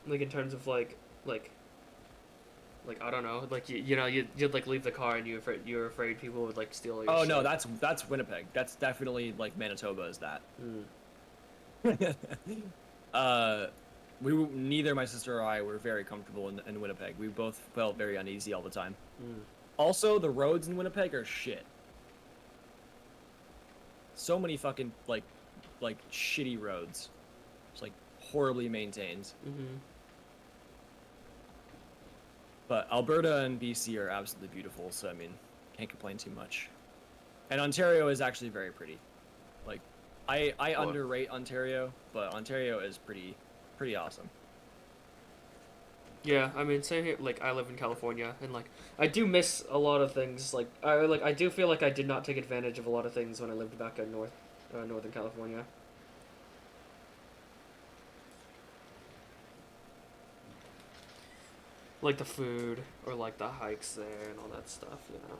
Like in terms of like I don't know, like you'd like leave the car and you were afraid people would like steal your Oh shit. no, that's Winnipeg. That's definitely like Manitoba is that. Mm. Neither my sister or I were very comfortable in Winnipeg. We both felt very uneasy all the time. Mm. Also, the roads in Winnipeg are shit. So many fucking like shitty roads. It's like horribly maintained. Mm-hmm. But Alberta and BC are absolutely beautiful, so I mean, can't complain too much. And Ontario is actually very pretty. Like, I underrate Ontario, but Ontario is pretty awesome. Yeah, I mean, same here. Like, I live in California, and like, I do miss a lot of things. Like, I do feel like I did not take advantage of a lot of things when I lived back in Northern California. Like the food, or like the hikes there, and all that stuff, you know.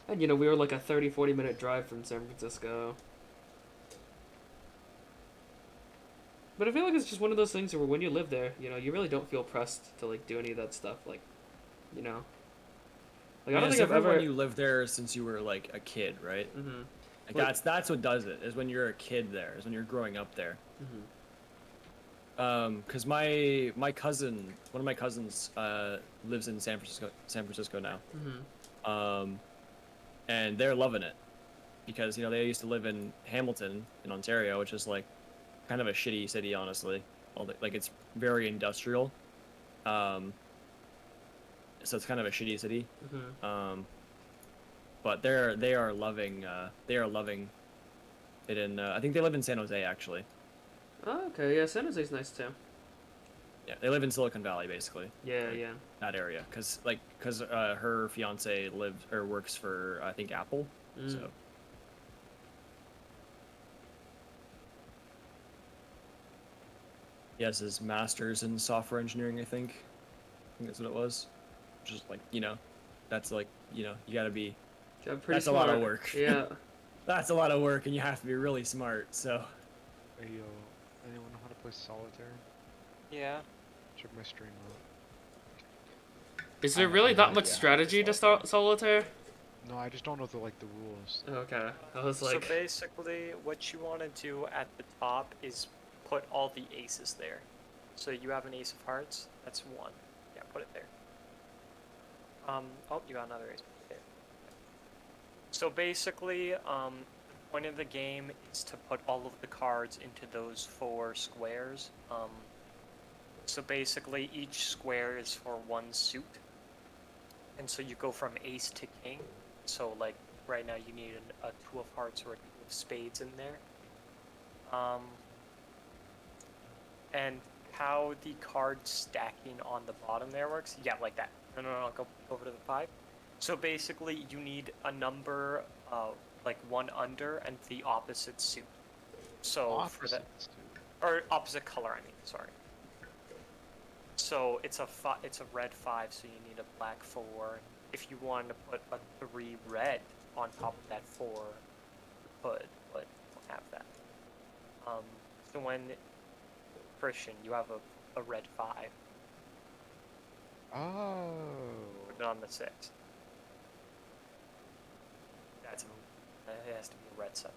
And we were like a 30-40 minute drive from San Francisco. But I feel like it's just one of those things where when you live there, you really don't feel pressed to like do any of that stuff, like, Like I don't think I've ever. When you lived there since you were like a kid, right? Mm-hmm. Like that's what does it. Is when you're a kid there. Is when you're growing up there. Mm-hmm. Because my cousin, one of my cousins, lives in San Francisco now. Mm-hmm. And they're loving it, because they used to live in Hamilton in Ontario, which is like kind of a shitty city, honestly. Like it's very industrial. So it's kind of a shitty city. Mm-hmm. But they are loving it in. I think they live in San Jose actually. Oh, okay. Yeah, San Jose's nice too. Yeah, they live in Silicon Valley basically. Yeah, like, yeah. That area, because her fiance lives or works for I think Apple. Mm. So. He has his master's in software engineering, I think that's what it was. Just like, that's like, you gotta be, Yeah, pretty that's smart. a lot of work. Yeah. That's a lot of work, and you have to be really smart, so. Hey yo, anyone know how to play solitaire? Yeah. Check my stream out. Is there I really have that no much idea how to strategy to solitaire. start solitaire? No, I just don't know the rules. Okay. I was like, So basically, what you want to do at the top is put all the aces there. So you have an ace of hearts. That's one. Yeah, put it there. Oh, you got another ace. Put it there. So basically, the point of the game is to put all of the cards into those 4 squares. So basically, each square is for one suit. And so you go from ace to king. So like right now you need a 2 of hearts or a 2 of spades in there. And how the card stacking on the bottom there works? Yeah, like that. No, go over to the 5. So basically you need a number like 1 under and the opposite suit. So for that, or opposite color, I mean, sorry. So it's a red 5, so you need a black 4 if you wanted to put a 3 red on top of that 4, you could, but you don't have that. So when Christian, you have a red 5. Oh. Put it on the 6. That's it has to be a red 7.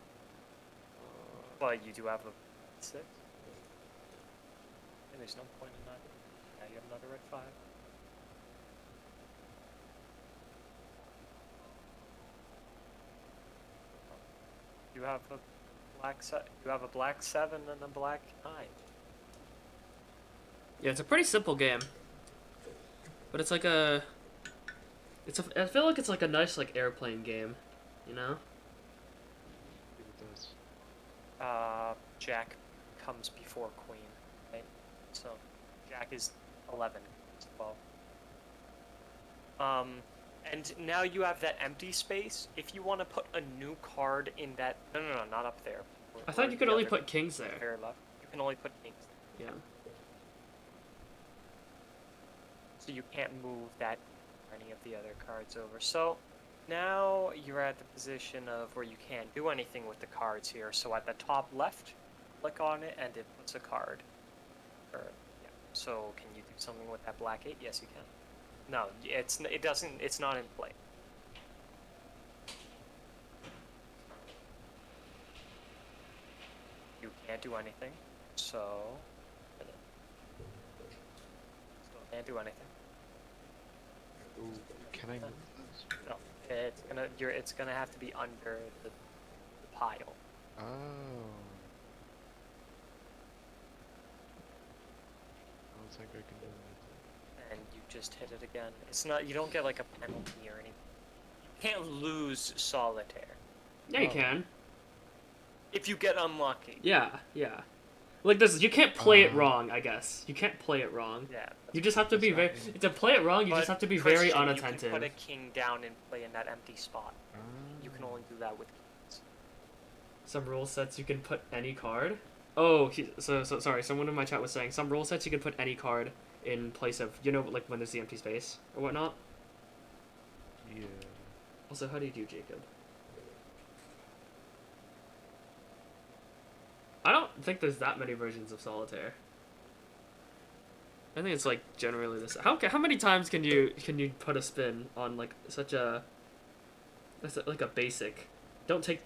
But you do have a 6. And there's no point in that. Now you have another red 5. You have a black 7 and a black 9. Yeah, it's a pretty simple game. But it's like a... I feel like it's like a nice like airplane game, you know? It does. Jack comes before Queen, right? So Jack is 11, it's 12. And now you have that empty space. If you want to put a new card in that, no, not up there. I thought you could only other- put kings there. very left. You can only put kings there. Yeah. So you can't move that or any of the other cards over. So now you're at the position of where you can't do anything with the cards here. So at the top left, click on it and it puts a card. Or, yeah. So can you do something with that black 8? Yes, you can. No, it's not in play. You can't do anything. So still can't do anything. Ooh, can I move this? No, it's gonna have to be under the pile. Oh. I don't think I can do anything. And you just hit it again. It's not. You don't get like a penalty or anything. You can't lose solitaire Yeah, you Oh. can. if you get unlucky. Yeah. Like this, you can't play it wrong, I guess. You can't play it wrong. Yeah. You just have to be very... To play it wrong, you just But have to be very Christian, unattentive. You can put a king down and play in that empty spot. You can only do that with kings. Some rule sets you can put any card. Oh, so sorry. Someone in my chat was saying some rule sets you can put any card in place of, you know, like when there's the empty space or whatnot. Yeah. Also, how do you do Jacob? I don't think there's that many versions of Solitaire. I think it's like generally this. How many times can you put a spin on like such a like a basic? Don't take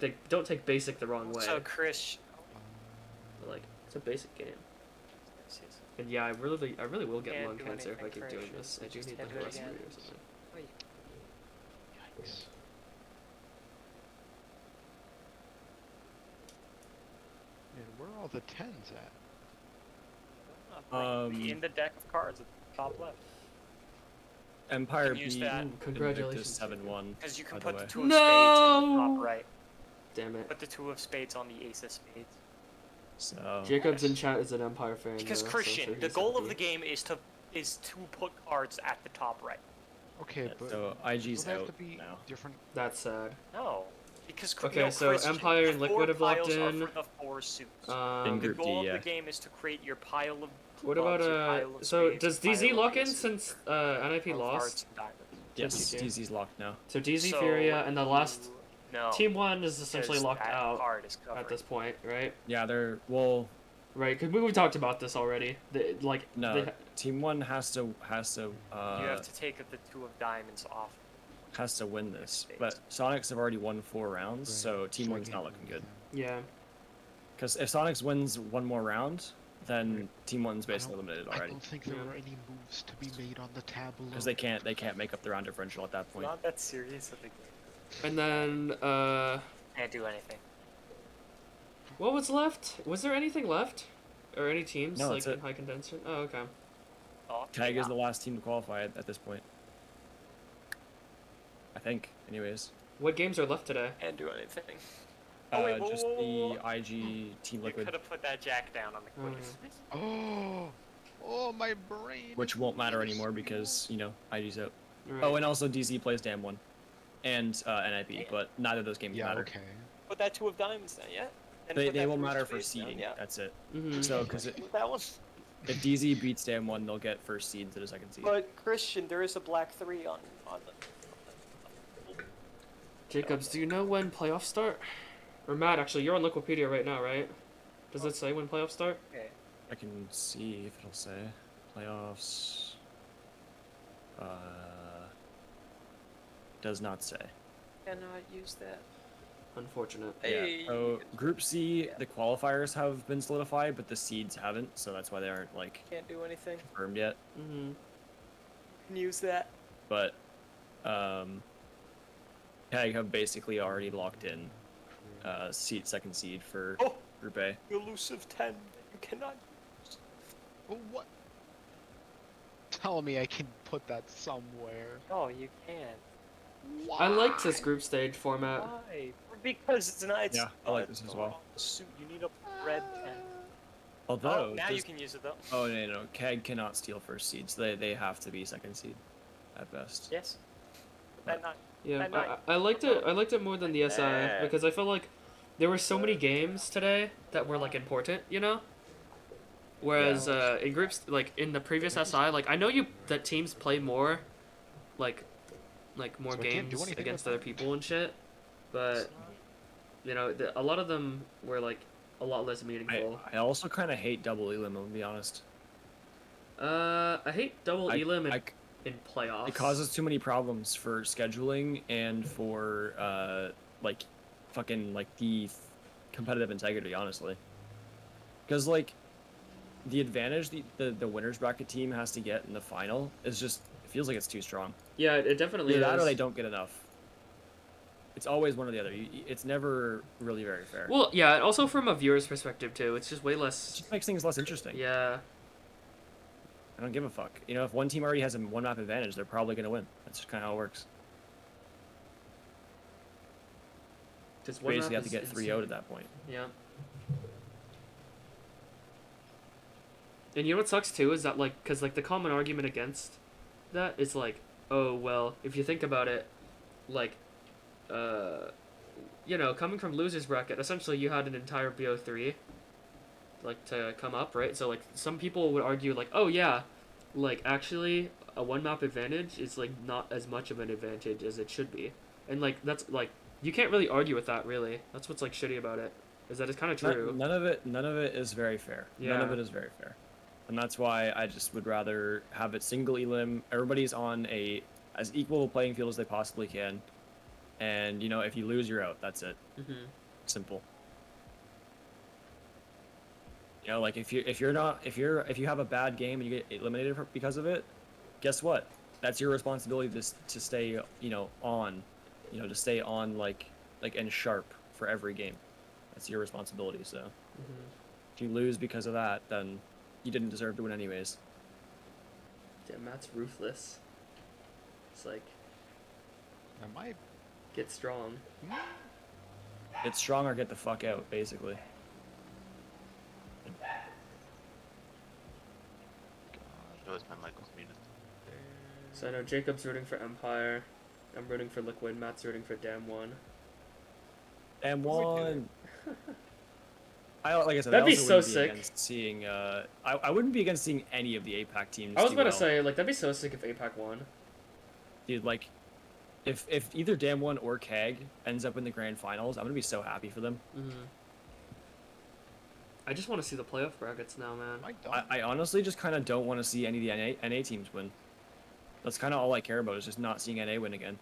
basic the wrong way. So Chris, But, like it's a basic game. And yeah, I really will get Can't lung do cancer if I anything, keep doing Chris. this. I do Just need can't the do it respirator again. or something. Yikes. Man, where are all the 10s at? in the deck of cards at the top left. Empire can use beat that. Congratulations. 7-1. Because you can by the put the way. 2 of spades in the No! top right. Damn it. Put the 2 of spades on the ace of spades. So Jacob's in chat is an Empire fan. Because though, so I'm Christian, sure the he's goal of happy. the game is to put cards at the top right. Okay, yeah, but so IG's don't they have out to be now. different? That's sad. No, because Okay, so Christian, Empire and the Liquid have locked four piles in. Are for the 4 suits. In The Group D, goal yeah. of the game is to create your pile of What clubs, about your pile of so spades, does your DZ pile lock of in aces, since NIP pile of lost? hearts and diamonds. Yes, Okay. DZ's locked now. So DZ So Furia and the last no, Team 1 is essentially because locked that out card is at covered. this point, right? Yeah, they're well. Right, because we talked about this already. No, Team 1 has to You have to take the 2 of diamonds off. has to win this. But Sonics have already won 4 rounds, so Team 1's Striking not looking good. Yeah. Because if Sonics wins one more round, then Team 1's basically I don't- eliminated I already. don't think there Yeah. are any moves to be made on the tableau. Because they can't make up the round differential at that It's point. not that serious of a game. And then Can't do anything. what was left? Was there anything left? Or any teams No, like that's in it. high contention? Oh, okay. Oh, Tag yeah. is the last team to qualify at this point. I think, anyways. What games are left today? Can't do anything. Oh, wait, whoa, Just whoa, whoa, the whoa. IG Team You Liquid, could have put that jack down on the queen. Oh, my brain. which won't matter anymore because, you know, IG's out. Right. Oh, and also DZ plays Dam 1. And NIP, but neither of those games Yeah, matter. okay. Put that 2 of diamonds down, yeah? And They put that will 3 of matter for spades down, seeding, yeah. that's it. Mhm. So, because Put that one. if DZ beats Dam 1, they'll get first seed instead of second seed. But Christian, there is a black 3 on the Jacobs, do you know when playoffs start? Or Matt, actually, you're on Wikipedia right now, right? Does it say when playoffs start? Okay. I can see if it'll say playoffs. Does not say. Cannot use that. Unfortunate. Hey. Yeah. So Group C, Yeah. the qualifiers have been solidified, but the seeds haven't. So that's why they aren't like Can't do anything. confirmed yet. Mm-hmm. Can use that. But Tag have basically already locked in second seed for Oh! Group A. Elusive 10 that you cannot use. Oh, what? Tell me I can put that somewhere. Oh, you can. I liked this group stage format. Why? Because it's not. It's Yeah, I like not this as the well. wrong suit. You need a red 10. Although Oh, now you this- can use it though. Oh no, Keg cannot steal first seeds. They have to be second seed, at best. Yes. That not. Yeah, And I- I liked it. I liked it more than the SI Yeah. because I felt like there were so many games today that were like important, you know. Whereas in groups, like in the previous SI, like I know that teams play more, like more So I can't do games anything against with other that. people and shit, but you know a lot of them were like a lot less meaningful. I also kind of hate double elim, I'll be honest. I hate double elim in playoffs. It causes too many problems for scheduling and for like fucking like the competitive integrity, honestly. Because like the advantage the winners bracket team has to get in the final is just it feels like it's too strong. Yeah, it definitely Either is. that or they don't get enough. It's always one or the other. It's never really very fair. Well, yeah, and also from a viewer's perspective too, it's just way It less. just makes things less interesting. Yeah. I don't give a fuck. You know, if one team already has a one map advantage, they're probably gonna win. That's just kind of how it works. Just You one basically map have to is get 3-0 at that point. Yeah. And you know what sucks too is that like, cause like the common argument against that is like, oh well, if you think about it, like, you know, coming from losers bracket, essentially you had an entire BO3, like to come up, right? So like some people would argue like, oh yeah, like actually a one map advantage is like not as much of an advantage as it should be, and like that's like you can't really argue with that really. That's what's like shitty about it, is that it's kind of true. None of it is very fair. None of Yeah. it is very fair. And that's why I just would rather have it single elim. Everybody's on as equal a playing field as they possibly can. And you know, if you lose, you're out. That's it. Mm-hmm. Simple. You know, like if you have a bad game and you get eliminated because of it, guess what? That's your responsibility to stay, you know, on, you know, to stay on like and sharp for every game. That's your responsibility. So Mm-hmm. if you lose because of that, then you didn't deserve to win anyways. Yeah, Matt's ruthless. It's like, Am I? get strong. Get strong or get the fuck out, basically. Notice my mic was muted. So I know Jacob's rooting for Empire. I'm rooting for Liquid. Matt's rooting for Damn One. And Oh my one. Like I said, That'd I be also so wouldn't be sick. against seeing. I wouldn't be against seeing any of the APAC teams. I was do about to well. say, like, that'd be so sick if APAC won. Dude, like, if either Damn One or KAG ends up in the grand finals, I'm gonna be so happy for them. Mm-hmm. I just want to see the playoff brackets now, man. Am I done? I honestly just kind of don't want to see any of the NA teams win. That's kind of all I care about is just not seeing NA win again.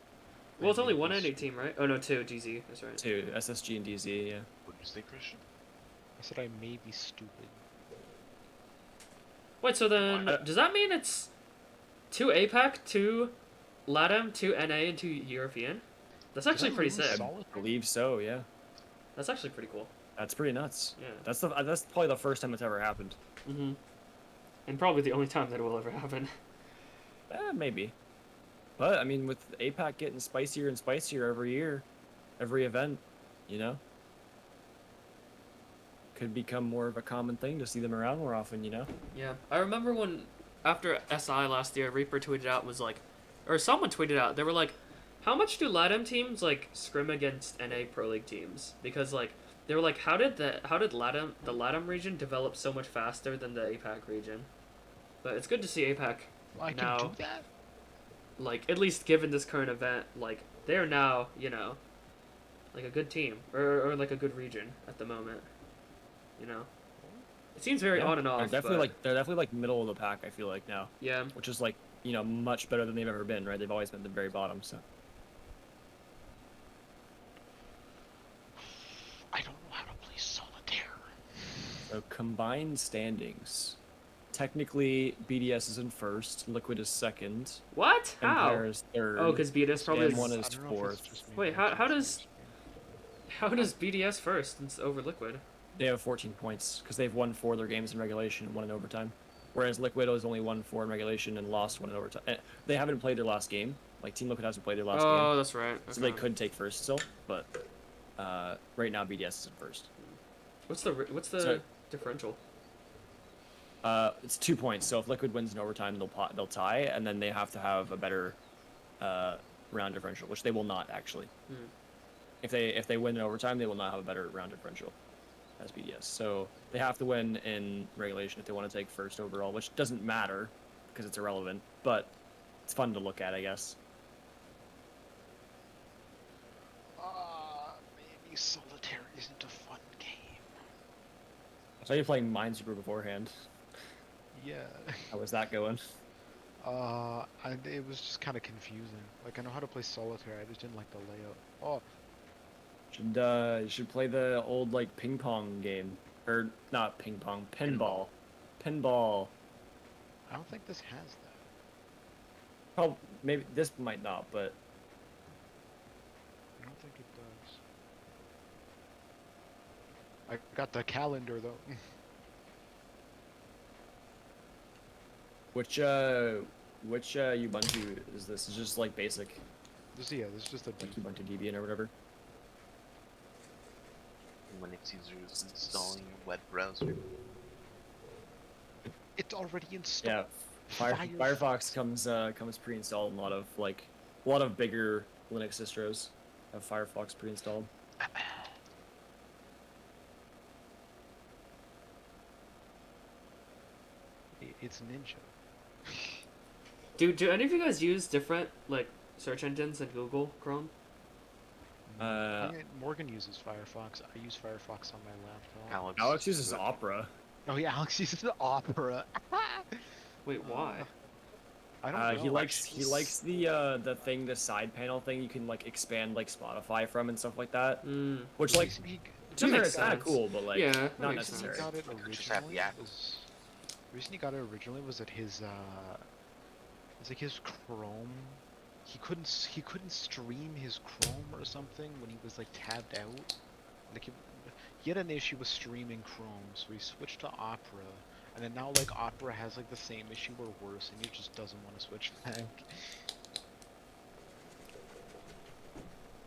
Well, it's only one NA team, right? Oh no, two. GZ. That's right. Two, SSG and DZ, yeah. What did you say, Christian? I said I may be stupid. Wait, so then does that mean it's 2 APAC, 2 LATAM, 2 NA, and 2 European? That's actually that pretty really sick. solid? I believe so, yeah. That's actually pretty cool. That's pretty nuts. Yeah. That's probably the first time it's ever happened. Mm-hmm. And probably the only time that it will ever happen. Maybe. But I mean, with APAC getting spicier and spicier every year, every event, you know, could become more of a common thing to see them around more often, you know. Yeah, I remember when after SI last year, Reaper tweeted out was like, or someone tweeted out, they were like, how much do LATAM teams like scrim against NA Pro League teams? Because like they were like, how did the LATAM region develop so much faster than the APAC region? But it's good to see APAC I now, can do that. like at least given this current event, like they're now, you know, like a good team, or like a good region at the moment. You know, it seems very on and off. They're definitely like middle of the pack. I feel like now, yeah. which is like much better than they've ever been. Right? They've always been at the very bottom. So I don't know how to play solitaire. so combined standings. Technically, BDS is in first, Liquid is second, What? How? Empire is third. Oh, because BDS probably Spam one is. is I don't know if it's fourth. just me, Wait, but how it's does- just me. How does BDS first over Liquid? They have 14 points because they've won 4 of their games in regulation and 1 in overtime. Whereas Liquid has only won 4 in regulation and lost 1 in overtime. They haven't played their last game. Like Team Liquid hasn't played their last Oh, game, that's right. so they Okay. could take first still. But right now BDS is in first. What's the Sorry. differential? It's 2 points. So if Liquid wins in overtime, they'll tie, and then they have to have a better round differential, which they will not actually. Hmm. If they win in overtime, they will not have a better round differential as BDS. So they have to win in regulation if they want to take first overall, which doesn't matter because it's irrelevant, but it's fun to look at, I guess. Maybe solitaire isn't a fun game. I saw you playing Minesweeper beforehand. Yeah. How was that going? It was just kind of confusing. Like, I know how to play solitaire, I just didn't like the layout. Oh, You should play the old like ping pong game, or not ping pong, pinball. Pinball. I don't think this has that. Probably maybe this might not, but I don't think it does. I got the calendar though. which Ubuntu is this? Is just like basic, This is just a like Ubuntu Debian or whatever. Linux users installing your web browser. It's already installed. Yeah, Firefox comes pre-installed in a lot of bigger Linux distros have Firefox pre-installed. It's Ninja. Do any of you guys use different like search engines than Google Chrome? Morgan uses Firefox. I use Firefox on my laptop. Alex uses Opera. Oh yeah, Alex uses Opera. Wait, why? I don't know. He likes the thing, the side panel thing you can like expand like Spotify from and stuff like that. Mm. Which like to be fair, makes it's kind of sense. cool, but like Yeah, that not makes sense. necessary. Got it Just have originally the app. reason he got it originally was that his it's like his Chrome. He couldn't stream his Chrome or something when he was like tabbed out. Like he had an issue with streaming Chrome, so he switched to Opera. And then now like Opera has like the same issue or worse, and he just doesn't want to switch back.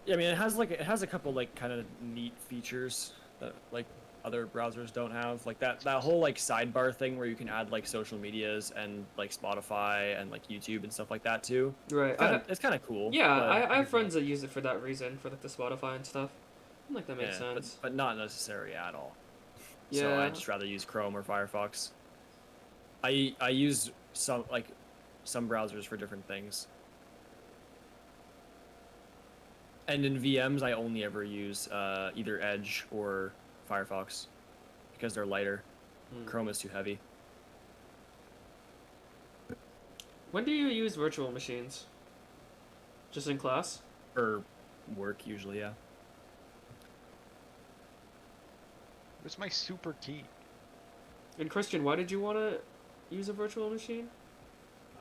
Yeah, I mean it has a couple like kind of neat features that like other browsers don't have. Like that whole like sidebar thing where you can add like social medias and like Spotify and like YouTube and stuff like that too. Right. It's kind of cool. Yeah, but- I have friends that use it for that reason, for like the Spotify and stuff. I'm like that makes yeah, sense. but not necessary at all. So Yeah. I'd just rather use Chrome or Firefox. I use some browsers for different things. And in VMs, I only ever use either Edge or Firefox because they're lighter. Hmm. Chrome is too heavy. When do you use virtual machines? Just in class? For work, usually, yeah. Where's my super key? And Christian, why did you want to use a virtual machine?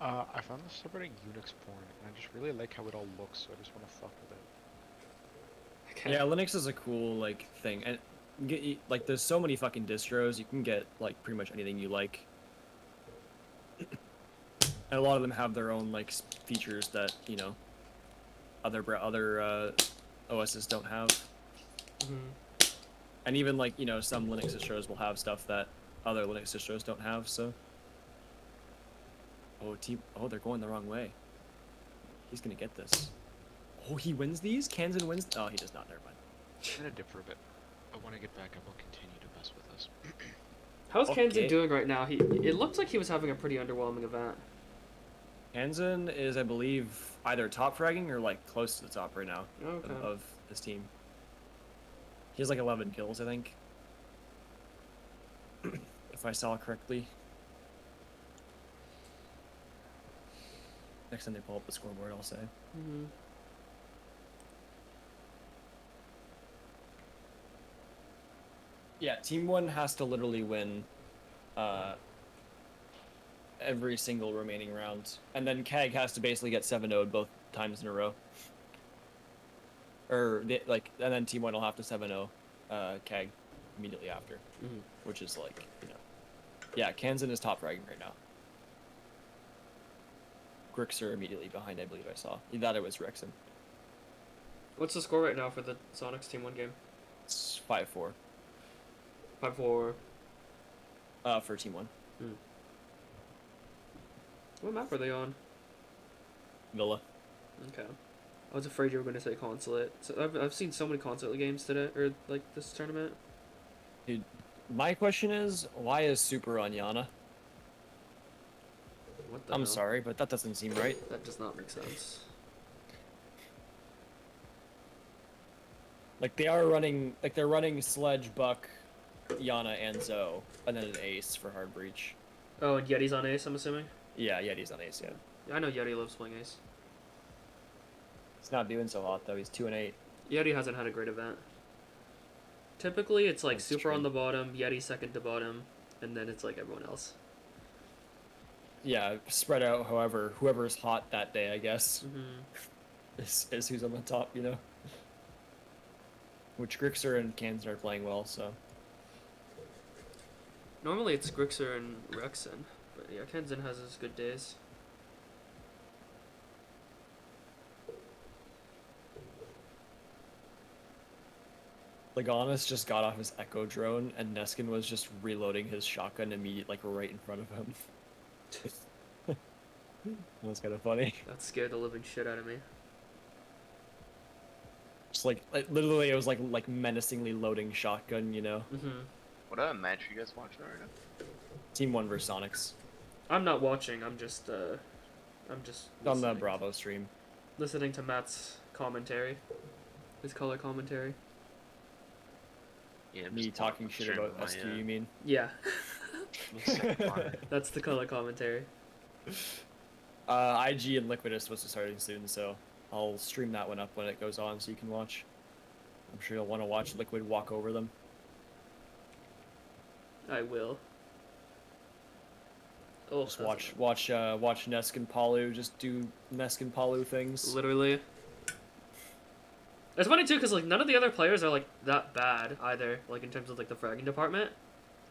I found this subreddit Unix porn, and I just really like how it all looks, so I just want to fuck with it. Okay. Yeah, Linux is a cool like thing, and like there's so many fucking distros. You can get like pretty much anything you like, and a lot of them have their own like features that other OSs don't have. Mhm. And even like some Linux distros will have stuff that other Linux distros don't have. So, they're going the wrong way. He's gonna get this. Oh, he wins these? Kansan wins? Oh, he does not. Never mind. I'm gonna dip for a bit. But when I get back, I will continue to mess with this. How's Okay. Kansan doing right now? It looked like he was having a pretty underwhelming event. Kansan is, I believe, either top fragging or like close to the top right now Okay. of this team. He has like 11 kills, I think. If I saw correctly. Next time they pull up the scoreboard, I'll say. Mm-hmm. Yeah, Team 1 has to literally win every single remaining round. And then Keg has to basically get 7-0'd both times in a row. Or, and then Team 1 will have to 7-0 Keg immediately after. Mm-hmm. Which is like, you know. Yeah, Kansan is top fragging right now. Grixer immediately behind, I believe I saw. Either that or it was Rexon. What's the score right now for the Sonics Team 1 game? It's 5-4. 5-4. For Team 1. What map are they on? Villa. Okay. I was afraid you were going to say Consulate. So I've seen so many Consulate games today, or like this tournament. Dude, my question is, why is Super on Yana? What the I'm hell? sorry, but that doesn't seem right. That does not make sense. Like they're running Sledge, Buck, Yana, and Zoe, and then an Ace for Hard Breach. Oh, and Yeti's on Ace, I'm assuming? Yeah, Yeti's on Ace, yeah. Yeah, I know Yeti loves playing Ace. He's not doing so hot though, he's 2-8. Yeti hasn't had a great event. Typically, it's like That's Super true. on the bottom, Yeti second to bottom, and then it's like everyone else. Yeah, spread out however, whoever's hot that day, I guess, Mm-hmm. is who's on the top, you know? Which Grixer and Kansan are playing well, so. Normally it's Grixer and Rexon, but yeah, Kansan has his good days. Legonis just got off his Echo drone, and Neskin was just reloading his shotgun immediately, like right in front of him. That was kind of funny. That scared the living shit out of me. Just like literally, it was like menacingly loading shotgun, you know. Mm-hmm. What match are you guys watching right now? Team 1 versus Sonics I'm not watching, I'm just on the listening. Bravo stream. Listening to Matt's commentary. His color commentary. Yeah, I'm Me just talking shit sharing about my, SQ, you mean? Yeah. my That's the color commentary. IG and Liquid is supposed to start soon, so I'll stream that one up when it goes on, so you can watch. I'm sure you'll want to watch Liquid walk over them. I will. Oh, Just that's watch Nesk and Palu just do Nesk and Palu things. literally. It's funny too, cause like none of the other players are like that bad either. Like in terms of like the fragging department,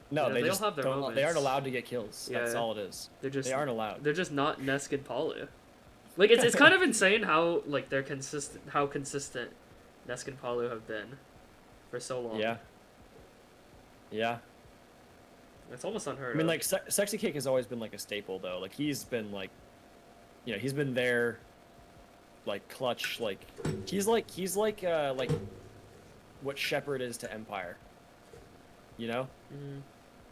No, Yeah, they they just all have their don't. They aren't moments. allowed to get kills. That's Yeah. all it is. they're just They aren't allowed. They're just not Nesk and Palu. Like it's kind of insane how like they're consistent. How consistent Nesk and Palu have been for so long. Yeah. Yeah. It's almost unheard I mean, of. like Sexy Cake has always been like a staple, though. Like he's been like, you know, he's been there, like clutch. Like he's like what Shepard is to Empire. You know, Mhm.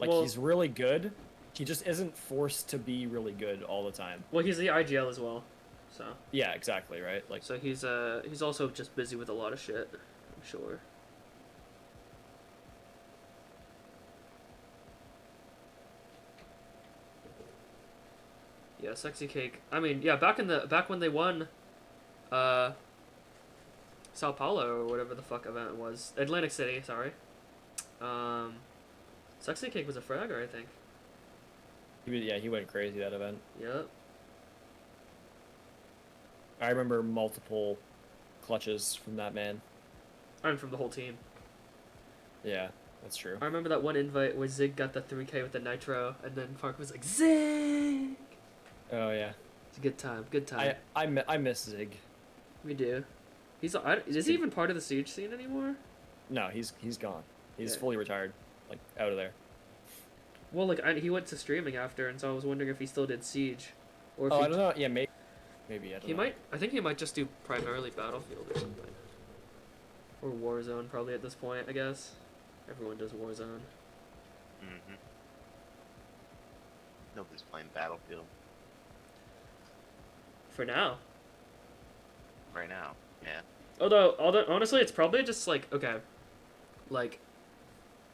like Well- he's really good. He just isn't forced to be really good all the time. Well, he's the IGL as well, so Yeah, exactly. Right. Like he's also just busy with a lot of shit. I'm sure. Yeah, Sexy Cake. I mean, yeah, back when they won, Sao Paulo or whatever the fuck event it was, Atlantic City. Sorry. Sexy Cake was a fragger, I think. he went crazy that event. Yep. I remember multiple clutches from that man. And from the whole team. Yeah, that's true. I remember that one invite where Zig got the 3K with the nitro, and then Park was like, Zig! Oh yeah. It's a good time. Good time. I miss Zig. We do. Is he even part of the Siege scene anymore? No, he's gone. He's Yeah. fully retired, like out of there. Well, like he went to streaming after, and so I was wondering if he still did Siege, or if Oh, he, I don't know. Yeah, maybe. Maybe I don't he know. might. I think he might just do primarily Battlefield or something, or Warzone probably at this point. I guess everyone does Warzone. Mm-hmm. Nobody's playing Battlefield For now. right now. Yeah. Although honestly, it's probably just like okay. like,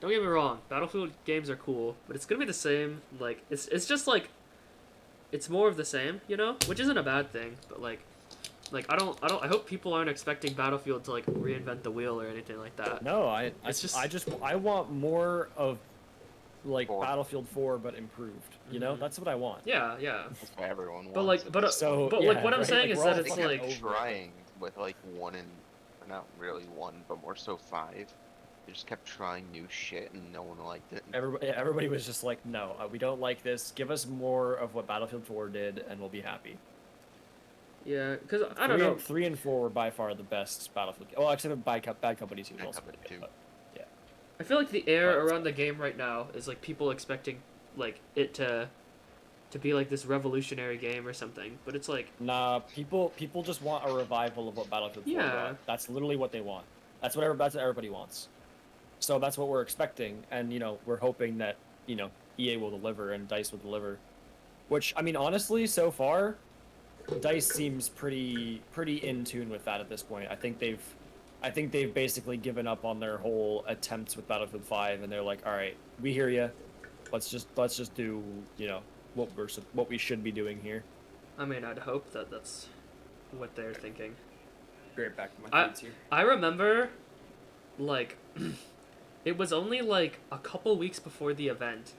don't get me wrong, Battlefield games are cool, but it's gonna be the same. Like, it's just like, it's more of the same, you know, which isn't a bad thing. But like I hope people aren't expecting Battlefield to like reinvent the wheel or anything like that. No, It's just- I want more of like 4. Battlefield 4 but improved. You know, Mhm. that's what I want. Yeah, yeah. That's what everyone wants. But like, it. but So, but yeah, like what I'm right, saying like, is we're that all it's I think like, I'm trying with like 1 and not really 1, but more so 5. They just kept trying new shit and no one liked it. Everybody was just like, no, we don't like this. Give us more of what Battlefield 4 did, and we'll be happy. yeah, because I don't know. 3 and 4 were by far the best Battlefield. Well, except for Bad Company 2 was Bad also Company pretty good. 2. But I feel like the air But- around the game right now is like people expecting like it to be like this revolutionary game or something, but it's like, nah, people just want a revival of what Battlefield 4 Yeah. brought. That's literally what they want. That's what everybody wants. So that's what we're expecting, and you know, we're hoping that, you know, EA will deliver and DICE will deliver. Which, I mean, honestly, so far, DICE seems pretty in tune with that at this point. I think they've basically given up on their whole attempts with Battlefield 5, and they're like, all right, we hear you. Let's just do, you know, what we should be doing here. I mean, I'd hope that that's what they're thinking. Great, back to my feeds here. I remember, like, it was only like a couple weeks before the event,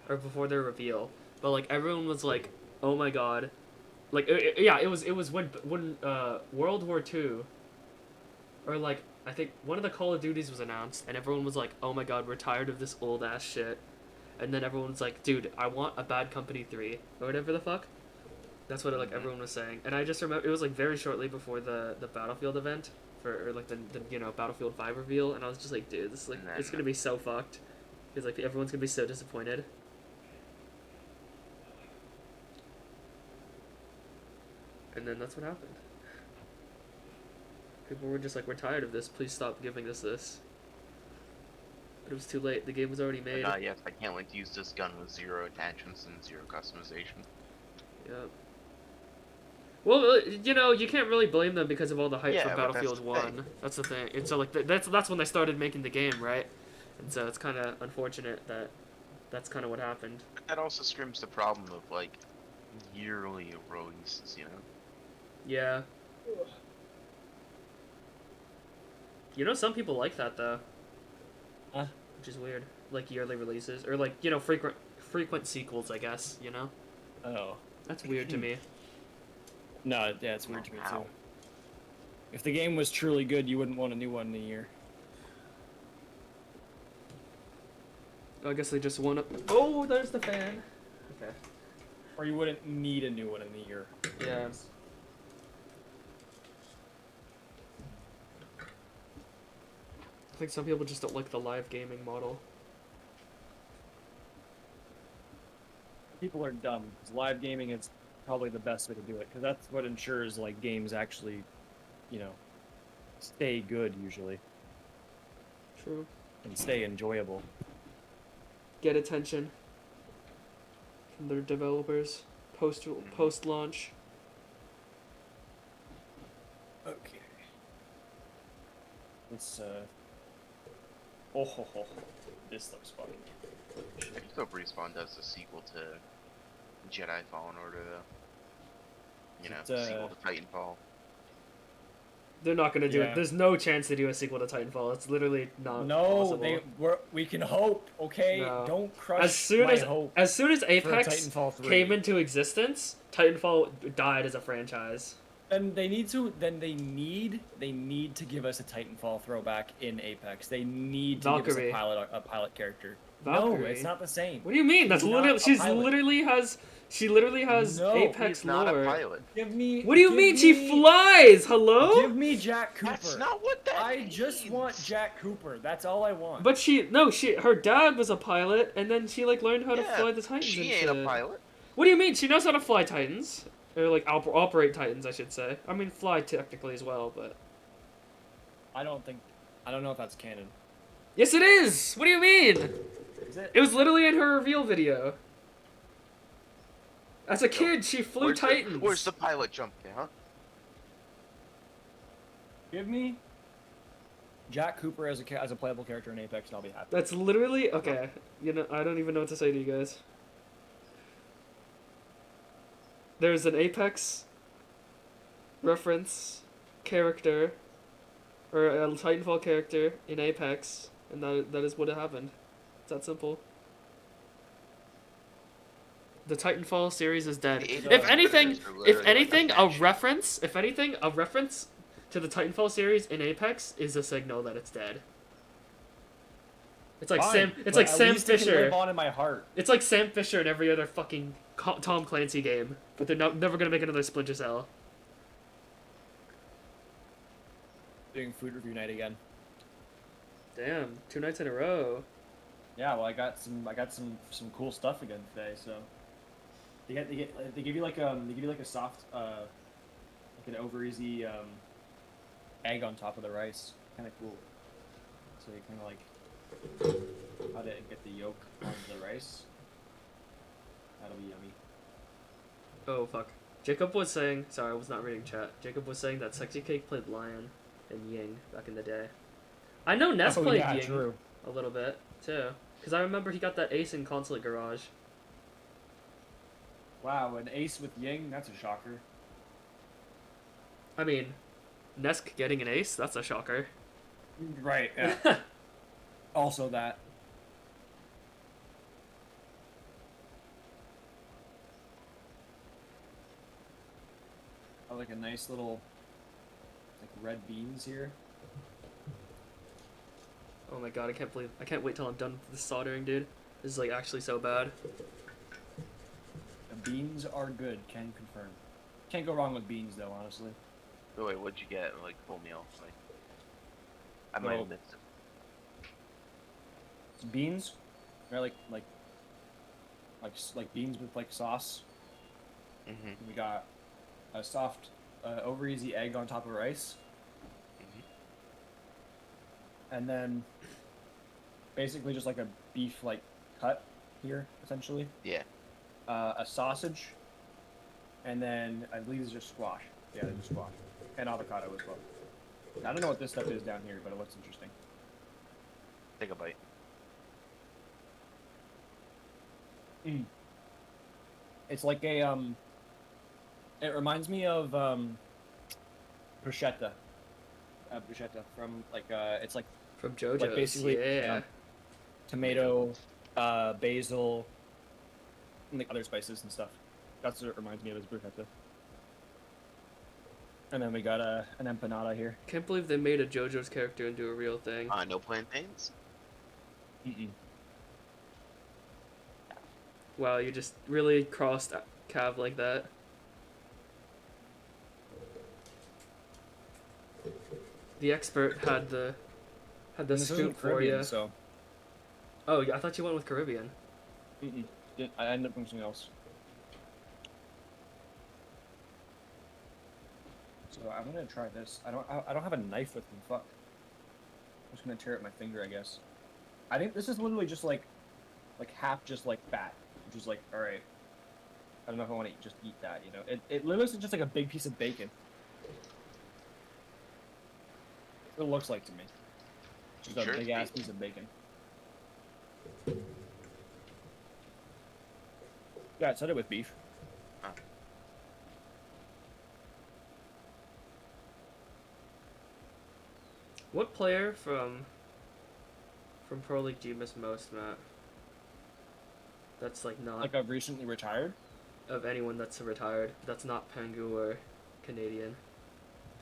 or before their reveal, but like everyone was like, "Oh my god," like it was when World War II, or like I think one of the Call of Duties was announced, and everyone was like, "Oh my god, we're tired of this old ass shit," and then everyone's like, "Dude, I want a Bad Company 3 or whatever the fuck." That's what like everyone was saying, and I just remember it was like very shortly before the Battlefield event or like the you know Battlefield 5 reveal, and I was just like, dude, this is like And then- it's gonna be so fucked, because like everyone's gonna be so disappointed. And then that's what happened. People were just like, we're tired of this. Please stop giving us this. But it was too late. The game was already But made. not yet. I can't wait to use this gun with 0 attachments and 0 customization. Yep. Well, you know, you can't really blame them because of all the hype Yeah, for but that's Battlefield the 1. thing. That's the thing. And so, like, that's when they started making the game, right? And so it's kind of unfortunate that that's kind of what happened. But that also screams the problem of like yearly releases, you know? Yeah. You know, some people like that, though. Huh? Which is weird. Like, yearly releases. Or, like, you know, frequent sequels, I guess, you know? Oh. That's weird to me. No, yeah, it's weird to me too. Wow. If the game was truly good, you wouldn't want a new one in a year. I guess they just want to... Oh, there's the fan. Okay. Or you wouldn't need a new one in a year. Yeah. I think some people just don't like the live gaming model. People are dumb, 'cause live gaming is probably the best way to do it, because that's what ensures like games actually, you know, stay good usually True. and stay enjoyable. Get attention from their developers post launch. Okay. Let's oh ho ho. This looks fucking good. I just hope Respawn does the sequel to Jedi Fallen Order, though. You know, It's, sequel to Titanfall. They're not gonna do Yeah. it. There's no chance they do a sequel to Titanfall. It's literally not No, possible. we can hope, okay? No. Don't crush As soon my as hope Apex for Titanfall 3. came into existence, Titanfall died as a franchise. Then they need to give us a Titanfall throwback in Apex. They need to Valkyrie. give us a pilot character. No, Valkyrie? it's not the same. What do you mean? That's She's not literally a pilot. she literally has No, Apex He's not lore. a pilot. Give me. What do you give mean? me- She flies. Hello? Give me Jack Cooper. That's not what that I just means. want Jack Cooper. That's all I want. But her dad was a pilot, and then she like learned how to Yeah, fly the Titans. She and ain't shit. a pilot. What do you mean? She knows how to fly Titans, or like operate Titans, I should say. I mean, fly technically as well, but I don't know if that's canon. yes, it is. What do you mean? Is it? It was literally in her reveal video. As a kid, she flew Titans. Where's the pilot jump, huh? Give me Jack Cooper as a playable character in Apex, and I'll be happy. That's literally okay. You know, I don't even know what to say to you guys. There's an Apex reference character, or a Titanfall character in Apex, and that is what happened. It's that simple. The Titanfall series is dead. The If anything, characters are literally like a statue. reference, to the Titanfall series in Apex is a signal that it's dead. It's like Fine, It's but like at Sam least it can Fisher. live on in my heart. It's like Sam Fisher in every other fucking Tom Clancy game, but they're never gonna make another Splinter Cell. Doing food review night again. Damn, 2 nights in a row. Yeah, well, I got some cool stuff again today. So they give you like a soft like an over easy egg on top of the rice. Kind of cool. So you kind of like cut it and get the yolk onto the rice. That'll be yummy. Oh fuck. Jacob was saying, sorry, I was not reading chat. Jacob was saying that Sexy Cake played Lion and Ying back in the day. I know Ness played yeah, Ying true. a little bit too, because I remember he got that ace in Consulate Garage. Wow, an ace with Ying, that's a shocker. I mean, Nesk getting an ace, that's a shocker. Right, yeah. Also that. I like a nice little like red beans here. Oh my god, I can't wait till I'm done with this soldering, dude. This is like actually so bad. The beans are good, can confirm. Can't go wrong with beans though, honestly. Oh, wait, what'd you get? Like full meal? Like, I might have missed it. It's beans, they're like beans with like sauce. Mm-hmm. We got a soft, over easy egg on top of rice. And then basically just like a beef like cut here, essentially. Yeah. A sausage, and then I believe these are squash. Yeah, they're just squash. And avocado as well. I don't know what this stuff is down here, but it looks interesting. Take a bite. It's like a it reminds me of bruschetta. Bruschetta from like it's like From JoJo's, like basically yeah. Tomato, basil, and like other spices and stuff. That's what it reminds me of, is bruschetta. And then we got an empanada here. Can't believe they made a JoJo's character into a real thing. No plantains? Wow, you just really crossed Cav like that. The expert had the And this scoop isn't for Caribbean, you. so Oh, I thought you went with Caribbean. I ended up doing something else. So I'm gonna try this. I don't have a knife with me. Fuck. I'm just gonna tear up my finger, I guess. I think this is literally just like half just like fat, which is like, all right. I don't know if I want to just eat that. You know, it literally is just like a big piece of bacon. It looks like to me. Just a Sure it's big ass bacon. piece of bacon. Yeah, it said it with beef. Huh. What player from Pro League do you miss most, Matt? That's like not Like I've recently retired. of anyone that's retired. That's not Pengu or Canadian.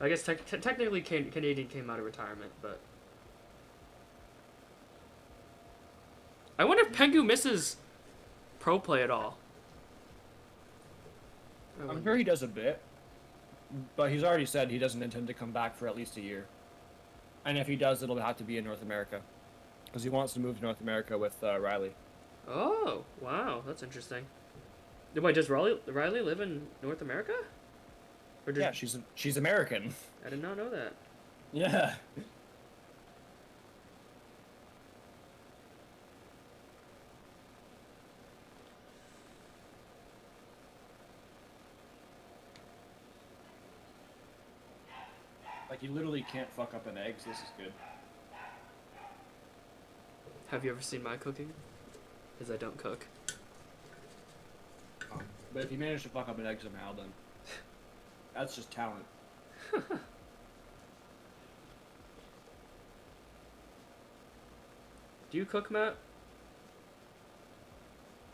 I guess technically Canadian came out of retirement, but I wonder if Pengu misses pro play at all. I'm sure he does a bit, but he's already said he doesn't intend to come back for at least a year. And if he does, it'll have to be in North America, because he wants to move to North America with Riley. Oh, wow, that's interesting. Wait, does Riley live in North America? Or Yeah, she's American. I did not know that. Yeah. Like, you literally can't fuck up an egg, so this is good. Have you ever seen my cooking? Because I don't cook. But if you manage to fuck up an egg somehow, then that's just talent. Do you cook, Matt?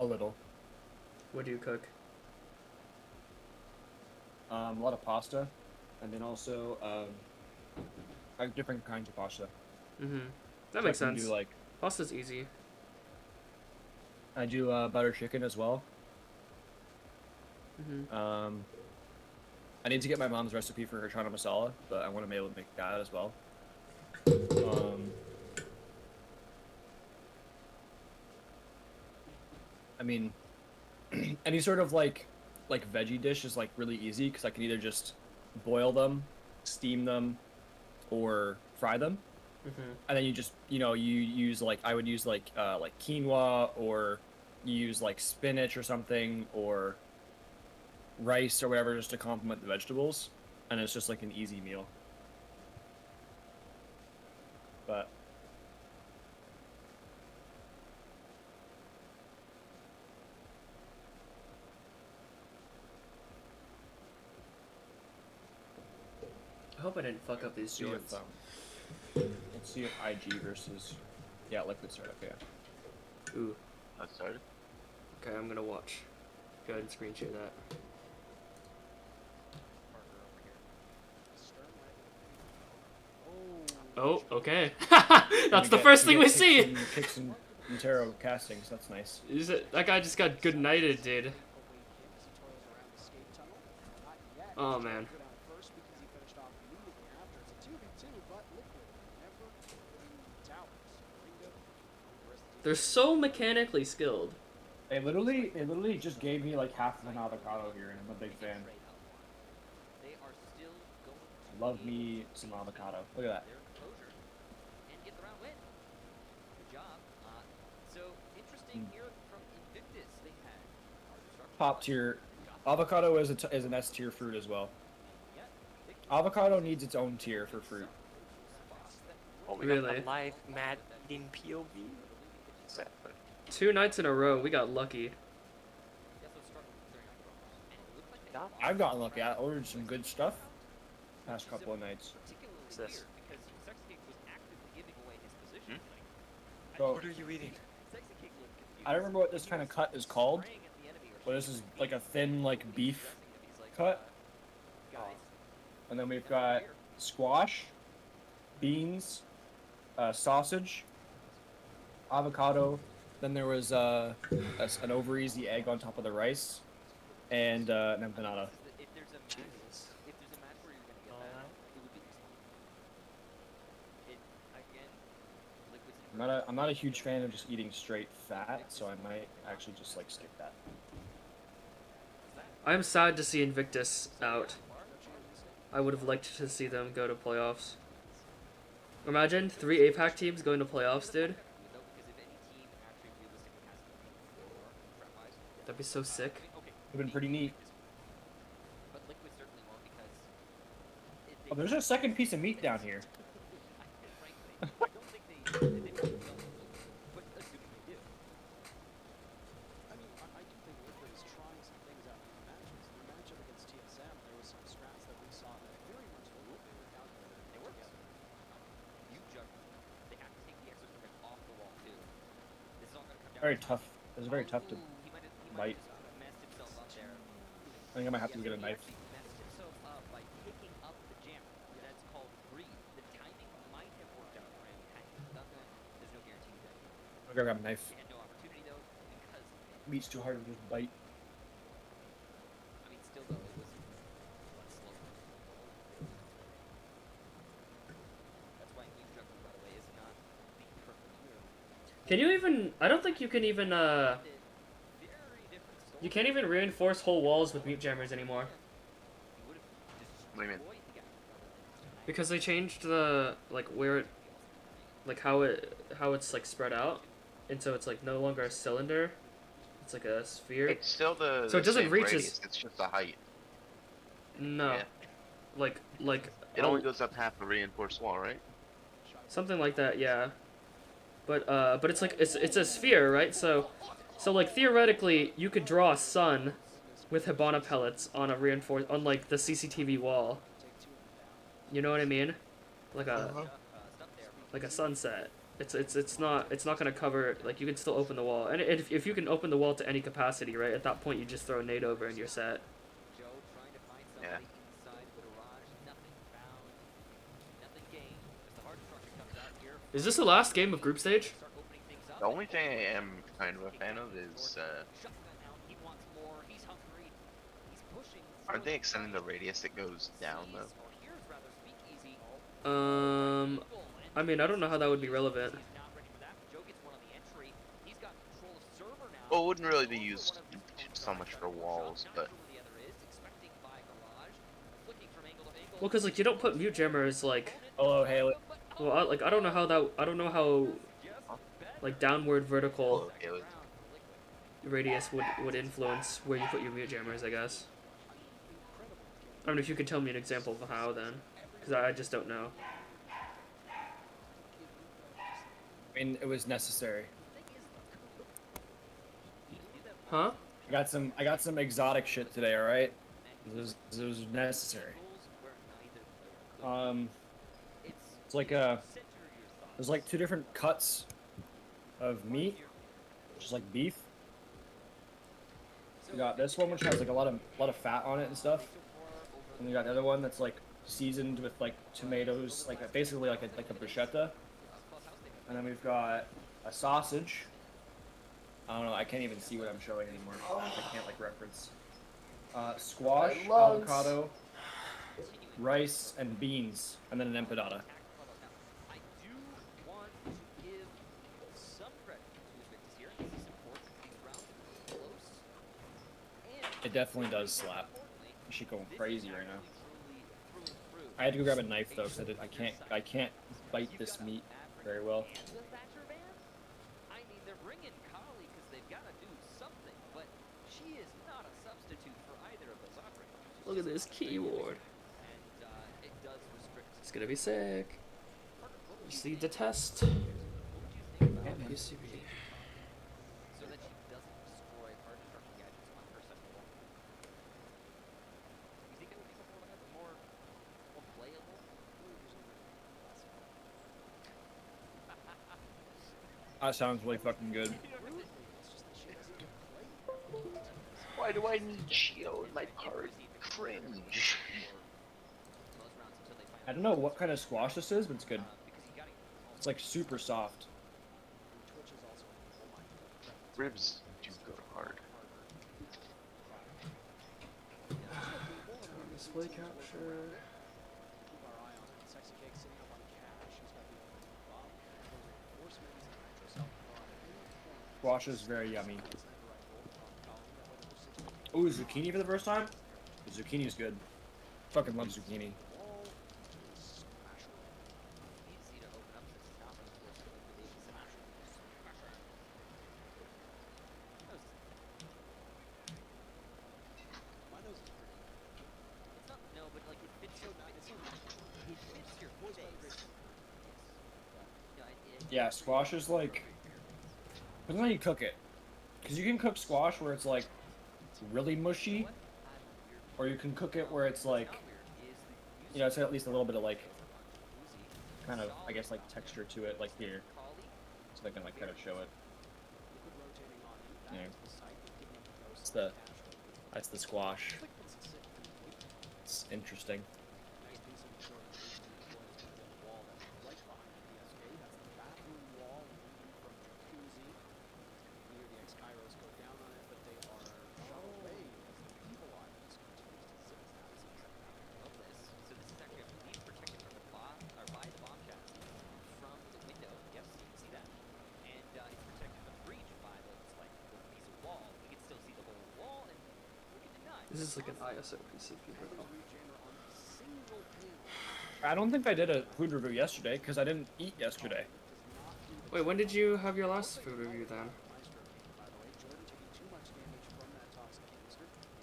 A little. What do you cook? A lot of pasta, and then also like different kinds of pasta. Mm-hmm. That So makes I can sense. Do, like, Pasta's easy. I do butter chicken as well. Mm-hmm. I need to get my mom's recipe for her chana masala, but I want to be able to make that as well. I mean, any sort of like veggie dish is like really easy because I can either just boil them, steam them, or fry them, Mm-hmm. and then you just you use like I would use like quinoa, or you use like spinach or something, or rice or whatever, just to complement the vegetables, and it's just like an easy meal. But I hope I didn't fuck up these see if, joints. let's see if IG versus liquid startup. Yeah. Ooh. I started. Okay, I'm gonna watch. Go ahead and screen share that. Oh, okay. That's the first thing we see. Kicks and tarot castings. That's nice. Is it, that guy just got good nighted, dude. Oh man. They're so mechanically skilled. It literally just gave me like half of an avocado here, and I'm a big fan. Love me some avocado. Look at that. Top tier. Avocado is an S tier fruit as well. Avocado needs its own tier for fruit. Oh, we Really? got a live Matt eating POV. Exactly. 2 nights in a row, we got lucky. I've gotten lucky. I ordered some good stuff past couple of nights. What's this? So, What are you eating? I don't remember what this kind of cut is called, but this is like a thin like beef cut. And then we've got squash, beans, sausage, avocado. Then there was an over easy egg on top of the rice, and an empanada. Jesus. I'm not a huge fan of just eating straight fat, so I might actually just like skip that. I'm sad to see Invictus out. I would have liked to see them go to playoffs. Imagine 3 APAC teams going to playoffs, dude. That'd be so sick. Would've been pretty neat. Oh, there's a second piece of meat down here. Very tough. It was very tough to bite. I think I might have to get a knife. I'll go grab a knife. Meat's too hard to just bite. Can you even... I don't think you can even, you can't even reinforce whole walls with mute jammers anymore. What do you mean? Because they changed the, like, where it... Like, how it's, like, spread out. And so it's, like, no longer a cylinder. It's, like, a sphere. It's still the. So it the doesn't same reach radius, It's just the height. No. Yeah. Like, It only goes up half a reinforced wall, right? something like that, yeah. but it's like it's a sphere, right? So like theoretically, you could draw a sun with Hibana pellets on a reinforced on like the CCTV wall. You know what I mean? Like a sunset. It's not gonna cover, like, you can still open the wall, and if you can open the wall to any capacity, right, at that point you just throw a nade over and you're set. Yeah. Is this the last game of group stage? The only thing I am kind of a fan of is, aren't they extending the radius that goes down though? I mean, I don't know how that would be relevant. Well, it wouldn't really be used so much for walls, but Well, cause like you don't put mute jammers like, Hello, Haley. well, I don't know how like downward vertical it would. radius would influence where you put your mute jammers, I guess. I don't know if you could tell me an example of how then, because I just don't know. I mean, it was necessary. Huh? I got some exotic shit today. All right, it was necessary. It's like there's like two different cuts of meat, which is like beef. You got this one, which has like a lot of fat on it and stuff, and you got the other one that's like seasoned with like tomatoes, like basically like a bruschetta. And then we've got a sausage. I don't know, I can't even see what I'm showing anymore. I can't like reference. Squash, avocado, rice, and beans, and then an empanada. It definitely does slap. She's going crazy right now. I had to go grab a knife though, because I can't bite this meat very well. Look at this keyboard. It's gonna be sick. Just need to test. PCB. That sounds really fucking good. Why do I need shield in my part? Cringe. I don't know what kind of squash this is, but it's good. It's like super soft. Ribs do go hard. Display capture. Squash is very yummy. Ooh, zucchini for the first time? The zucchini is good. Fucking love zucchini. Yeah, squash is like, depends on how you cook it. Because you can cook squash where it's like really mushy, or you can cook it where it's like, you know, it's at least a little bit of like, kind of, I guess, like texture to it, like here. So I can like kind of show it. Yeah. That's the squash. It's interesting. This is like an ISO PCB. I don't think I did a food review yesterday because I didn't eat yesterday. Wait, when did you have your last food review then?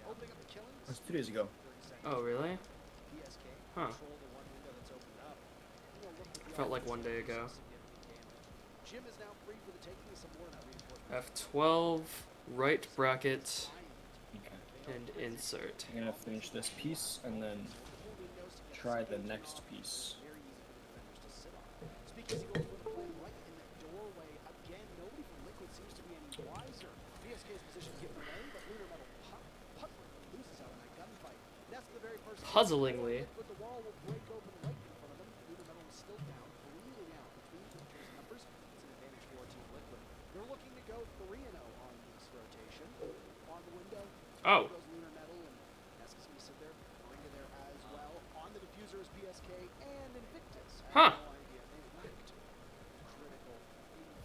It was 2 days ago. Oh, really? Huh. Felt like one day ago. F12, right bracket, Okay. and insert. I'm gonna finish this piece and then try the next piece. Puzzlingly. Oh. Huh.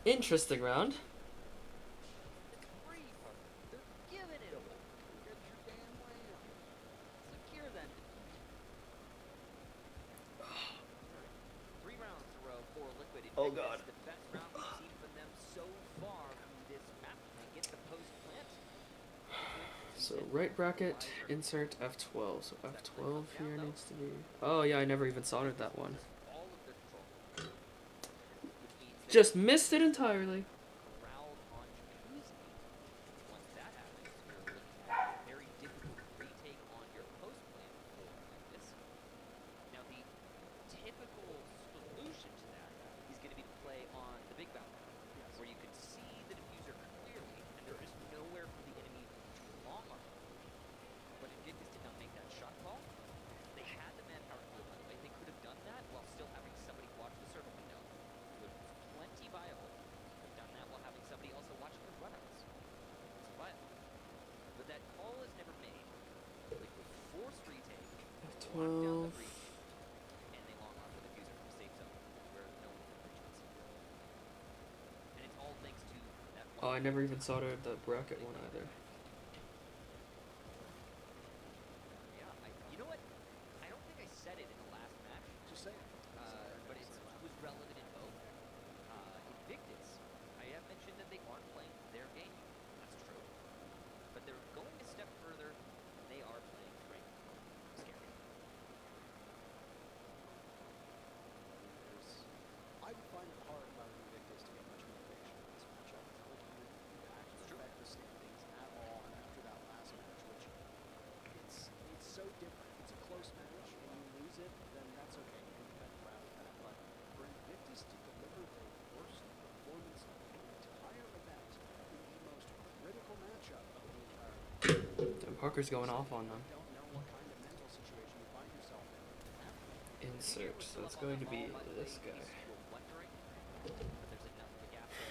Interesting round. Oh god. So right bracket, insert F12. So F12 here needs to be... Oh yeah, I never even soldered that one. Just missed it entirely. F12. Oh, I never even soldered the bracket one either. Damn, Parker's going off on them. Insert, so it's going to be this guy.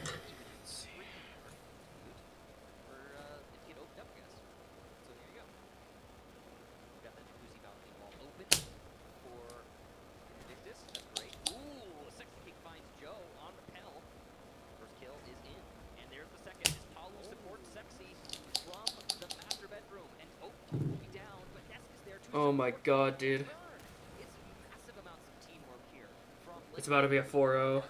Let's see. Oh my god, dude. It's about to be a 4-0.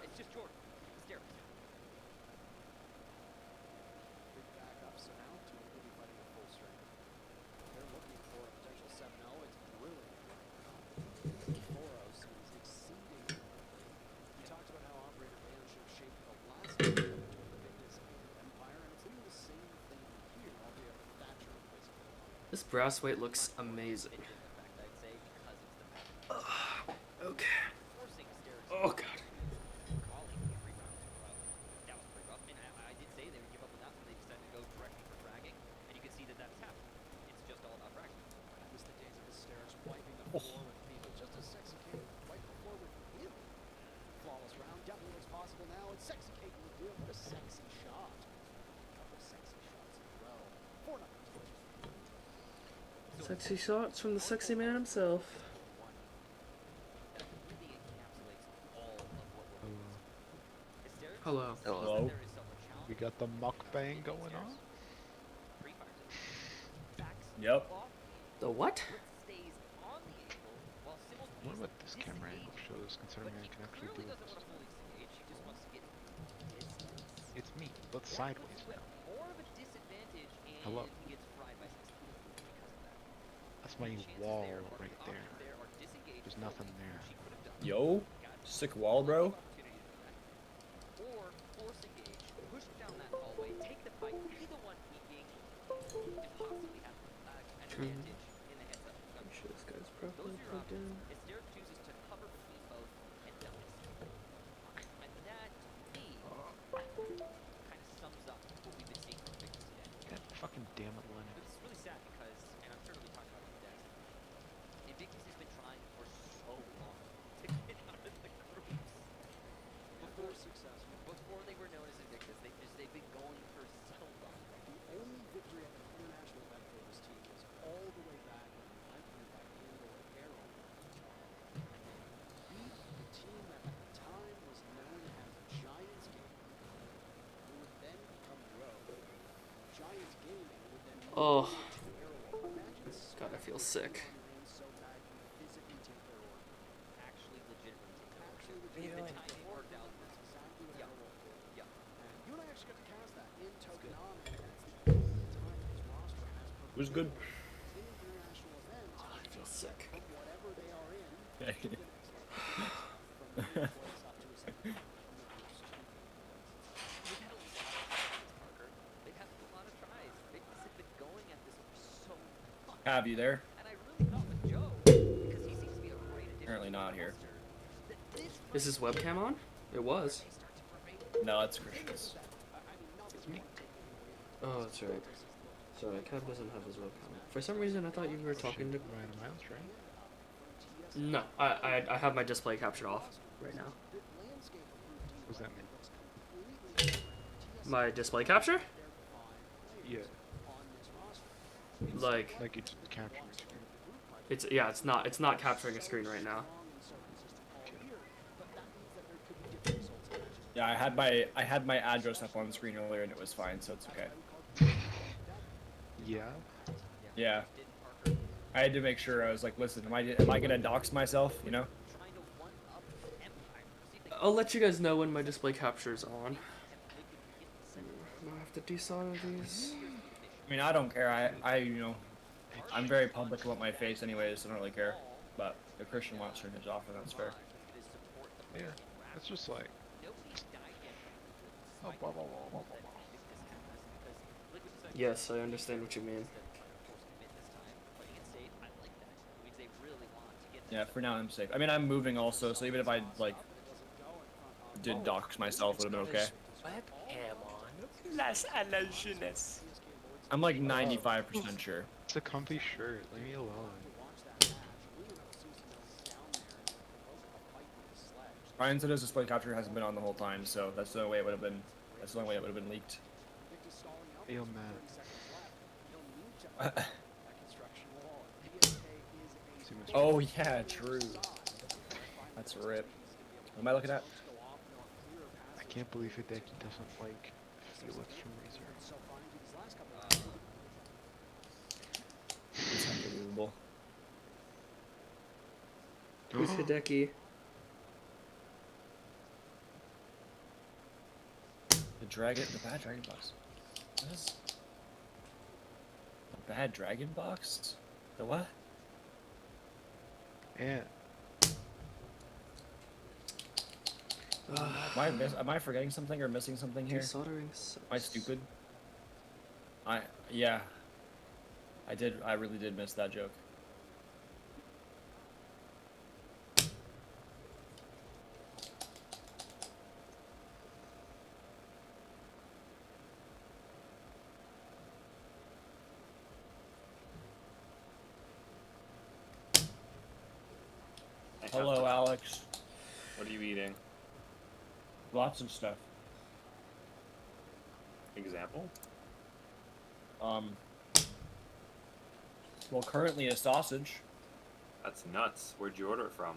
This brass weight looks amazing. Okay. Oh god. Sexy shots from the sexy man himself. Hello. Hello. We got the mukbang going on. Yep. The what? I wonder what this camera angle shows, considering I can actually do this. It's me, but sideways now. Hello. That's my wall right there. There's nothing there. Yo. Sick wall, bro. possibly have advantage in the heads up. Make sure this guy's properly Those are your plugged in. options. If Derek chooses to cover between both and dies. And that, to me, kind of sums up what we've been seeing from Victus today. God fucking damn it, Lennon. But it's really sad because, and I'm sure we talked about it in depth, Invictus has been trying for so long to get out of the groups. Before they were known as Invictus, they've been going for so long. The only victory at the international Mechcables team was all the way back when we went through that indoor barrel. Beat the team that at the time was known as Giants Gaming, who would then become Rogue. Giants Gaming would then move Oh. to Arrow. Imagine God, I feel sick. so bad you physically take their order. Actually, legitimately take their Actually, order. legitimately The take timing their worked order. out. That's exactly what Yeah. Arrow did. Yeah. And you and I actually got to cast that in Tokenomic, and it's the only time his roster has It was good. in an international event I feel sick. from whatever they are in Yeah. to the next level. From the playoffs up to a semifinal from the first two games. They've had a lot of tries, Parker. They've had a lot of tries. Victus has been going at this for so long. Have you there? And I really thought with Joe, because he seems to be a great addition Apparently to the not here. roster, that this Is his webcam on? It was. might start to pervade. No, it's Christian's. Oh, that's right. Sorry, Cab doesn't have his webcam. For some reason, I thought you were talking to. Ryan Miles, right? No, I have my display captured off right now. What does that mean? My display capture? Yeah, Like, like it's capturing screen. it's not capturing a screen right now. Yeah, I had my address up on the screen earlier and it was fine, so it's okay. Yeah. Yeah. I had to make sure. I was like, listen, am I gonna dox myself? You know? Trying to one-up Empire. See if they I'll let you guys know when my display capture's on. can get the second I have to desolder these. I mean, I don't care. I'm very public about my face anyways, so I don't really care. But if Christian wants to turn his off, then that's fair. Yeah. It's just like. Nobody's died yet. Oh, blah, blah, blah, blah, blah, blah. Yes, I understand what you mean. Yeah, for now I'm safe. I mean, I'm moving also, so even if I like did dox myself, it would have been okay. Webcam on. Las a la jeunesse. I'm like 95% sure. It's a comfy shirt. Leave me alone. Ryan said his display capture hasn't been on the whole time, so that's the only way it would have been. That's the only way it would have been leaked. Yo, Matt. See Mr. Oh yeah, true. That's a rip. What am I looking at? I can't believe Hideki doesn't like Felix from Razer. It's unbelievable. Who's Hideki? The bad dragon box. What is? The bad dragon box? The what? Yeah. Am I forgetting something or missing something here? Desoldering. Am I stupid? Yeah. I really did miss that joke. Hello, Alex. What are you eating? Lots of stuff. Example? Well, currently a sausage. That's nuts. Where'd you order it from?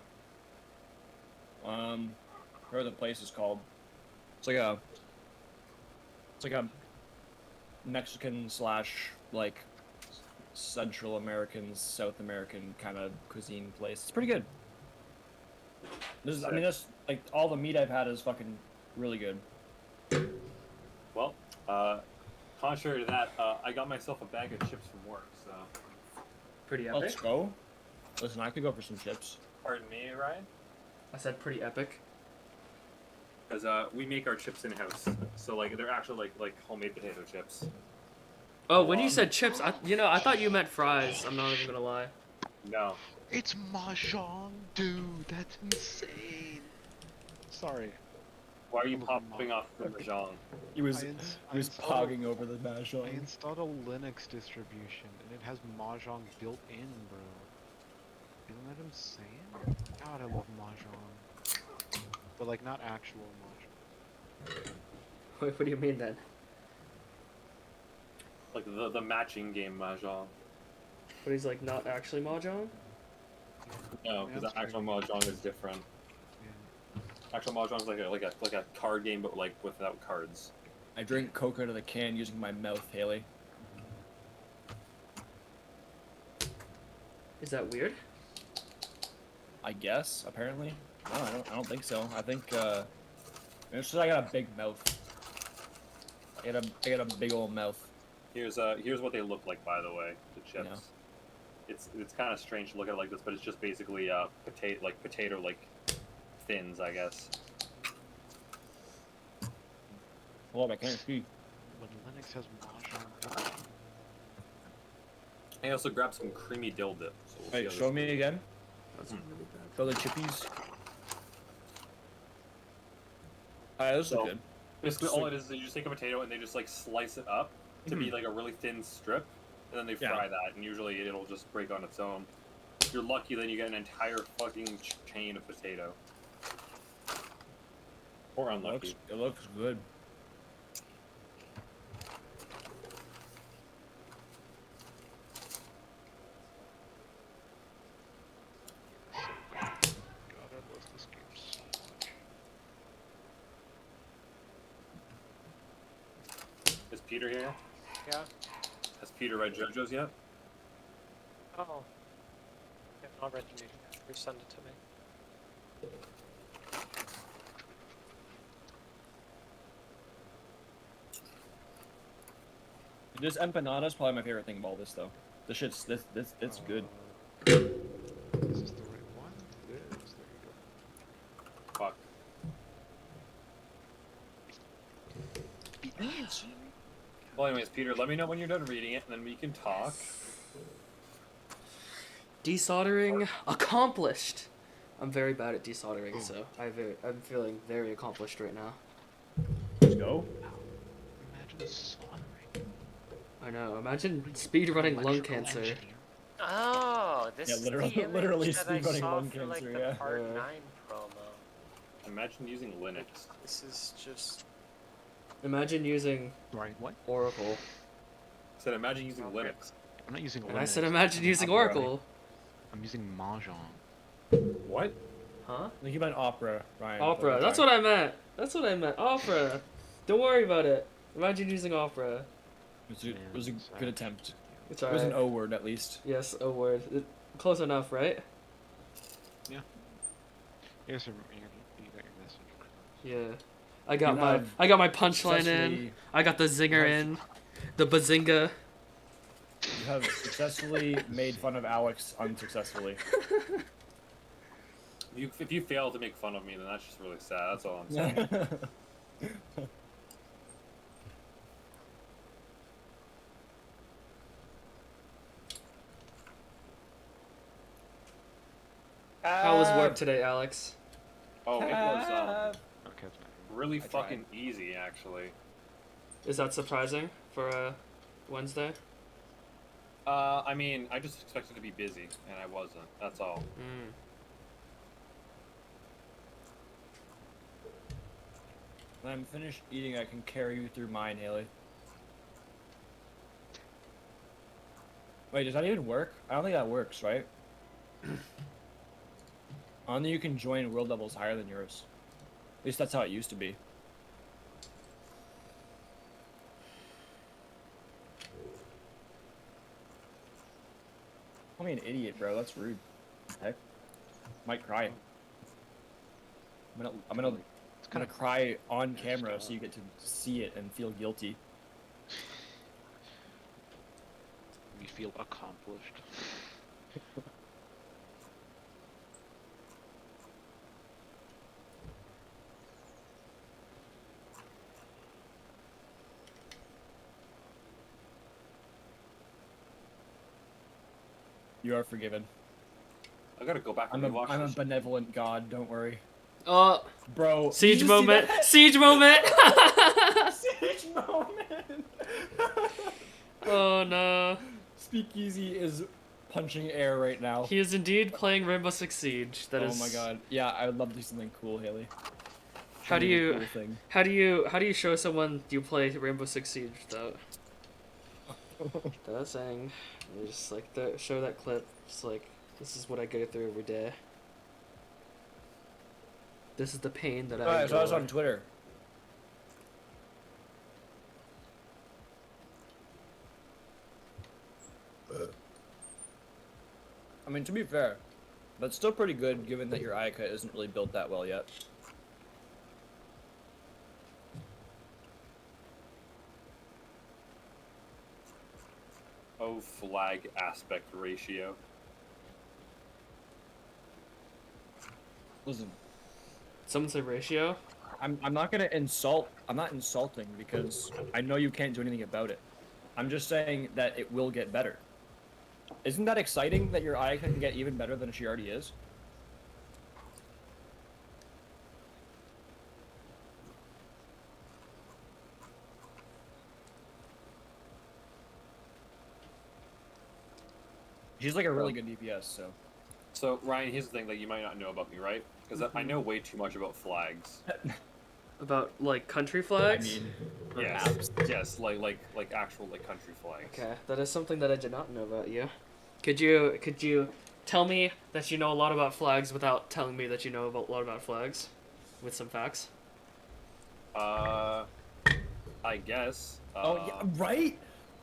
Whatever the place is called. It's like a Mexican slash like Central American, South American kind of cuisine place. It's pretty good. I mean, this like all the meat I've had is fucking really good. Well, contrary to that, I got myself a bag of chips from work, so... Pretty Let's epic. go. Listen, I could go for some chips. Pardon me, Ryan? I said pretty epic. Because we make our chips in-house, so like they're actually like homemade potato chips. Oh, when you said chips, I thought you meant fries. I'm not even gonna lie. No. It's mahjong, dude. That's insane. Sorry. Why are you I'm a popping mo- off the mahjong? He was I installed, pogging over the I mahjong. installed a Linux distribution and it has mahjong built in, bro. Isn't that insane? God, I love mahjong. But like not actual mahjong. What do you mean then? Like the matching game mahjong. But he's like not actually mahjong. No, because the actual mahjong is different. Yeah. Actual mahjong is like a card game, but like without cards. I drink Coke out of the can using my mouth, Haley. Is that weird? I guess, apparently. No, I don't think so. I think, it's just I got a big mouth. I got a big old mouth. Here's what they look like, by the way. The chips. Yeah. It's kind of strange to look at it like this, but it's just basically potato thins, I guess. Hold on, I can't see. When Linux has mahjong built in. I also grabbed some creamy dill dip. So we'll see Wait, how show this me goes. again. That's really bad. Show the chippies. Alright, this is So- good. Basically, all it is you just take a potato and they just like slice it up to be like a really thin strip, and then they Yeah. fry that, and usually it'll just break on its own. If you're lucky, then you get an entire fucking chain of potato. Or unlucky. It looks good. God, I love this game so much. Is Peter here? Yeah. Has Peter read JoJo's yet? Oh. Yeah, I'll read you. Resend it to me. This empanada is probably my favorite thing about all this, though. This shit's it's good. Is this the right one? It is. There you go. Fuck. Well, anyways, Peter, let me know when you're done reading it, and then we can talk. Desoldering accomplished. I'm very bad at desoldering, so I'm feeling very accomplished right now. Let's go. Imagine soldering. I know. Imagine speedrunning lung Electrical cancer. engineer. Oh, this Yeah, is literally- the image literally that I speedrunning saw lung for, like, cancer, the yeah. Part Yeah. 9 promo. Imagine using Linux. This is just... Imagine using Right, what? Oracle. I said, imagine using Okay. Linux. I'm not using Linux. And I said imagine using Opera. Oracle. I'm using mahjong. What? Huh? I think you meant opera, Ryan. Opera. That's what I meant. That's what I meant. Opera. Don't worry about it. Imagine using Opera. It was a good attempt. It's It was an alright. O word, at least. Yes, a word. Close enough, right? Yes, you got your message. Yeah. I got You my have my punchline in. Successfully- I got the zinger in. The bazinga. You have successfully made fun of Alex unsuccessfully. If you fail to make fun of me, then that's just really sad. That's all I'm saying. How was work today, Alex? Oh, it was Okay, it's not. really I tried. fucking easy, actually. Is that surprising for Wednesday? I mean, I just expected to be busy, and I wasn't. That's all. Mm. When I'm finished eating, I can carry you through mine, Haley. Wait, does that even work? I don't think that works, right? Only you can join world levels higher than yours. At least that's how it used to be. Call me an idiot, bro. That's rude. Heck. Might cry. I'm gonna cry on camera so you get to see it and feel guilty. We feel accomplished. You are forgiven. I gotta go back and I'm rewatch a this. benevolent god. Don't worry, Oh, bro. siege did you see moment! that? Siege moment! Siege moment. Oh no. Speakeasy is punching air right now. He is indeed playing Rainbow Six Siege. That is. Oh my god. Yeah, I would love to do something cool, Haley. How do Show me the you cool thing. how do you show someone you play Rainbow Six Siege without saying? You just like show that clip. Just like this is what I go through every day. This is the pain that I. I saw this endure. on Twitter. I mean, to be fair, that's still pretty good given that your Ayaka isn't really built that well yet. Oh, flag aspect ratio. Listen, Someone say ratio. I'm not gonna insult. I'm not insulting because I know you can't do anything about it. I'm just saying that it will get better. Isn't that exciting that your Ayaka can get even better than she already is? She's like a really good DPS, so. So Ryan, here's the thing that you might not know about me, right? Because I know way too much about flags. About like country flags. I mean, Yes, yes, like actual like country flags. Okay, that is something that I did not know about you. Could you tell me that you know a lot about flags without telling me that you know a lot about flags, with some facts? I guess. oh yeah, right.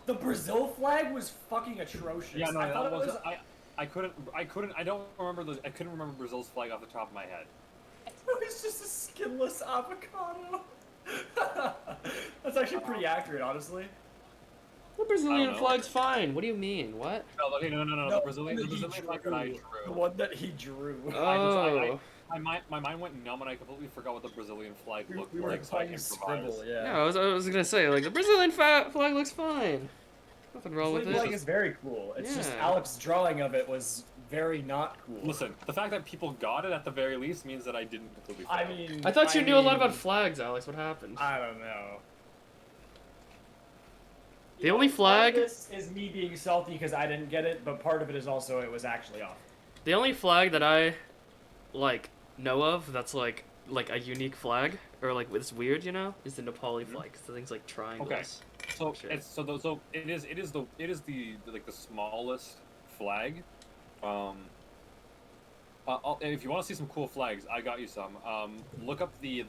The Brazil flag was fucking atrocious. Yeah, no, I thought that it was. was. I couldn't. I don't remember those. I couldn't remember Brazil's flag off the top of my head. It was just a skinless avocado. That's actually pretty accurate, honestly. The Brazilian know. flag's fine. What do you mean? What? No, okay, no. The No, Brazilian flag that I The drew. one that he drew. Oh. My mind went numb and I completely forgot what the Brazilian flag looked we were like. So I playing can Scribble, yeah. Yeah, I was gonna say like the Brazilian flag looks fine. Nothing wrong with The flag it. is very cool. It's just Yeah. Alex's drawing of it was very not cool. Listen, the fact that people got it at the very least means that I didn't completely fail. I mean, I thought you knew a lot mean, about flags, Alex. What happened? I don't know. The only flag- Part of this is me being salty because I didn't get it, but part of it is also it was actually off. The only flag that I like know of that's like a unique flag or like it's weird, you know, is the Nepali flag. So things like triangles. Okay. So Sure. it's so it is the like the smallest flag. If you want to see some cool flags, I got you some. Look up the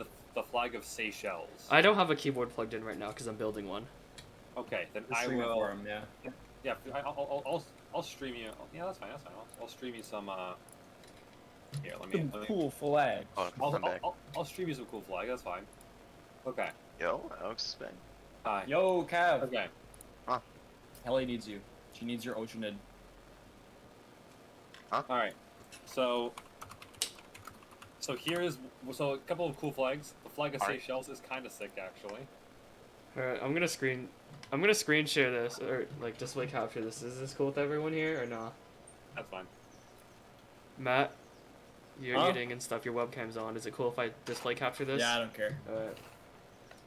flag of Seychelles. I don't have a keyboard plugged in right now because I'm building one. Okay, then Just I stream it will. for him, yeah. Yeah, I'll stream you. Yeah, that's fine. I'll stream you some. Here, let me. Cool flag. Oh, I'm back. I'll stream you some cool flag. That's fine. Okay. Yo, Alex is back. Hi. Yo, Cav. Okay. Helly needs you. She needs your Oceanid. All right. So here is a couple of cool flags. The flag of Alright. Seychelles is kind of sick, actually. All right, I'm gonna screen share this or like display capture this. Is this cool with everyone here or not? That's fine. Matt, you're Huh? eating and stuff. Your webcam's on. Is it cool if I display capture this? Yeah, I don't care. All right.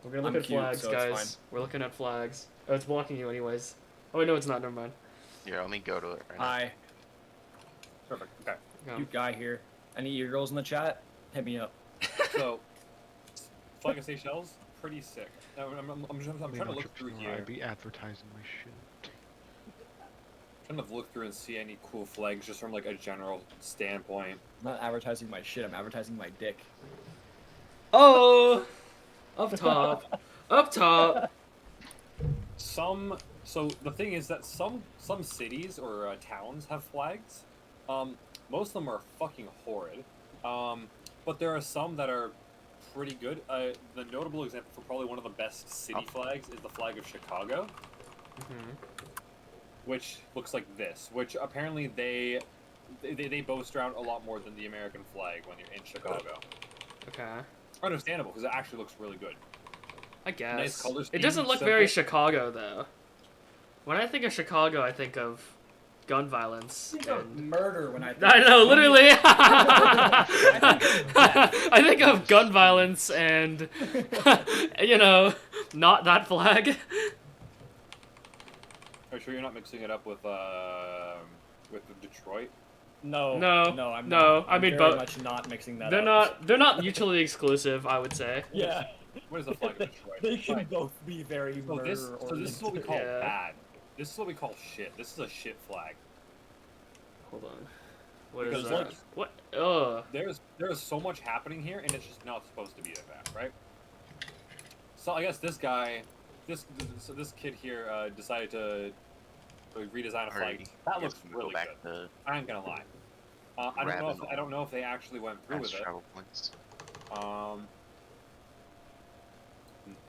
We're gonna look I'm at cute, flags, so it's guys. fine. We're looking at flags. Oh, it's blocking you anyways. Oh no, it's not. Never mind. Here, let me go to it right now. Hi, Perfect. Okay. Go. cute guy here. Any of your girls in the chat? Hit me up. So, flag of Seychelles, pretty sick. Now, I'm trying to look through here. I'd be advertising my shit. Trying to look through and see any cool flags just from like a general standpoint. I'm not advertising my shit, I'm advertising my dick. Oh, up top, up top. So the thing is that some cities or towns have flags. Most of them are fucking horrid. But there are some that are pretty good. The notable example for probably one of the best city flags is the flag of Chicago, which looks like this. Which apparently they boast around a lot more than the American flag when you're in Chicago. Okay, Understandable, because it actually looks really good. I guess. Nice color It scheme, doesn't look simple. very Chicago though. When I think of Chicago, I think of gun violence. I think of And... murder when I think I know, of literally. that. I think of gun violence and, you know, not that flag. Are you sure you're not mixing it up with Detroit? No, No, no, I'm no, not. I I'm mean, very but much not mixing that They're up. not mutually exclusive, I would say. Yeah. What is the flag of Detroit? They can Right. both be very So murder this is what we call Yeah. bad. This is what we call shit. This is a shit flag. Hold on. What is Because, that? like, What? Ugh. There is so much happening here, and it's just not supposed to be like that, right? So I guess this guy, this kid here decided to redesign a flag. That looks really good. I ain't gonna lie. I don't know if they actually went through with it. Travel points.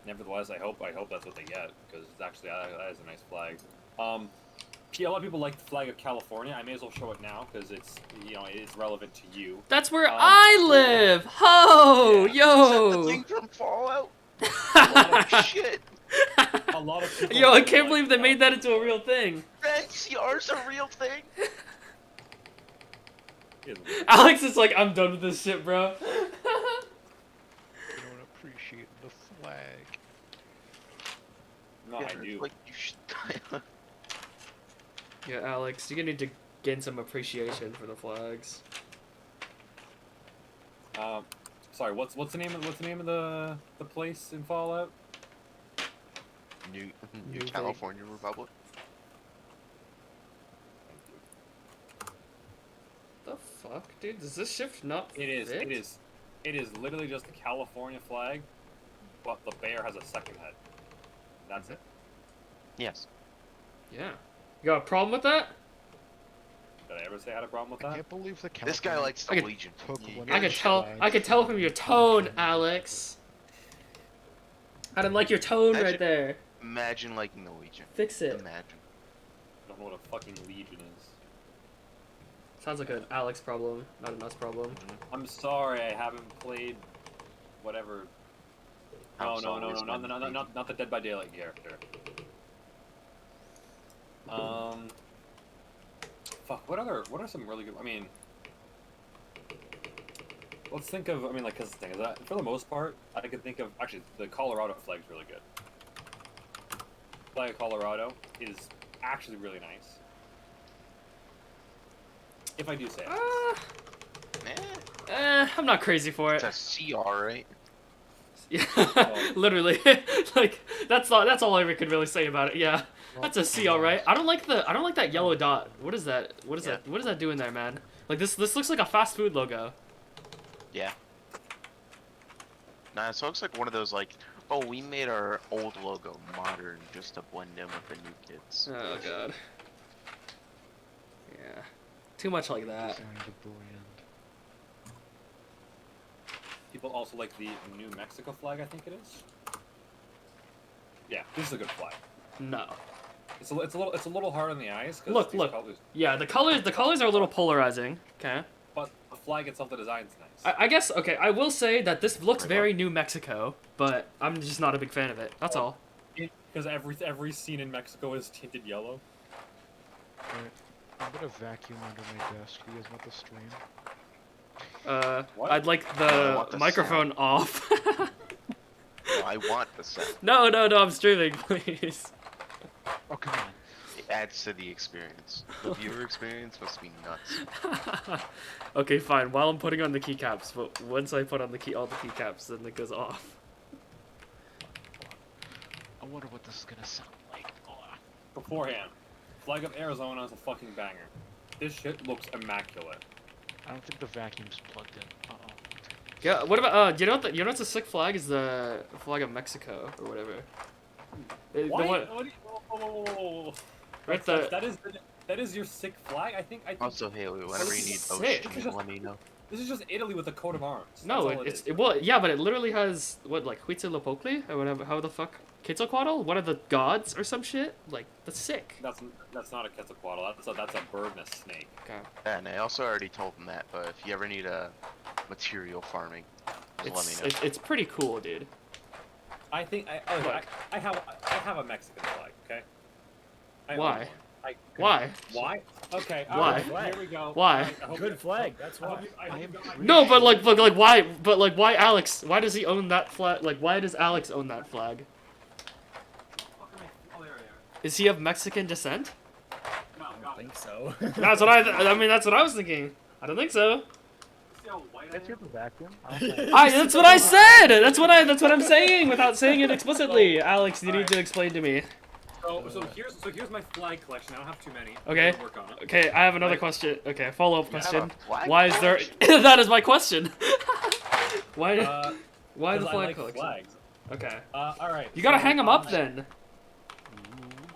Nevertheless, I hope that's what they get, because it's actually that is a nice flag. A lot of people like the flag of California. I may as well show it now because it's it's relevant to you. That's where I live. Ho, yeah. yo. Is that the thing from Fallout? Holy shit! A lot of people. Yo, I can't believe they made that into a real thing. NCR's a real thing. Alex is like, I'm done with this shit, bro. You don't appreciate the flag. No, Yeah, I do. Like you should. Yeah, Alex, you're gonna need to gain some appreciation for the flags. Sorry, what's the name of the place in Fallout? New thing. California Republic. The fuck, dude? Does this shift not It is. fit? It is literally just the California flag, but the bear has a second head. That's it. Yes. Yeah. You got a problem with that? Did I ever say I had a problem with I that? can't believe the This guy California likes the I could- Legion. took You one I guys could of tell. flags I could tell from from your the tone, California. Alex. I didn't like your tone right Imagine- there. Imagine liking the Legion. Fix it. Imagine. I don't know what a fucking Legion is. Sounds like an Alex problem, not an us problem. I'm sorry, I haven't played whatever. No, not the Dead by Daylight character. Fuck. What are some really good? I mean, let's think of. I mean, like, cause the thing is that for the most part, I could think of actually the Colorado flag's really good. Flag of Colorado is actually really nice. If I do say it. I'm not crazy for it. It's a CR, right? Yeah, literally. Like that's all I could really say about it. Yeah, that's a C, all right. I don't like that yellow dot. What is that? What is that? What does that do in there, man? Like this looks like a fast food logo. Yeah. Nah, so it looks like one of those like, oh, we made our old logo modern just to blend in with the new kids. Oh god. Yeah. Too much like that. Designed a brand. People also like the New Mexico flag, I think it is. Yeah, this is a good flag. No. It's a little hard on the eyes. 'Cause Look, these look. colors- Yeah, the colors are a little polarizing. Okay. but the flag itself, the design's nice. I guess okay. I will say that this looks very New Mexico, but I'm just not a big fan of it. That's all. Because every scene in Mexico is tinted yellow. Alright, I'm gonna vacuum under my desk. You guys want the stream? What? I'd like I want the the microphone off. No, I want the sound. No, I'm streaming, please. Oh, come on. It adds to the experience. The viewer experience must be nuts. Okay, fine. While I'm putting on the keycaps, but once I put on all the keycaps, then it goes off. I wonder what this is gonna sound like. Oh, Beforehand, flag of Arizona is a fucking banger. This shit looks immaculate. I don't think the vacuum's plugged in. Uh-oh. Yeah. What about you know what's a sick flag is the flag of Mexico or whatever. The Why? one- Whoa. right That is your sick flag. I think. Also, Haley, whenever you need Sick. ocean, let me know. This is just Italy with a coat of arms. No, That's all it's is. well, yeah, but it literally has what like Huitzilopochtli or whatever. How the fuck Quetzalcoatl? One of the gods or some shit? Like that's sick. That's not a Quetzalcoatl. That's a bird and a snake. Okay. Yeah, and I also already told them that, but if you ever need material farming, just let me know. It's pretty cool, dude. I think I have a Mexican flag. Okay. I own Why? one. Why? Why? Okay. Why? Alright, here we go. Why? Alright, I hope Good you- flag. That's I hope why. you- I hope you got my- No, but like why? But like why Alex? Why does he own that flag? Like why does Alex own that flag? Oh, there we are. Is he of Mexican descent? No, I got don't it. think so. That's what I mean. That's what I was thinking. I don't think so. See how white I That's am? the vacuum. That's what I said. That's what I'm saying without saying it explicitly. Alex, you need to explain to me. So here's my flag collection. I don't have too many. Okay. I'm gonna work on it. Okay, I have another Right. question. Okay, follow-up You have question. a flag Why is there? collection? That is my question. Why? Why the 'Cause I flag like collection? flags. Okay. All right. You gotta so, hang them up then.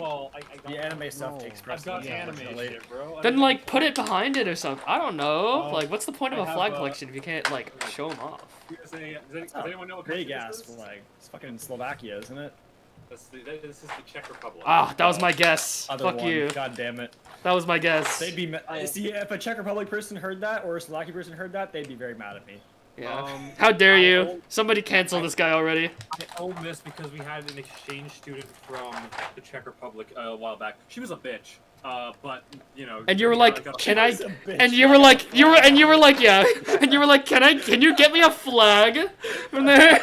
Well, I got The anime stuff No. takes I've precedence. got anime unfortunately. shit, bro. Then like put it behind it or something. I don't know. Oh, Like, what's the point of I a have, flag collection if you can't like show them off? Does That's anyone know what Big country ass this is? flag. It's fucking Slovakia, isn't it? This is the Czech Republic. Ah, that was my guess. Other Fuck one. you. God damn it. That was my guess. They'd be see if a Czech Republic person heard that or a Slovakia person heard that, they'd be very mad at me. Yeah. How dare I you? own- Somebody cancel this guy already. I own this because we had an exchange student from the Czech Republic a while back. She was a bitch, but you know. And you were I like, got- "Can I?" She's a bitch. And you were like, yeah. And you were like, Can you get me a flag from there?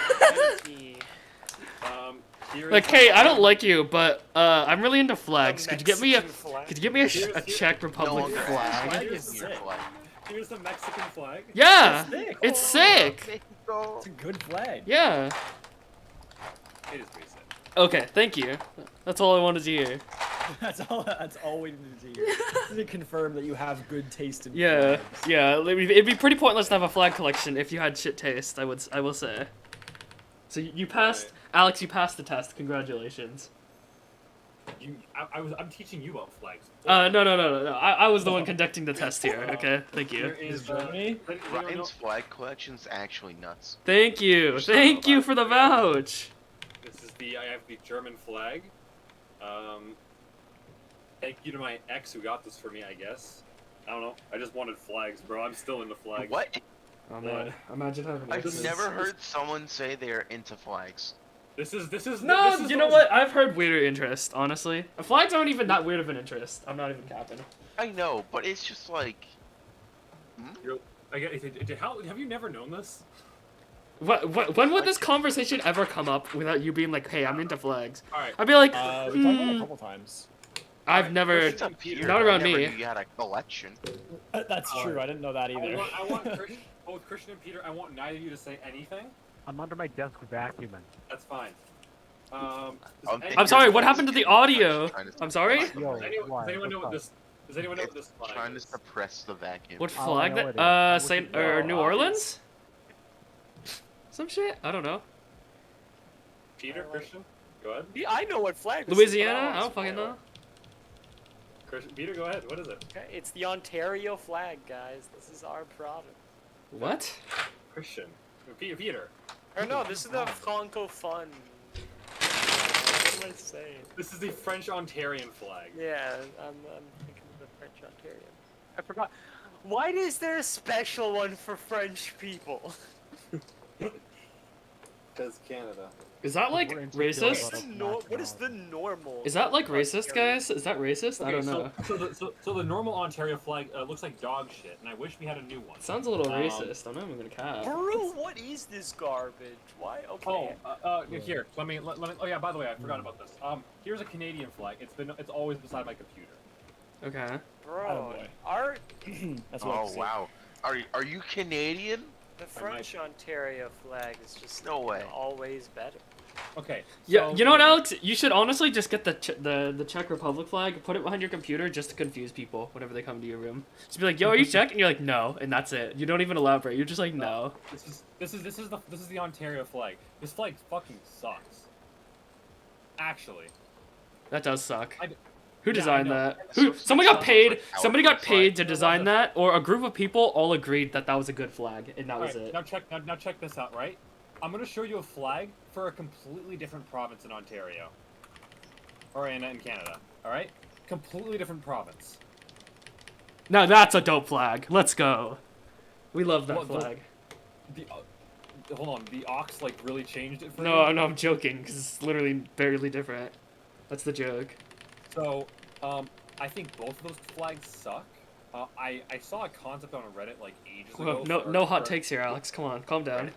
Here Like, is- hey, I don't like you, but I'm really into flags. Could you get me a Mexican flag. Could you get me a Czech No Republic longer flag? Flag asking is your sick. flag. Here's the Mexican flag. Yeah, Sick. it's sick. It's a good flag. Yeah. It is pretty sick. Okay, thank you. That's all I wanted to hear. That's all we need to hear. To confirm that you have good taste in Yeah, flags. yeah. It'd be pretty pointless to have a flag collection if you had shit taste. I will say. So you passed, Alex. You passed the test. Congratulations. I'm teaching you about flags. No. I was the one conducting the test here. Okay, thank Here you. is Germany? Ryan's flag collection's actually nuts. Thank you. Thank you for the vouch. This is I have the German flag. Thank you to my ex who got this for me, I guess. I don't know. I just wanted flags, bro. I'm still into flags. What? Oh man, imagine having. I've this. never heard someone say they are into flags. This is No, this is you the know most- what? I've heard weirder interest. Honestly, flags aren't even that weird of an interest. I'm not even capping. I know, but it's just like. How have you never known this? When would this conversation ever come up without you being like, "Hey, I'm into flags"? All right. I'd be like, We talked about it a couple times. I've never. It's up here. Not around I never me. knew you had a collection. That's true. I didn't know that either. I want both Christian and Peter. I want neither of you to say anything. I'm under my desk vacuuming. That's fine. I'm I'm sorry. What happened to the audio? Trying to- I'm sorry. Yo, Does anyone why? know what What's this? Does anyone know what this flag Trying to is? suppress the vacuum. What Oh, flag? I know That? it is. Saint What or is- New Orleans? Some shit. I don't know. Peter, Christian, go ahead. Yeah, I know what flag this is, but Louisiana? I want don't fucking spoil know. Christian, Peter, go ahead. What is it? Okay, it's the Ontario flag, guys. This is our province. What? Christian, Peter. Or no, this is the Francophone. What am I saying? This is the French Ontarian flag. Yeah, I'm thinking of the French Ontarian. I forgot. Why is there a special one for French people? Because Canada. Is that like We're insecure racist? about What is the normal? Is that like racist, Ontario? guys? Is that racist? I don't know. So the normal Ontario flag looks like dog shit, and I wish we had a new one. Sounds a little racist. I'm not even gonna cap. Bro, what is this garbage? Why? Okay. Here, let me. Oh yeah, by the way, I forgot about this. Here's a Canadian flag. It's always beside my computer. Okay. Bro, Attaboy. our That's what Oh I'm saying. wow. Are you Canadian? the French Ontario flag is just No way. always better. Okay. Yeah, so- you know what, Alex? You should honestly just get the Czech Republic flag, put it behind your computer just to confuse people whenever they come to your room. Just be like, "Yo, are you Czech?" And you're like, "No," and that's it. You don't even elaborate. You're just like, "No." This is the Ontario flag. This flag fucking sucks. Actually. That does suck. I- Who Yeah, designed I know. that? So- Who? Somebody got so- paid. like Somebody got PowerPoint paid to slide. design that, or a group of people all agreed that that was a good flag, and that was Alright, it. now check this out, right? I'm gonna show you a flag for a completely different province in Ontario. Or in Canada. Alright? Completely different province. Now that's a dope flag. Let's go. We love that Well, the- flag. Hold on, the Ox like really changed it for No, you? no, I'm joking, because it's literally barely different. That's the joke. So, I think both of those flags suck. I saw a concept on Reddit like ages Whoa, ago. no hot takes here, Alex. Come on, calm down.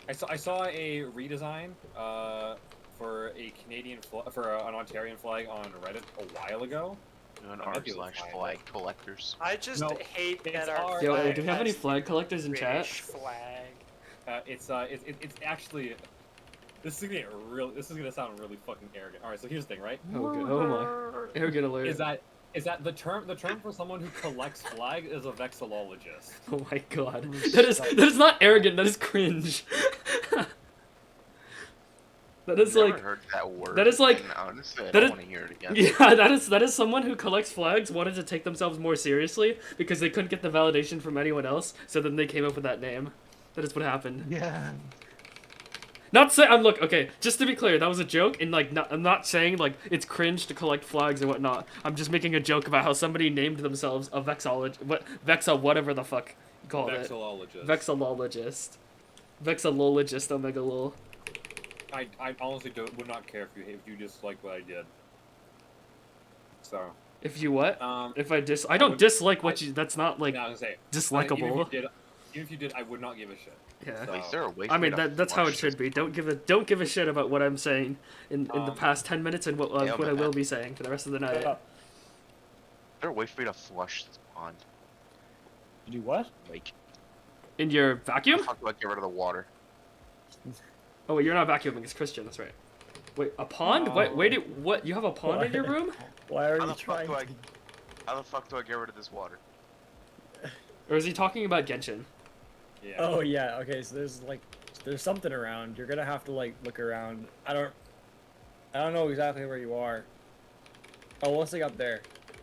I saw a redesign for a Canadian for an Ontarian flag on Reddit a while ago. An r/flag collectors. I just No, hate it's that our our- Yo, flag do we have any has flag collectors in chat? British flag. It's actually. This is gonna sound really fucking arrogant. All right, so here's the thing, right? Oh my. Arrogant alert. Is that the term for someone who collects flag is a vexillologist. Oh my god. That is not arrogant, that is cringe. That is Never like heard that word. that is like- and honestly, I that don't is- want to hear it again. yeah, that is someone who collects flags wanted to take themselves more seriously because they couldn't get the validation from anyone else, so then they came up with that name. That is what happened. Yeah. Not say I'm look okay. Just to be clear, that was a joke, and like I'm not saying like it's cringe to collect flags and whatnot. I'm just making a joke about how somebody named themselves a whatever the fuck you call it. Vexillologist. Vexillologist, omega lol. I honestly would not care if you dislike what I did. So. If you what? Um. If I don't dislike what you. That's not like No, I was gonna say. dislikable. Even if you did, I would not give a shit. Yeah. So- Is there a way I for me mean to that's how it flush should this? be. Don't give a shit about what I'm saying in the past 10 minutes and what I man. will be saying for the rest of the night. Is there a way for me to flush this pond? You do what? Like, In your vacuum? how do I get rid of the water? Oh wait, you're not vacuuming. It's Christian. That's right. Wait, a pond? What? You have a pond in your room? Why are How you the fuck trying do I? to... How the fuck do I get rid of this water? Or is he talking about Genshin? Yeah. Oh yeah, okay, so there's something around. You're gonna have to like look around. I don't know exactly where you are. Oh, what's like up there?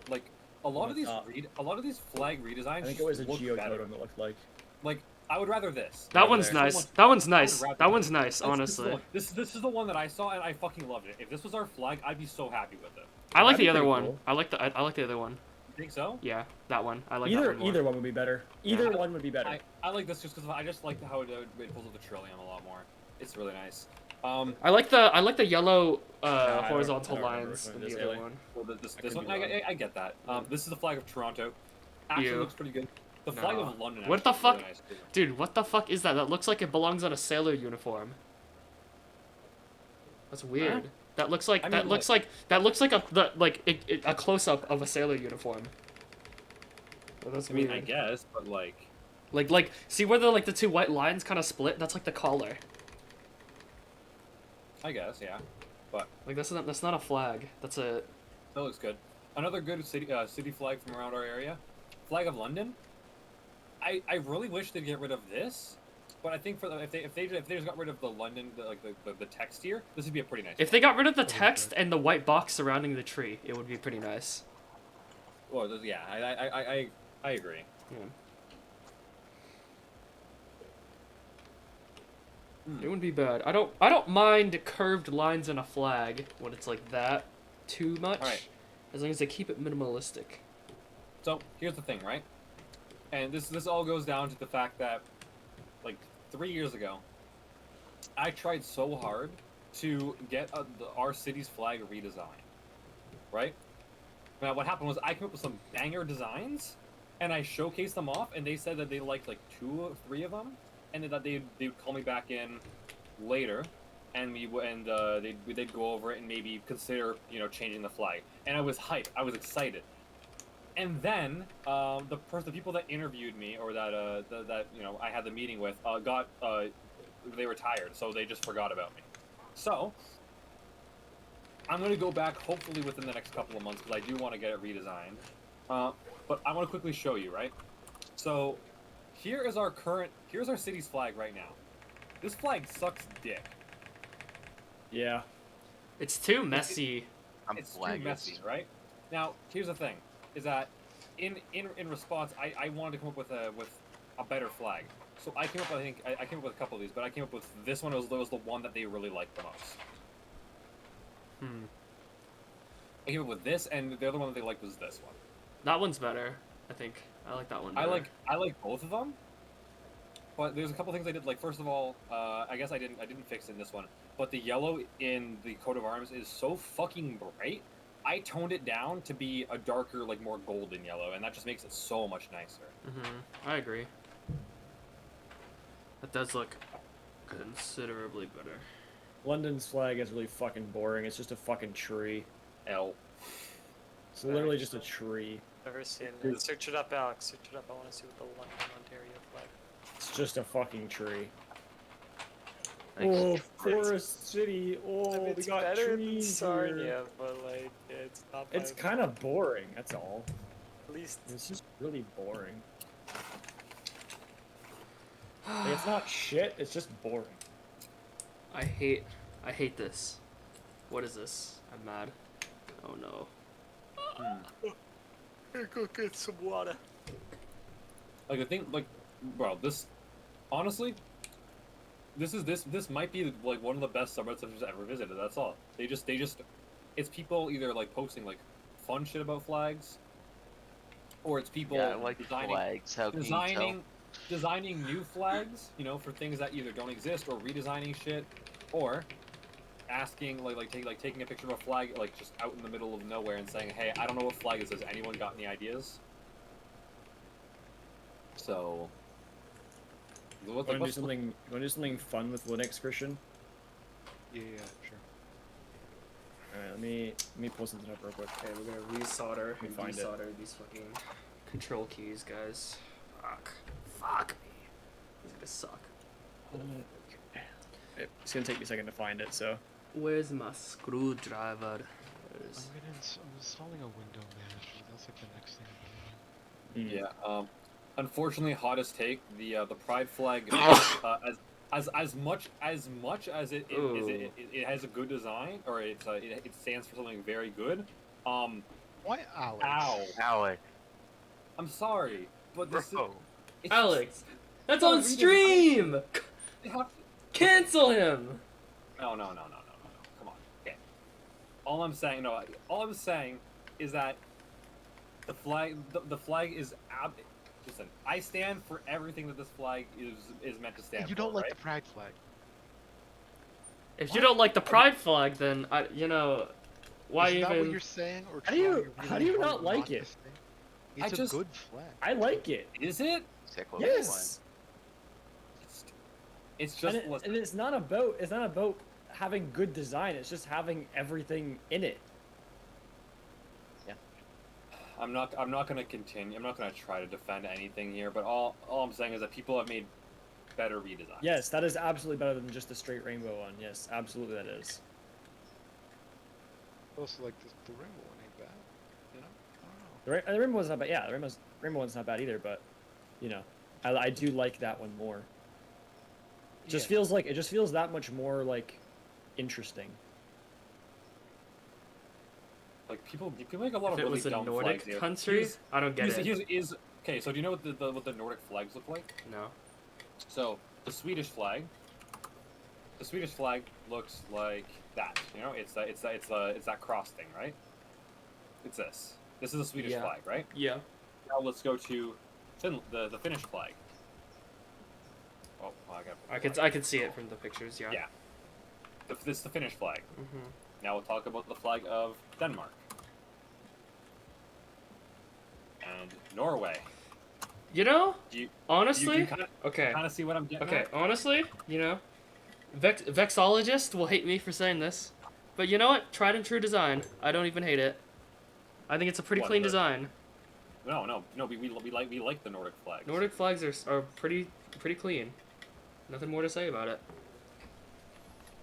Like a lot Oh of these God. a lot of these flag redesigns. I think it was a look geototem better. it looked like. Like I would rather this. That Over one's there. nice. That one's nice. rather- That one's nice, This is the honestly. one- This is the one that I saw and I fucking loved it. If this was our flag, I'd be so happy with it. I like That'd be the other pretty one. cool. I like the other one. You think so? Yeah, that one. I like that one more. Either one would be better. Either one would be better. I like this just because I just like how it pulls up the Trillium a lot more. It's really nice. I like the yellow I don't horizontal remember lines which in one it the is, other really. one. Well, this could one, be wrong. I get that. This is the flag of Toronto. Actually Ew. looks pretty good. The flag No. of London. What the actually is fuck? really nice, too. Dude, what the fuck is that? That looks like it belongs on a sailor uniform. That's weird. That looks like I that mean, looks like a close up of a sailor uniform. Oh, that's I mean, weird. I guess, but like. Like see where the two white lines kind of split? That's like the collar. I guess, yeah. Like that's not a flag. That's a That looks good. Another good city flag from around our area. Flag of London. I really wish they'd get rid of this, but I think if they just got rid of the London the text here, this would be a pretty nice. if they got rid of the text and the white box surrounding the tree, it would be pretty nice. Well, yeah, I agree. Yeah. Hmm. It wouldn't be bad. I don't mind curved lines in a flag when it's like that too much. Alright. As long as they keep it minimalistic. So here's the thing, right? And this all goes down to the fact that, like 3 years ago, I tried so hard to get our city's flag redesigned, right? Now what happened was I came up with some banger designs, and I showcased them off, and they said that they liked like 2 or 3 of them, and that they'd call me back in later, and they'd go over it and maybe consider changing the flag. And I was hyped. I was excited. And then the people that interviewed me or that I had the meeting with they retired, so they just forgot about me. So I'm gonna go back hopefully within the next couple of months because I do want to get it redesigned. But I want to quickly show you, right? So here's our city's flag right now. This flag sucks dick. Yeah. It's too messy. It's too messy, right? Now here's the thing. Is that in response, I wanted to come up with a better flag. So I came up with a couple of these, but I came up with this one was the one that they really liked the most. I came up with this, and the other one that they liked was this one. That one's better, I think. I like that one better. I like both of them, but there's a couple things I did. Like first of all, I guess I didn't fix in this one, but the yellow in the coat of arms is so fucking bright I toned it down to be a darker, like more golden yellow, and that just makes it so much nicer. I agree. That does look considerably better. London's flag is really fucking boring. It's just a fucking tree. L. It's literally just a tree. Never seen Dude. it. Search it up, Alex. Search it up. I want to see what the London, Ontario flag. It's just a fucking tree. Thanks. Oh, Forest City. Oh, we It's got better than trees Sarnia, here. but like it's not. It's by- kind of boring. That's all. at least It's just really boring. Like, it's not shit. It's just boring. I hate this. What is this? I'm mad. Oh no. go get some water. Like the thing, like, bro, this, honestly, this might be like one of the best subreddits I've ever visited. That's all. They just, it's people either like posting like fun shit about flags, or it's people Yeah, I like designing, flags. How can you designing new flags, you know, for things that either don't exist, or redesigning shit, or asking taking a picture of a flag like just out in the middle of nowhere and saying, hey, I don't know what flag this is. Anyone got any ideas? So, Want to do something fun with Linux, Christian? Yeah, sure. Alright, let me pull something up real quick. Okay, we're gonna resolder Let me and find it. desolder these fucking control keys, guys. Fuck me. This is gonna suck. It's gonna take me a second to find it, so. Where's my screwdriver? There it is. I'm installing a window manager. That's like the next thing I'm doing. yeah. Unfortunately, hottest take, the pride flag, as much as it has a good design, or it stands for something very good. Why, Alex? Ow! Alec, I'm sorry, but this is, bro. it's Alex, that's No, on redesign. stream. They have to- Cancel him. No. Come on. Okay. All I'm saying is that the flag is listen, I stand for everything that this flag is meant to stand for. You don't like right? the pride flag. If you don't like the pride flag, then why Is that what even? you're saying? Or How do you- trying how really do you hard not like to it? say? It's a good flag. I like it. Is it? Sick little Yes. It's just And, listen, and it's not about having good design. It's just having everything in it. I'm not gonna continue. I'm not gonna try to defend anything here, but all I'm saying is that people have made better redesigns. Yes, that is absolutely better than just the straight rainbow one. Yes, absolutely that is. Also, like the rainbow one ain't bad. You know? I don't know. The rainbow one's not bad. Yeah, the rainbow one's not bad either. But, you know, I do like that one more. It just feels that much more like interesting. Like people make a lot If of it really was a dumb Nordic flags here. country, I don't get it. Okay, so do you know what the Nordic flags look like? No. So the Swedish flag looks like that. You know, it's that cross thing, right? It's this. This is the Swedish Yeah. flag, right? Yeah. Now let's go to the Finnish flag. Oh, I can see it from the pictures. Yeah. Yeah. This is the Finnish flag. Mhm. Now we'll talk about the flag of Denmark. And Norway. You know, Do you honestly, kind okay. of see what I'm getting Okay, at? honestly, you know, Vexologist will hate me for saying this, but you know what? Tried and true design. I don't even hate it. I think it's a pretty What, clean the- design. No. We like the Nordic flags. Nordic flags are pretty clean. Nothing more to say about it.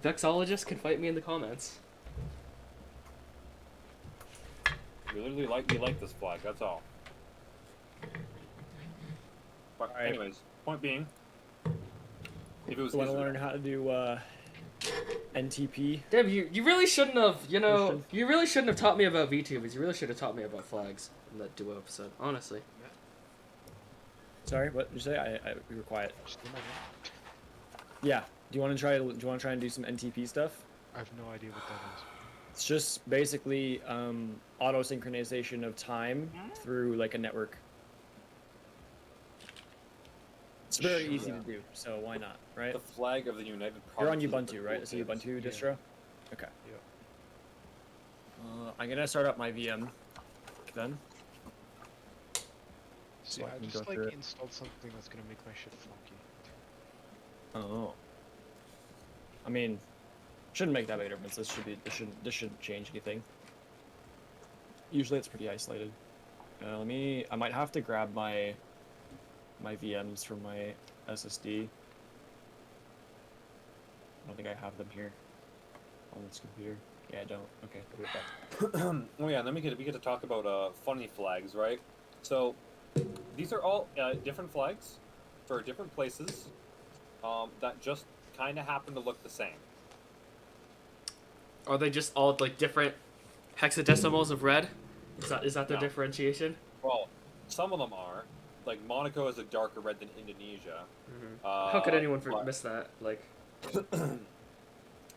Vexologist can fight me in the comments. We like this flag. That's all. But Alright. anyways, point being, if it was Want to Israel- learn how to do NTP? Damn, you really shouldn't have. You know, Christian? you really shouldn't have taught me about VTubers. You really should have taught me about flags in that duo episode. Honestly. Sorry, what did you say? We were quiet. Just do my name. Yeah. Do you want to try and do some NTP stuff? I have no idea what that is. It's just basically auto synchronization of time through like a network. It's very Sure. easy to do, so why not, right? the flag of the United You're on Provinces of Ubuntu, right? It's a Philippines. Ubuntu Yeah. distro. Okay. I'm gonna start up my VM then. See, So I I can just go like through it. installed something that's gonna make my shit funky. Oh. I mean, shouldn't make that big a difference. This shouldn't change anything. Usually it's pretty isolated. I might have to grab my VMs from my SSD. I don't think I have them here on this computer. Yeah, I don't. Okay, I'll do that. Oh yeah, and then we get to talk about funny flags, right? So these are all different flags for different places that just kind of happen to look the same. Are they just all like different hexadecimals of red? Is that the No. differentiation? Well, some of them are. Like Monaco is a darker red than Indonesia. How could anyone but- miss that? Like,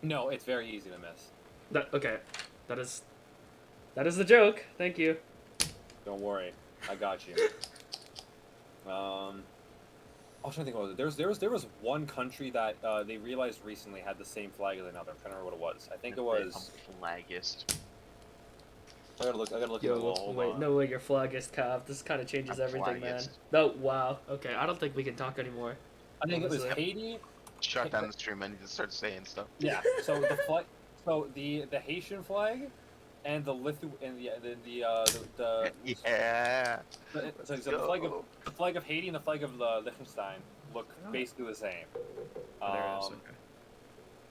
No, it's very easy to miss. okay, that is the joke. Thank you. Don't worry, I got you. I was trying to think what it was. There was one country that they realized recently had the same flag as another. I'm trying to remember what it was. I think it was. Flaggist. I gotta look at the Yo, wall. wait, no way, you're flaggist, Cav. This kind of changes I'm everything, man. flaggist. No, wow. Okay, I don't think we can talk anymore. I think it was honestly. Haiti. Shut down the stream. I need to start saying stuff. Yeah. So the flag, so the Haitian flag, and the Yeah. so the flag of Haiti and the flag of Liechtenstein look basically the same. Oh, there it is. Okay.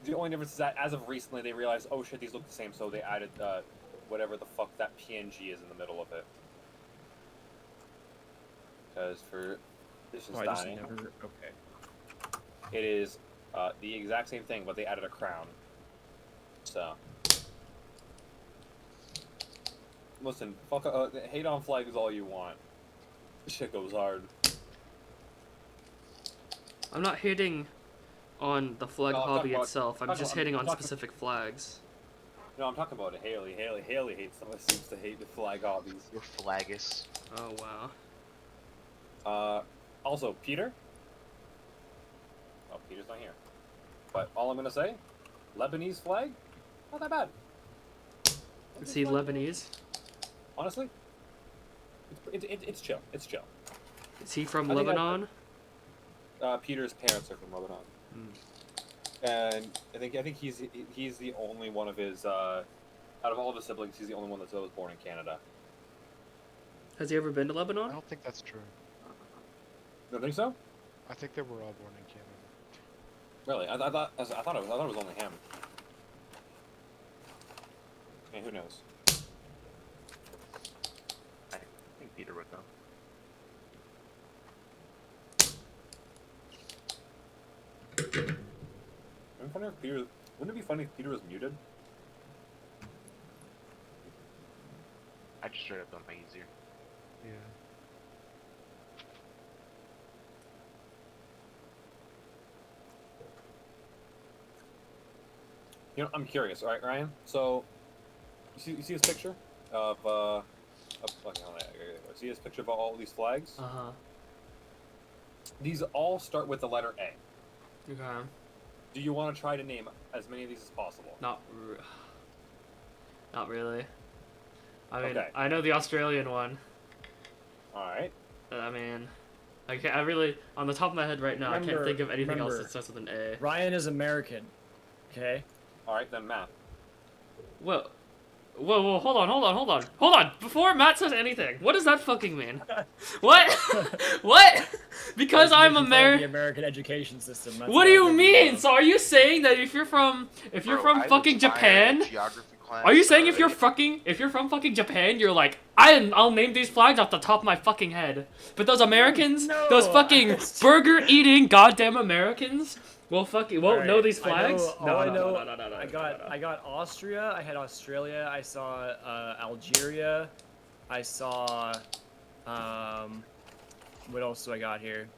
The only difference is that as of recently they realized, oh shit, these look the same, so they added whatever the fuck that PNG is in the middle of it. Because for Oh, I just Liechtenstein, never. Okay. it is the exact same thing, but they added a crown. So, listen, fuck, hate on flag is all you want. This shit goes hard. I'm not hitting on the flag No, I'm hobby talking about- itself. I'm talking just about- hitting I'm on talking- specific flags. No, I'm talking about Haley. Haley hates someone who seems to hate the flag hobbies. You're flaggist. Oh wow. Also, Peter? Oh, Peter's not here. But all I'm gonna say, Lebanese flag, not that bad. Is he Lebanese? Honestly, it's chill. It's chill. Is he from I think Lebanon? Peter's parents are from Lebanon, and I think he's the only one of his out of all of his siblings, he's the only one that was born in Canada. Has he ever been to I Lebanon? don't think that's true. You don't think so? I think they were all born in Canada. Really? I thought it was only him. Hey, who knows? I think Peter would know. Wouldn't it be funny if Peter was muted? I just straight up done my easier. Yeah. You know, I'm curious. All right, Ryan. So, you see this picture of see this picture of all these flags? Uh huh. These all start with the letter A. Okay. Do you want to try to name as many of these as possible? Not really. I mean, Okay. I know the Australian one. All right. I mean, I really, on the top of my head right now, I can't think of anything else that starts with an A. Ryan is American. Okay. All right, then Matt. Whoa, hold on. Before Matt says anything, what does that fucking mean? What? What? Because Like, I'm making fun of the American. American education system. That's What do all you I'm mean? about. So are you saying that if you're from I fucking was fired in Japan? geography class Are you saying if you're already. from fucking Japan, you're like, I'll name these flags off the top of my fucking head. But those Americans, No, those fucking it's- burger eating goddamn Americans, won't know Alright, these flags? I No. got Austria. I had Australia. I saw Algeria. I saw what else do I got here?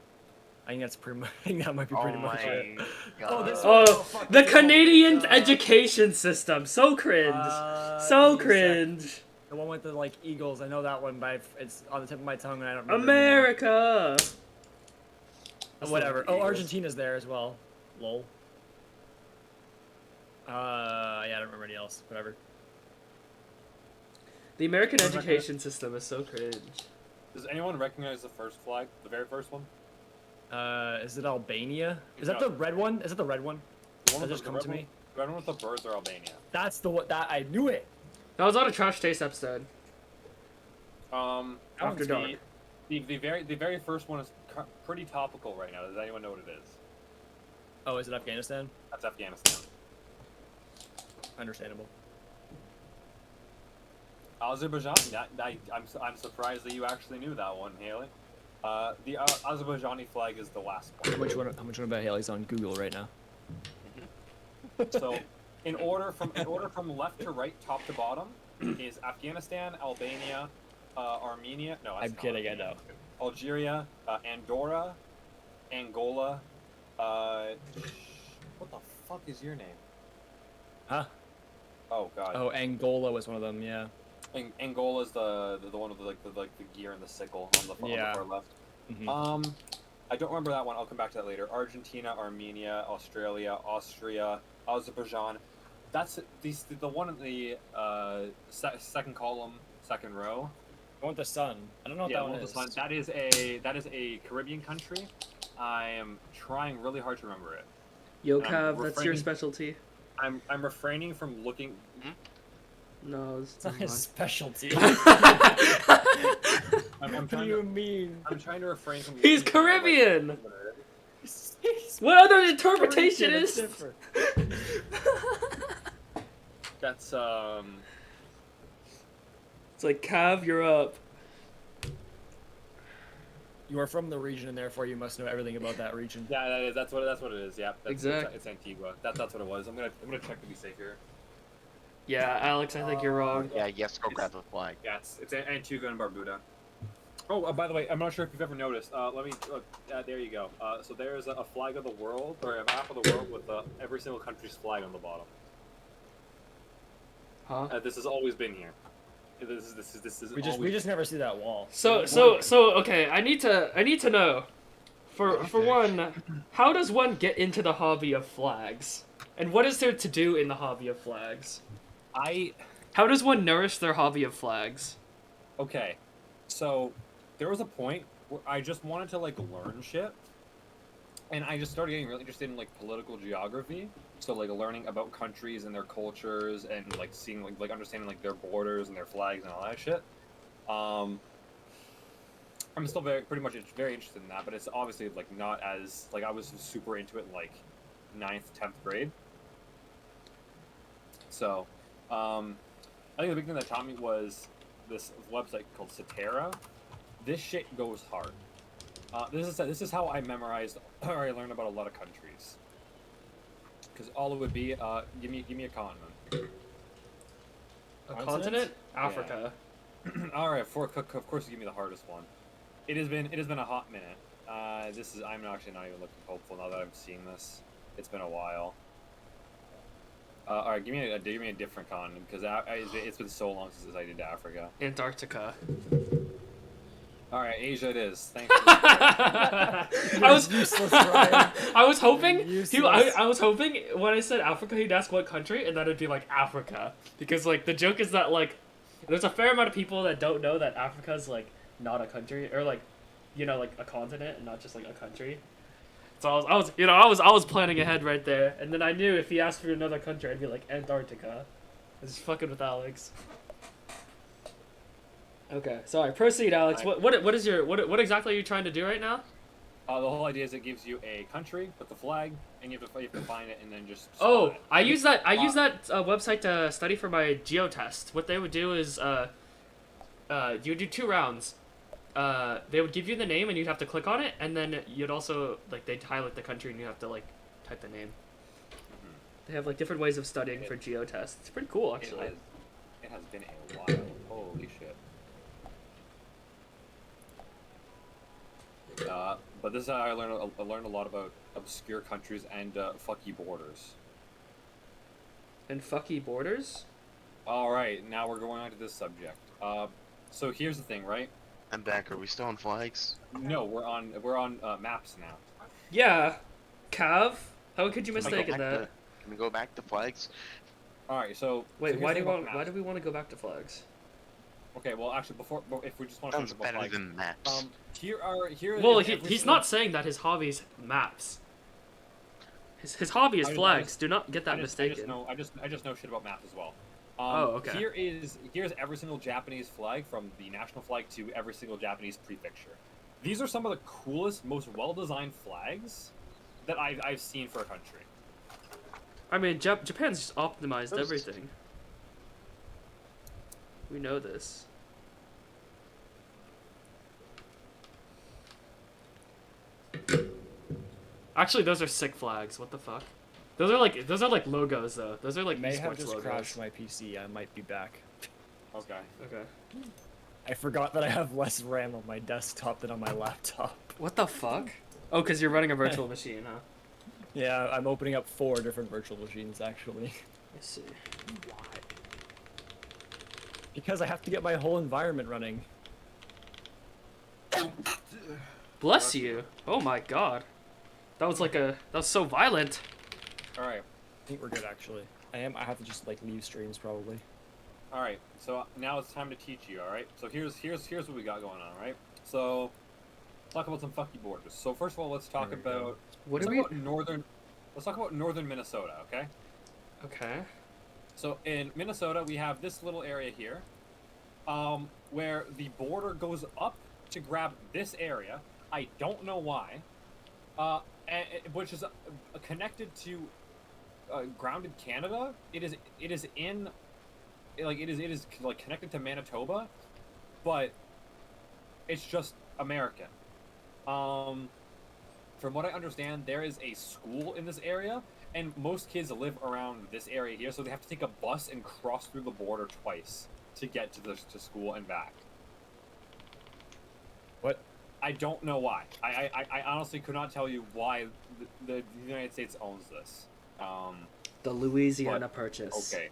I think that's pretty much. I think that might be pretty Oh much it. my god. Oh, this Oh, fuck, the this Canadian one. education system, so cringe, so give me a sec. cringe. The one with the like eagles. I know that one, but it's on the tip of my tongue and I don't remember. it anymore. America. Whatever. Oh, Argentina's there as well. Lol. Yeah, I don't remember any else. Whatever. The American Everyone education system is so cringe. Does anyone recognize the first flag? The very first one? Is it Albania? Is that No. the red one? Is it the red one? The one That with just the come to red me? one- The red one with the birds are Albania. That's the one. That I knew it. That was on a Trash Taste episode. That After one's dark. The very first one is pretty topical right now. Does anyone know what it is? Oh, is it Afghanistan? That's Afghanistan. Understandable. Azerbaijan. I'm surprised that you actually knew that one, Haley. The Azerbaijani flag is the last How one. much? How much about Haley's on Google right now? So, in order from left to right, top to bottom, is Afghanistan, Albania, Armenia. No, that's I'm not kidding. I Armenia. know. Algeria, Andorra, Angola. What the fuck is your name? Huh? Oh god. Oh, Angola was one of them. Yeah. Angola's the one with the gear and the sickle on the Yeah. far left. Mhm. I don't remember that one. I'll come back to that later. Argentina, Armenia, Australia, Austria, Azerbaijan. That's the one in the second column, second row. I want the sun. I don't know what Yeah, that one the is. one with the sun. That is a Caribbean country. I am trying really hard to remember it. Yo, And I'm Cav, that's your refraining- specialty. I'm refraining from looking. No, It's not his specialty. I'm What do trying you to. mean? I'm trying to refrain from. He's looking at, like, Caribbean! He's What other interpretation Caribbean, is? it's different. That's It's like, Cav, you're up. You are from the region, and therefore you must know everything about that region. Yeah, that's what it is. Yeah, Exact. It's Antigua. That's what it was. I'm gonna check to be safe here. Yeah, Alex, I think you're wrong. Yeah, yes, go grab the flag. Yeah, it's Antigua and Barbuda. Oh, by the way, I'm not sure if you've ever noticed. Let me. There you go. So there's a flag of the world, or a map of the world with every single country's flag on the bottom. Huh? This has always been here. This is. We always... just never see that wall. So okay, I need to know. For one, how does one get into the hobby of flags? And what is there to do in the hobby of flags? How does one nourish their hobby of flags? Okay, so there was a point where I just wanted to like learn shit, and I just started getting really interested in like political geography. So like learning about countries and their cultures, and like seeing like understanding like their borders and their flags and all that shit. I'm still very interested in that, but it's obviously like not as like I was super into it in like 9th, 10th grade. So, I think the big thing that taught me was this website called Cetera. This shit goes hard. This is how I memorized or I learned about a lot of countries. Because all it would be, give me a continent. A continent? Africa. All right, of course, you give me the hardest one. It has been a hot minute. I'm actually not even looking hopeful now that I'm seeing this. It's been a while. All right, give me a different continent because it's been so long since I did Africa. Antarctica. All right, Asia it is. Thanks. I was useless, Ryan. I was hoping Useless. I was hoping when I said Africa he'd ask what country, and then it'd be like Africa, because like the joke is that like there's a fair amount of people that don't know that Africa's like not a country, or like like a continent and not just like a country. So I was planning ahead right there, and then I knew if he asked for another country, I'd be like Antarctica. I was just fucking with Alex. Okay, sorry. Proceed, Alex. What exactly are you trying to do right now? The whole idea is it gives you a country with the flag, and you have to find it and then just. Oh, spot it. I use that website to study for my geo test. What they would do is you would do 2 rounds. They would give you the name and you'd have to click on it, and then you'd also like they'd highlight the country and you have to like type the name. They have like different ways of studying for geo tests. It's pretty cool actually. It has been a while. Holy shit. But this is how I learned a lot about obscure countries and fucky borders. And fucky borders? All right, now we're going on to this subject. So here's the thing, right? I'm back. Are we still on flags? No, we're on maps now. Yeah. Cav? How could you Can we go mistake back that? to- Can we go back to flags? All right, so Wait, so why here's the thing about why maps. do we want to go back to flags? Okay, well, actually, if we just want to Sounds finish about better flags, than maps. here. Well, is every he's single- not saying that his hobby's maps. His hobby is I flags. Do not get that I mistaken. just know shit about maps as well. Oh, okay. Here's every single Japanese flag, from the national flag to every single Japanese prefecture. These are some of the coolest, most well-designed flags that I've seen for a country. I mean, Japan's just optimized Those- everything. We know this. Actually, those are sick flags. What the fuck? Those are like logos though. Those are like May have esports just logos. crashed my PC. I might be back. Okay. Okay. I forgot that I have less RAM on my desktop than on my laptop. What the fuck? Oh, because you're running a virtual machine, huh? Yeah, I'm opening up 4 different virtual machines actually. Let's see. Because I have to get my whole environment running. Bless you. Oh my god. That was so violent. All right. I think we're good actually. I have to just like leave streams probably. All right. So now it's time to teach you. All right. So here's what we got going on. Right. So talk about some fucky borders. So first of all, let's talk There we go. about What let's are talk we? about northern. Let's talk about northern Minnesota. Okay. Okay. So in Minnesota, we have this little area here, where the border goes up to grab this area. I don't know why, which is connected to grounded Canada. It is connected to Manitoba, but it's just American. From what I understand, there is a school in this area, and most kids live around this area here, so they have to take a bus and cross through the border twice to get to school and back. What? I don't know why. I honestly could not tell you why the United States owns this. The Louisiana Purchase. Okay.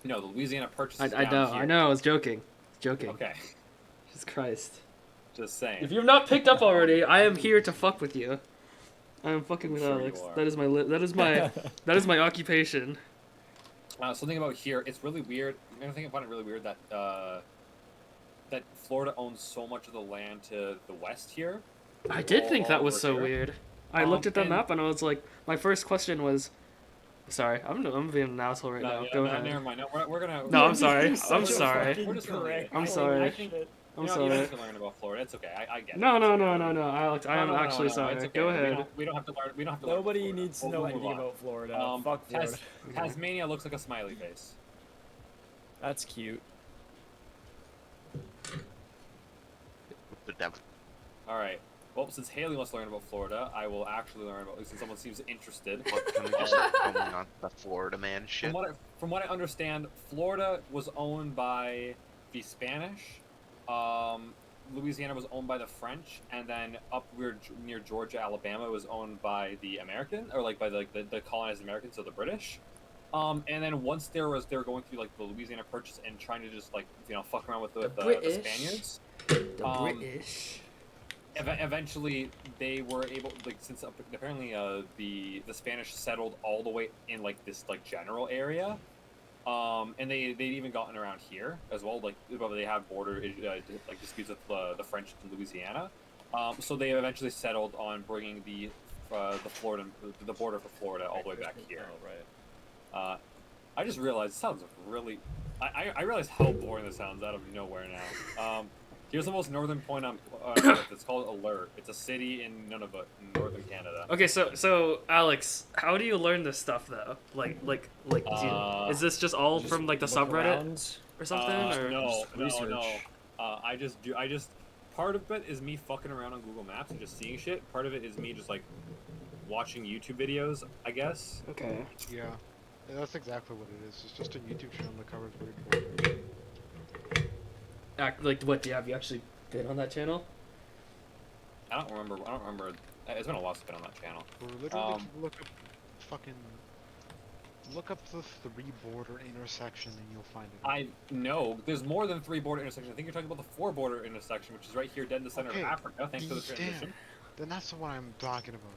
No, the Louisiana Purchase is I down know. here. I know. I was joking. Joking. Okay. Jesus Christ. Just saying. If you've not picked up already, I am here to fuck with you. I am fucking with Sure you Alex. are. That is my occupation. Something about here, it's really weird. I find it really weird that that Florida owns so much of the land to the west here. I did think that was over so here. weird. I looked at that and- map and I was like, my first question was, sorry, I'm being an asshole right now. Go ahead. Never mind. No, we're gonna. No, I'm sorry. You're I'm such a sorry. fucking We're just gonna correct. I'm I sorry. think, I'm you don't sorry. have to learn about Florida. It's okay. I get it. No, Alex, I am No, actually no, sorry. it's okay. Go ahead. We don't have to learn. We don't have to learn. Nobody about Florida. needs to We'll know move anything on. about Florida. Fuck Florida. Tasmania looks like a smiley face. That's cute. The devil. All right. Well, since Haley wants to learn about Florida, I will actually learn about. Since someone seems interested. What, can we just start going on the Florida man shit? From what I understand, Florida was owned by the Spanish. Louisiana was owned by the French, and then up near Georgia, Alabama was owned by the American, or like by the colonized Americans, so the British. And then once they were going through like the Louisiana Purchase and trying to just like fuck around with the Spaniards. The British. Eventually, they were able, like, since apparently the Spanish settled all the way in like this like general area, and they'd even gotten around here as well. Like, they have border like disputes with the French in Louisiana, so they eventually settled on bringing the border for Florida all the way back here. Oh, right. I just realized it sounds really. I realize how boring this sounds out of nowhere now. Here's the most northern point on Earth. It's called Alert. It's a city in Nunavut, in northern Canada. Okay, so Alex, how do you learn this stuff though? Is this just all from like the look subreddit around. or something? Or No. research. I just part of it is me fucking around on Google Maps and just seeing shit. Part of it is me just like watching YouTube videos, I guess. Okay. Yeah, that's exactly what it is. It's just a YouTube channel that covers weird borders. Like what? Have you actually been on that channel? I don't remember. It's been a while since I've been on that channel. Or literally look up the 3 border intersection and you'll find it. I know there's more than 3 border intersections. I think you're talking about the 4 border intersection, which is right here, dead in the center of Africa. Thanks for the Damn. transition. Then that's the one I'm talking about.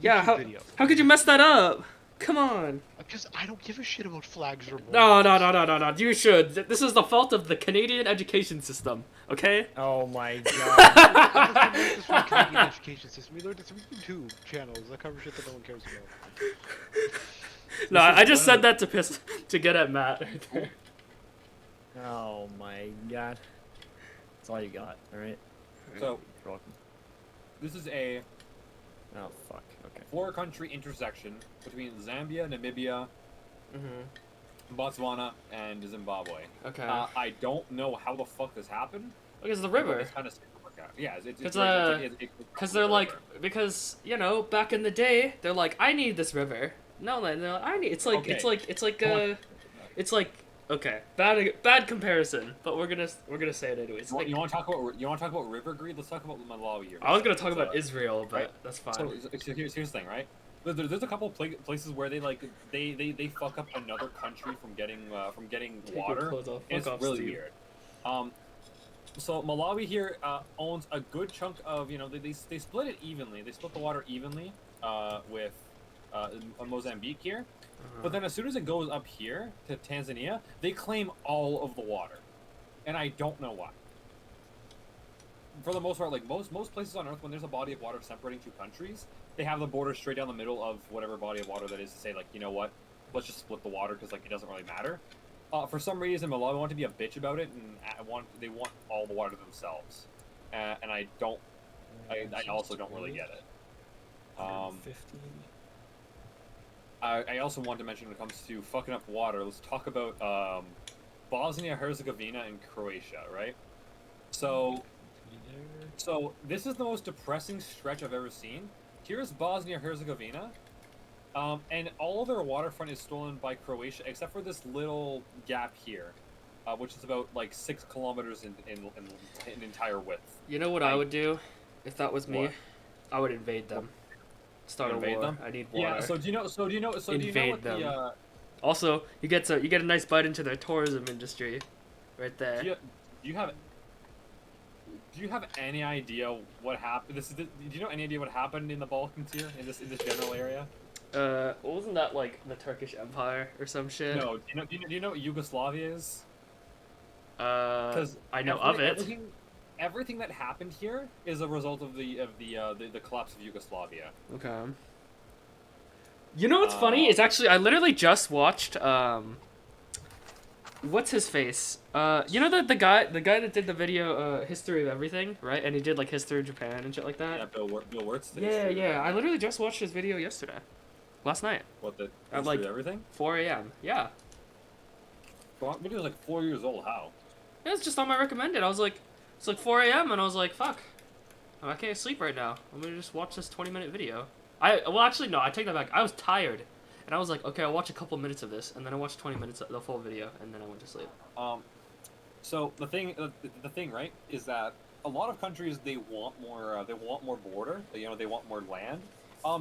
Yeah. YouTube video. How could you mess that up? Come on. Because I don't give a shit about flags or borders. No. You should. This is the fault of the Canadian education system. Okay. Oh my god. I learned this from the Canadian education system. We learned this from YouTube channels that cover shit that no one cares about. No, I just said that to get at Matt. Right there. Oh my god. That's all you got, alright? So You're welcome. this is a Oh fuck, okay. 4-country intersection between Zambia, Namibia, Botswana, and Zimbabwe. Okay. I don't know how the fuck this happened. Because the but river. It's kind of yeah, Because they're like, because you know, back in the day, they're like, I need this river. No, they're like, I need. It's like, Okay. it's like, okay, bad comparison, but we're gonna say it anyways. Like, you want to talk about river greed? Let's talk about Malawi here. I was gonna talk about Israel, but right. that's fine. So here's the thing, right? There's a couple places where they like they fuck up another country from getting Take your water. clothes off. It's Fuck off, really Steve. weird. So Malawi here owns a good chunk of, they split it evenly. They split the water evenly with Mozambique here. But then as soon as it goes up here to Tanzania, they claim all of the water, and I don't know why. For the most part, like most places on Earth, when there's a body of water separating two countries, they have the border straight down the middle of whatever body of water that is to say, like, you know what, let's just split the water because like it doesn't really matter. For some reason, Malawi want to be a bitch about it, and they want all the water to themselves, and I also don't really get it. 15. I also want to mention when it comes to fucking up water, let's talk about Bosnia, Herzegovina, and Croatia, right? So this is the most depressing stretch I've ever seen. Here's Bosnia, Herzegovina, and all of their waterfront is stolen by Croatia, except for this little gap here, which is about like 6 kilometers in entire width. You know what I would do, if that was me? What? I would invade them. Start a Invade war. them? I need water. Yeah. So do you know Invade what them. the Also, you get a nice bite into their tourism industry, right there. do you have any idea what happened? Do you know any idea what happened in the Balkans here, in this general area? Wasn't that like the Turkish Empire or some shit? No. Do you know what Yugoslavia is? Because I know of it. Everything that happened here is a result of the collapse of Yugoslavia. Okay. You know what's funny? It's actually I literally just watched what's his face? You know the guy that did the video History of Everything, right? And he did like History of Japan and shit like that. Yeah, Bill Wirtz. Yeah. I literally just watched his video yesterday. Last night. What the At History like of Everything? 4 a.m. Yeah. Video was like 4 years old. How? It was just on my recommended. I was like, it's like 4 a.m. and I was like, fuck. I can't sleep right now. I'm gonna just watch this 20-minute video. Well, actually, no, I take that back. I was tired. And I was like, okay, I'll watch a couple minutes of this. And then I watched 20 minutes of the full video. And then I went to sleep. So the thing, right, is that a lot of countries, they want more border. They want more land.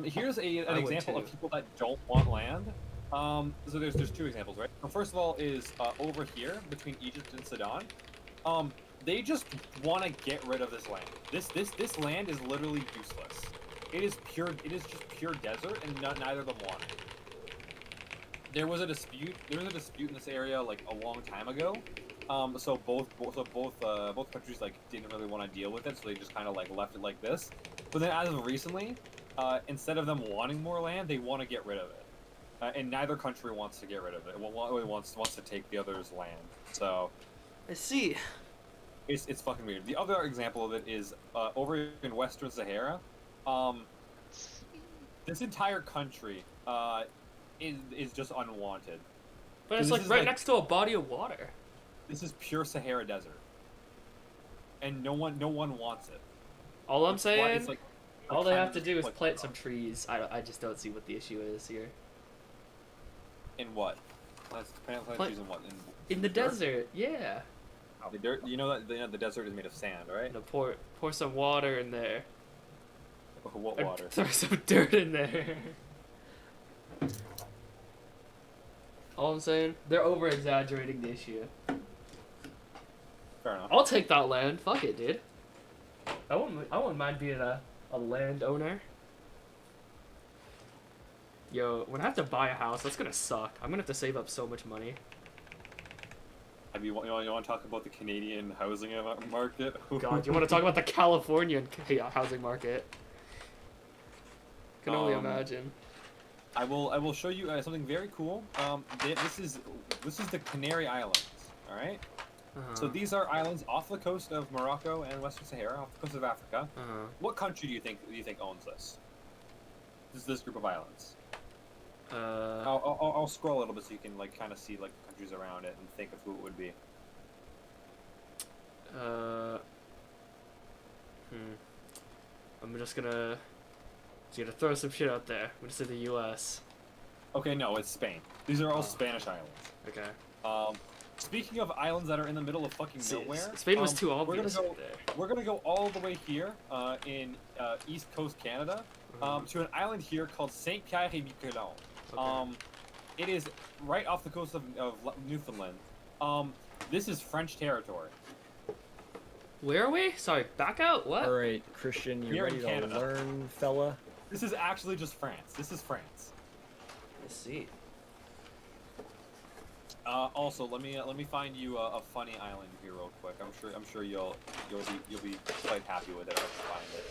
Here's an example of people that don't want land. So there's 2 examples, right? So first of all is over here between Egypt and Sudan. They just want to get rid of this land. This land is literally useless. It is just pure desert, and neither of them want it. There was a dispute in this area like a long time ago. So both countries like didn't really want to deal with it, so they just kind of like left it like this. But then as of recently, instead of them wanting more land, they want to get rid of it. And neither country wants to get rid of it. One wants to take the other's land. So I see. It's fucking weird. The other example of it is over in Western Sahara. This entire country is just unwanted. But it's like right next to a body of water. This is pure Sahara Desert, and no one wants it. All I'm saying, like, all they have to do is plant some trees. I just don't see what the issue is here. In what? Plant trees in what? In the desert, yeah. The dirt. You know that the desert is made of sand, right? No, pour some water in there. What water? Throw some dirt in there. All I'm saying, they're over exaggerating the issue. Fair enough. I'll take that land. Fuck it, dude. I wouldn't mind being a landowner. Yo, when I have to buy a house, that's gonna suck. I'm gonna have to save up so much money. You want to talk about the Canadian housing market? God, you want to talk about the Californian housing market? Can only imagine. I will show you something very cool. This is the Canary Islands. All right. So these are islands off the coast of Morocco and Western Sahara, off the coast of Africa. What country do you think owns this? This group of islands. I'll scroll a little bit so you can like kind of see like the countries around it and think of who it would be. I'm just gonna throw some shit out there. I'm gonna say the U.S. Okay, no, it's Spain. These are all Spanish islands. Okay. Speaking of islands that are in the middle of fucking nowhere, Spain was too obvious. We're gonna go all the way here in East Coast Canada to an island here called Saint Pierre et Miquelon. Okay. It is right off the coast of Newfoundland. This is French territory. Where are we? Sorry, back out? What? Alright, Christian, you Here in ready to Canada. learn, fella? This is actually just France. This is France. Let's see. Also, let me find you a funny island here real quick. I'm sure you'll be quite happy with it if I can find it.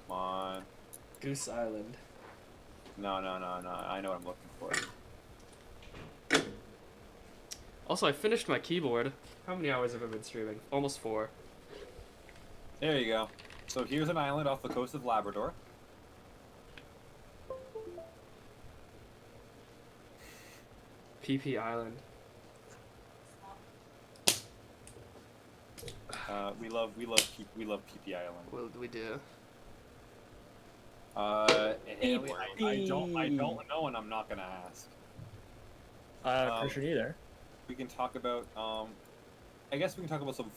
Come on. Goose Island. No. I know what I'm looking for. Also, I finished my keyboard. How many hours have I been streaming? Almost 4. There you go. So here's an island off the coast of Labrador. PP Island. We love PP Island. What did we do? I don't know, and I'm not gonna ask. Christian, you there? We can talk about I guess we can talk about some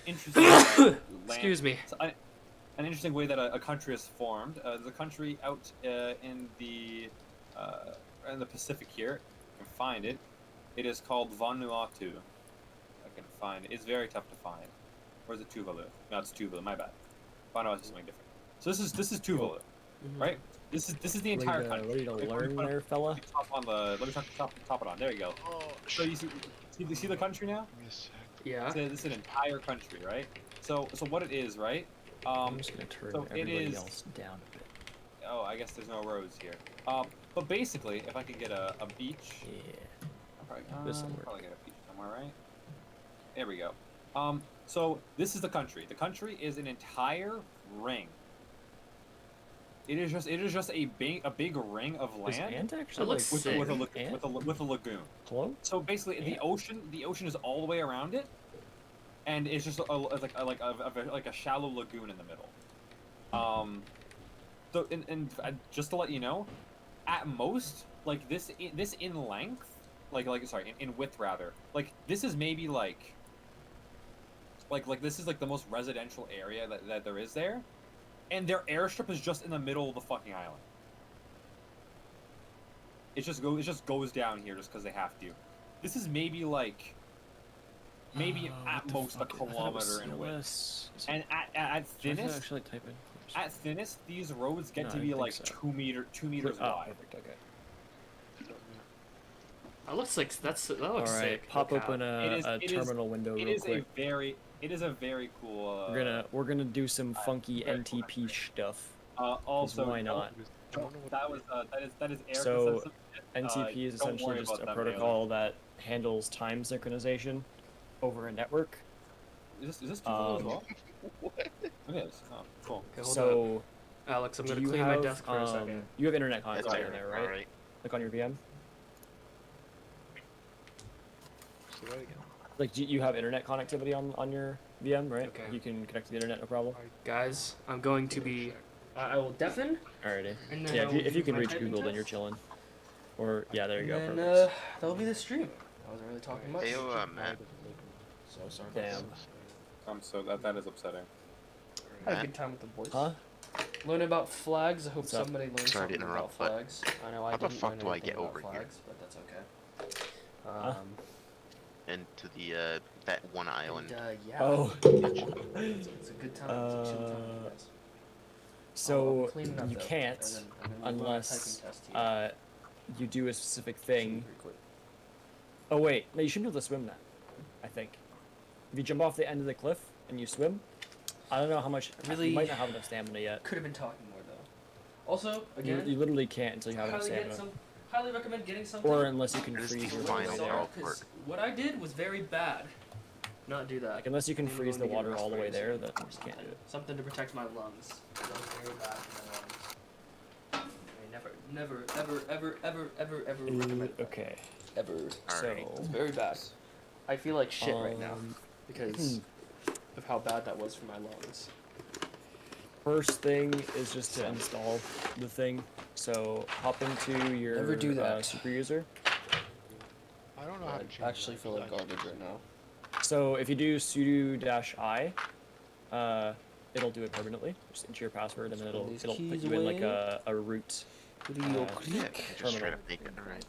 interesting Excuse me. An interesting way that a country is formed. There's a country out in the Pacific here. I can find it. It is called Vanuatu. I can find it. It's very tough to find. Or is it Tuvalu? No, it's Tuvalu. My bad. Vanuatu is something different. So this is Tuvalu, right? This is the entire country. Ready to learn there, fella? Let me top it on. There you go. Oh, So you see the country now? Give me a sec. Yeah. This is an entire country, right? So what it is, right? I'm just gonna turn so it everybody is- else down a bit. Oh, I guess there's no roads here. But basically, if I could get a beach, Yeah. This'll probably get a beach somewhere, right? There we go. So this is the country. The country is an entire ring. It is just a big ring of Is land Ant actually looks like sick. with Ant? a lagoon. Hello? So basically, the ocean is all the way around it, and it's just like a shallow lagoon in the middle. So and just to let you know, at most, like this in length, in width rather, like this is maybe like this is like the most residential area that there is there, and their airstrip is just in the middle of the fucking island. It just goes down here just because they have to. This is maybe at most a kilometer in width. And at thinnest, actually type in. at thinnest, these roads get No, to I be think like so. 2 meters Oh, wide. perfect. Okay. That looks like that looks All right. sick. Pop Look open out. a terminal window real quick. It is a very cool. We're gonna do some funky very cool NTP stuff. Also, why not? that is air So, consensus. NTP is don't worry essentially just about a that, protocol that handles time synchronization over a network. Is this Tuvalu as well? It is. Oh, cool. Okay, hold up. So, Alex, I'm do gonna you clean my have, desk for a second. You have internet That's connectivity in there, right? Alright. Like on your VM? Say that again. Like, you have internet connectivity on your VM, right? Okay. You can connect to the internet, no problem. Guys, I'm going to be. I will deafen. Alrighty. And then Yeah, I will if you use can my reach typing Google, then test. you're chilling. Or, yeah, there you go. And Perfect. that'll be the stream. I wasn't really talking much. Hey, Matt. So sorry. Damn. So that is upsetting. I had a Matt? good time with the boys. Huh? Learn about flags. I hope What's up? somebody learns Sorry to something about interrupt, but flags. I know I how the didn't fuck learn do I anything get about over here? flags, but that's okay. Huh? And to the that one island. Yeah. Oh. It's a good time. It's a chill time, guys. So cleaning up you though, can't and then I'm gonna run a unless typing test here. you do a specific Shouldn't thing. be quick. Oh wait, no, you shouldn't be able to swim that. I think. If you jump off the end of the cliff and you swim, I don't know how much. Really- You might not have enough stamina yet. Could have been talking more though. Also, You, again, you literally can't until you have enough stamina. highly recommend getting something. Or unless you can That is freeze the your final water. part. Because what I did was very bad. Not do that. Like unless you can I'm freeze the going to get water all the way there, respiration. then you just can't do it. Something to protect my lungs. That was very bad for my lungs. I never recommend that. Okay. Ever. Alright. It's very bad. I feel like shit right now Um, because of how bad that was for my lungs. First thing is just to install the thing. So hop into your Never do that. super user. I don't know how to change I actually that, feel like but- garbage right now. So if you do sudo-i, it'll do it permanently. Just enter your password and then Throw it'll these put keys you in like away. a root, Real Yeah, quick. just try to terminal. make it right.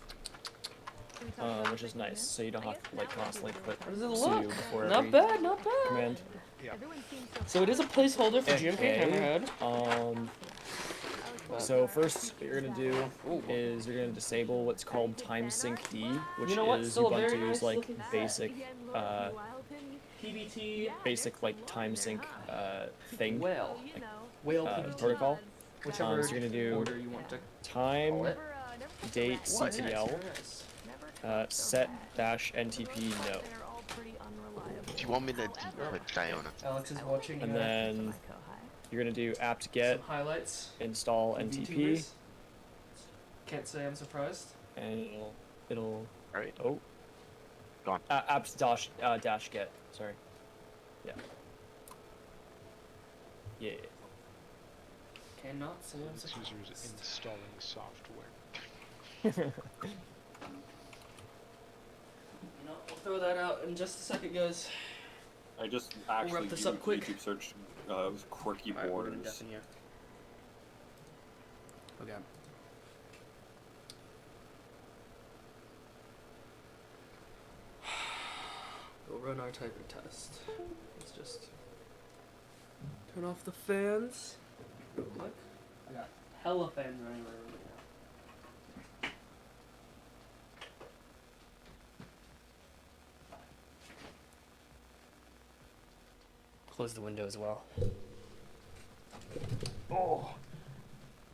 Which is nice. So you don't have to like constantly click How does it sudo look? before Not every bad, not bad. command. So it is a placeholder for GMK Okay. Hammerhead. So first, what you're gonna do is you're gonna disable what's called timesync D, which You know what? is Still a very Ubuntu's nice like looking set. basic, PBT like timesync thing, Whale. Whale PBT. protocol. Whichever So you're gonna do order you want to time call it. date What? CTL Nice. set dash NTP no, Do you want me to put Diona? Alex is watching. and then you're gonna do apt get some highlights. install of NTP, VTubers. Can't say I'm surprised. and it'll Alright. oh Gone. apt dash dash get, sorry, yeah. Cannot say I'm This surprised. user is installing software. You know, we'll throw that out in just a second, guys. I just actually wrap this up quick. YouTube searched quirky Alright, we're gonna borders. deafen you. Okay. We'll run our typing test. Let's just turn off the fans real quick. I got hella fans running in my room right now. Close the window as well. Oh,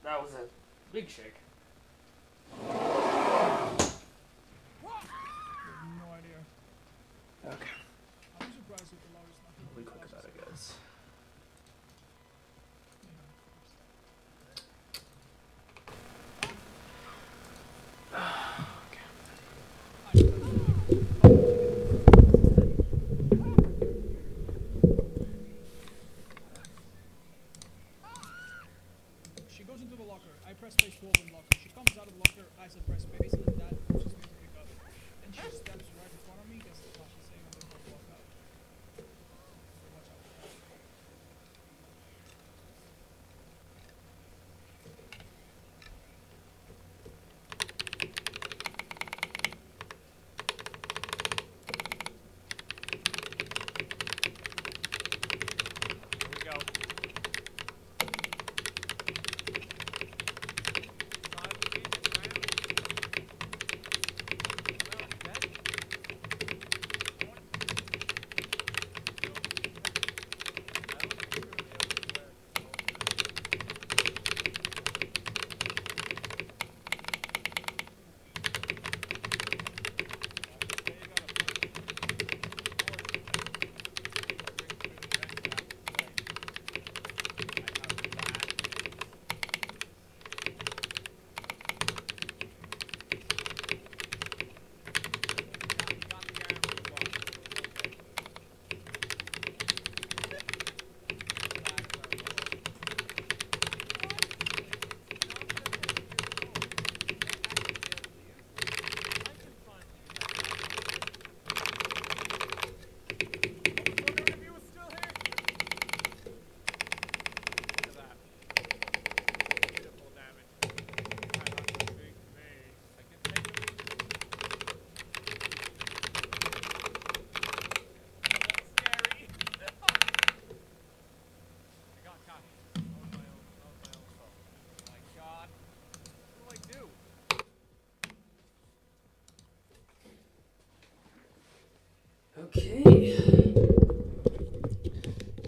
that was a big shake. No idea. Okay. I'm surprised with the lowest nothing. I'll be quick about it, guys. She goes into the locker. I press space to open locker. She comes out of the locker. I said press space, and that forces me to pick up. Then she steps right in front of me. Guess what she's saying? I'm going to walk out. Watch out. Here we go.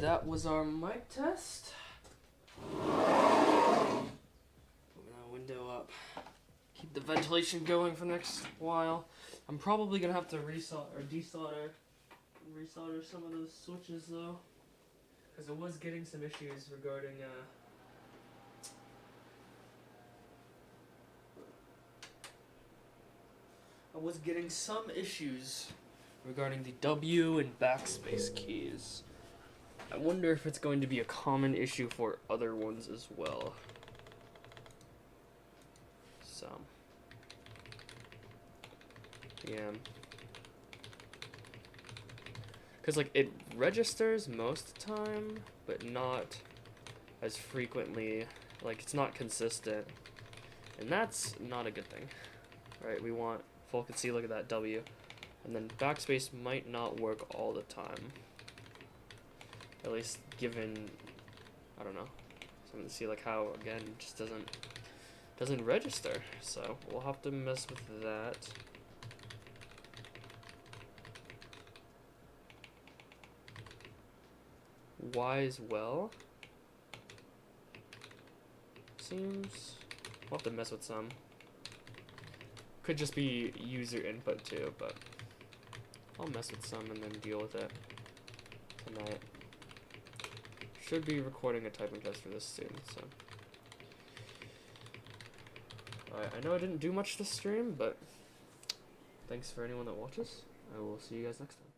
that was our mic test. Open that window up. Keep the ventilation going for the next while. I'm probably gonna have to resolder or desolder some of those switches though, because I was getting some issues regarding the W and backspace keys. I wonder if it's going to be a common issue for other ones as well. So, yeah. Because, like, it registers most of the time, but not as frequently. Like, it's not consistent. And that's not a good thing. Right, we want full conceal, look at that W. And then backspace might not work all the time. At least given, I don't know, something to see like how, again, it just doesn't register. So we'll have to mess with that. Y as well. Seems, we'll have to mess with some. Could just be user input too, but I'll mess with some and then deal with it tonight. Should be recording a typing test for this soon, so. Alright, I know I didn't do much this stream, but thanks for anyone that watches. I will see you guys next time.